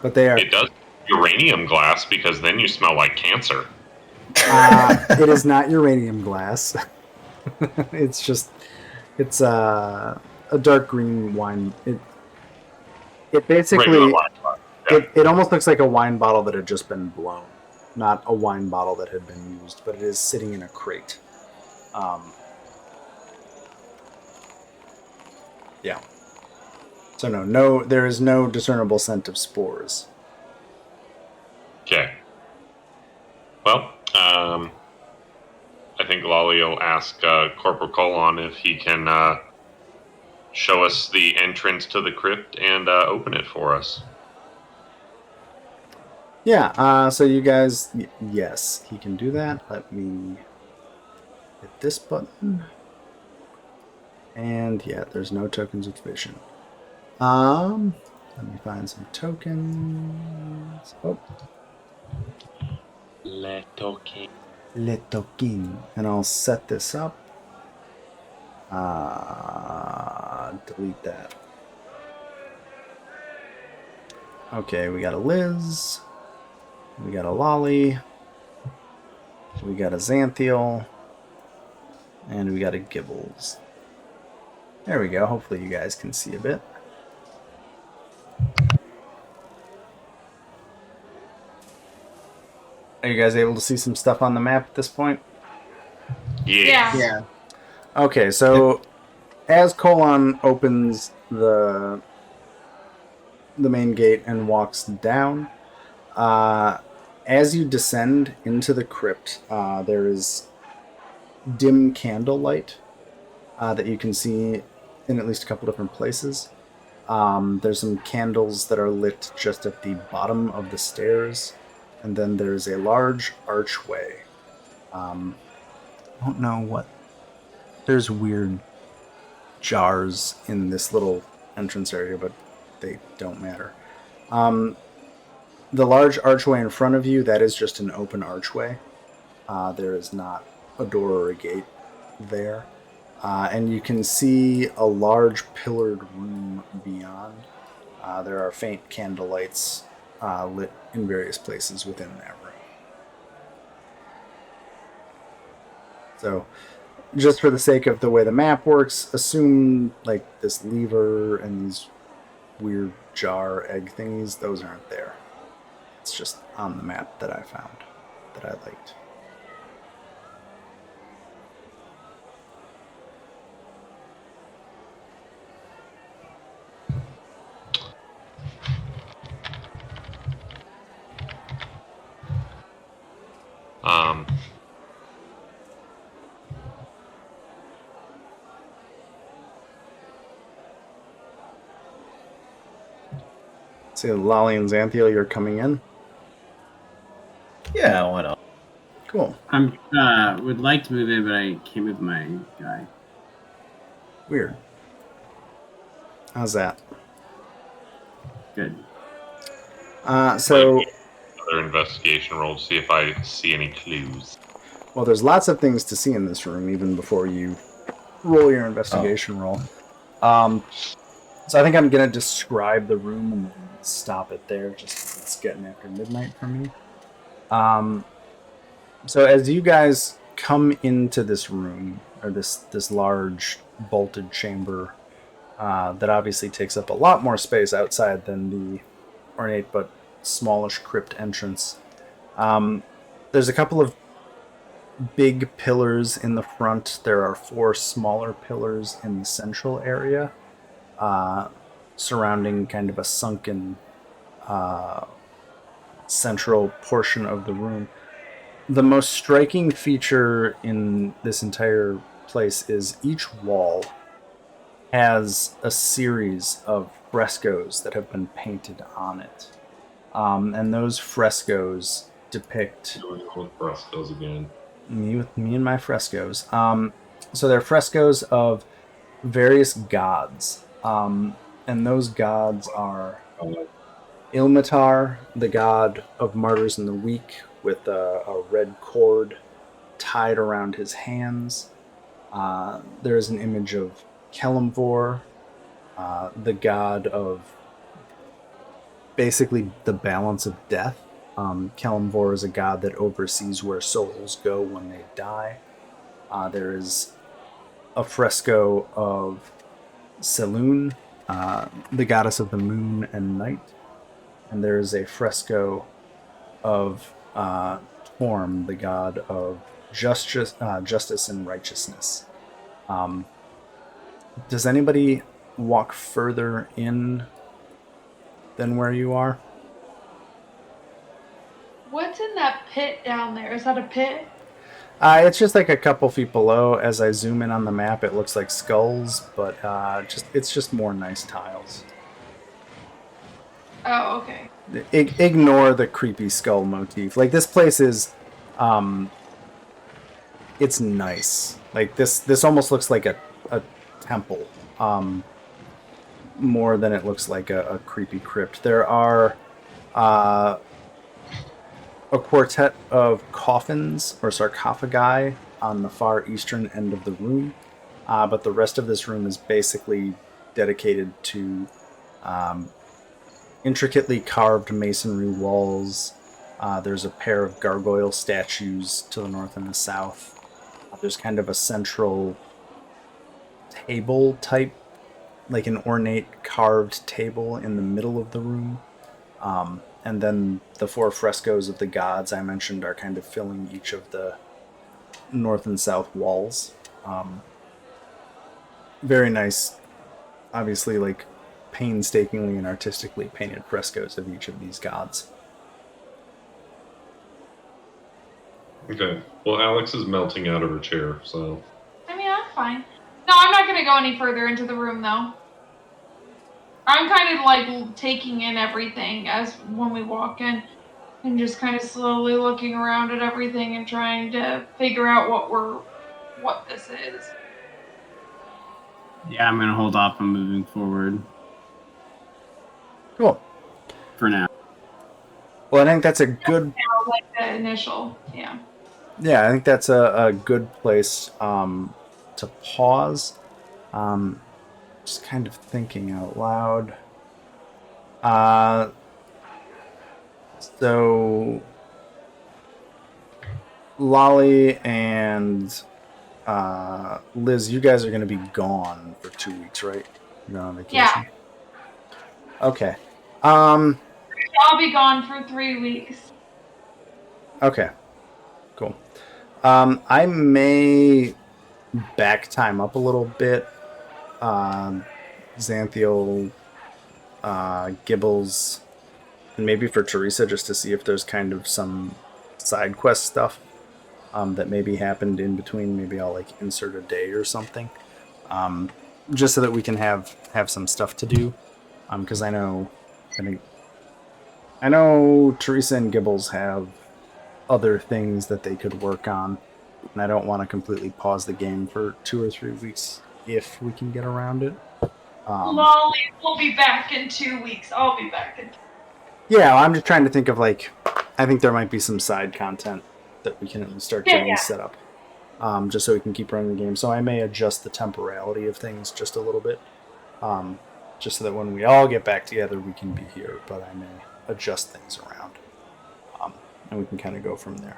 But they are. It does uranium glass, because then you smell like cancer. It is not uranium glass. It's a dark green wine. It basically Regular wine glass. Yeah. it almost looks like a wine bottle that had just been blown, not a wine bottle that had been used, but it is sitting in a crate. Yeah. So no, there is no discernible scent of spores. Okay. Well, I think Lolly will ask Corporal Colon if he can show us the entrance to the crypt and open it for us. Yeah, so you guys, yes, he can do that. Let me hit this button. And yeah, there's no tokens with vision. Let me find some tokens. Oh. Le token. And I'll set this up. Delete that. Okay, we got a Liz. We got a Lolly. We got a Xanthiel. And we got a Gibbles. There we go. Hopefully you guys can see a bit. Are you guys able to see some stuff on the map at this point? Yeah. Okay, so as Colon opens the main gate and walks down, as you descend into the crypt, there is dim candlelight that you can see in at least a couple different places. There's some candles that are lit just at the bottom of the stairs, and then there's a large archway. I don't know what... There's weird jars in this little entrance area, but they don't matter. The large archway in front of you, that is just an open archway. There is not a door or a gate there. And you can see a large pillared room beyond. There are faint candle lights lit in various places within that room. So, just for the sake of the way the map works, assume like this lever and these weird jar egg thingies, those aren't there. It's just on the map that I found that I liked. So Lolly and Xanthiel, you're coming in. Yeah, why not? Cool. I'm would like to move in, but I can't move my guy. Weird. How's that? Good. So, Another investigation roll to see if I see any clues. well, there's lots of things to see in this room, even before you roll your investigation roll. So I think I'm going to describe the room and then stop it there, just 'cause it's getting after midnight for me. So as you guys come into this room, or this large bolted chamber that obviously takes up a lot more space outside than the ornate but smallish crypt entrance, there's a couple of big pillars in the front. There are 4 smaller pillars in the central area, surrounding kind of a sunken central portion of the room. The most striking feature in this entire place is each wall has a series of frescoes that have been painted on it. And those frescoes depict Frescoes again. me and my frescoes. So they're frescoes of various gods. And those gods are Ilmatar, the god of martyrs and the weak, with a red cord tied around his hands. There is an image of Kelemvor, the god of basically the balance of death. Kelemvor is a god that oversees where souls go when they die. There is a fresco of Selûne, the goddess of the moon and night. And there is a fresco of Torm, the god of justice and righteousness. Does anybody walk further in than where you are? What's in that pit down there? Is that a pit? It's just like a couple feet below. As I zoom in on the map, it looks like skulls, but it's just more nice tiles. Oh, okay. Ignore the creepy skull motif. Like, this place is, it's nice. Like, this almost looks like a temple, more than it looks like a creepy crypt. There are a quartet of coffins or sarcophagi on the far eastern end of the room, but the rest of this room is basically dedicated to intricately carved masonry walls. There's a pair of gargoyle statues to the north and the south. There's kind of a central table type, like an ornate carved table in the middle of the room. And then the 4 frescoes of the gods I mentioned are kind of filling each of the north and south walls. Very nice, obviously, like, painstakingly and artistically painted frescoes of each of these gods. Okay. Well, Alex is melting out of her chair, so. I mean, I'm fine. No, I'm not going to go any further into the room, though. I'm kind of like taking in everything as when we walk in and just kind of slowly looking around at everything and trying to figure out what this is. Yeah, I'm gonna hold off on moving forward Cool. for now. Well, I think that's a good... Like the initial, yeah. Yeah, I think that's a good place to pause. Just kind of thinking out loud. So Lolly and Liz, you guys are going to be gone for 2 weeks, right? You're on vacation. Yeah. Okay. I'll be gone for 3 weeks. Okay. Cool. I may back time up a little bit. Xanthiel, Gibbles, and maybe for Teresa, just to see if there's kind of some side quest stuff that maybe happened in between. Maybe I'll like insert a day or something, just so that we can have some stuff to do. Because I think I know Teresa and Gibbles have other things that they could work on, and I don't want to completely pause the game for 2 or 3 weeks if we can get around it. Molly will be back in 2 weeks. I'll be back in. Yeah, I'm just trying to think of like, I think there might be some side content that we can start getting set up, just so we can keep running the game. So I may adjust the temporality of things just a little bit, just so that when we all get back together, we can be here. But I may adjust things around, and we can kind of go from there.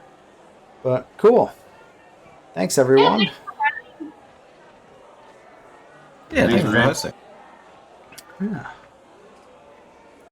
But cool. Thanks, everyone. Yeah, thanks for Ryan. hosting. Yeah.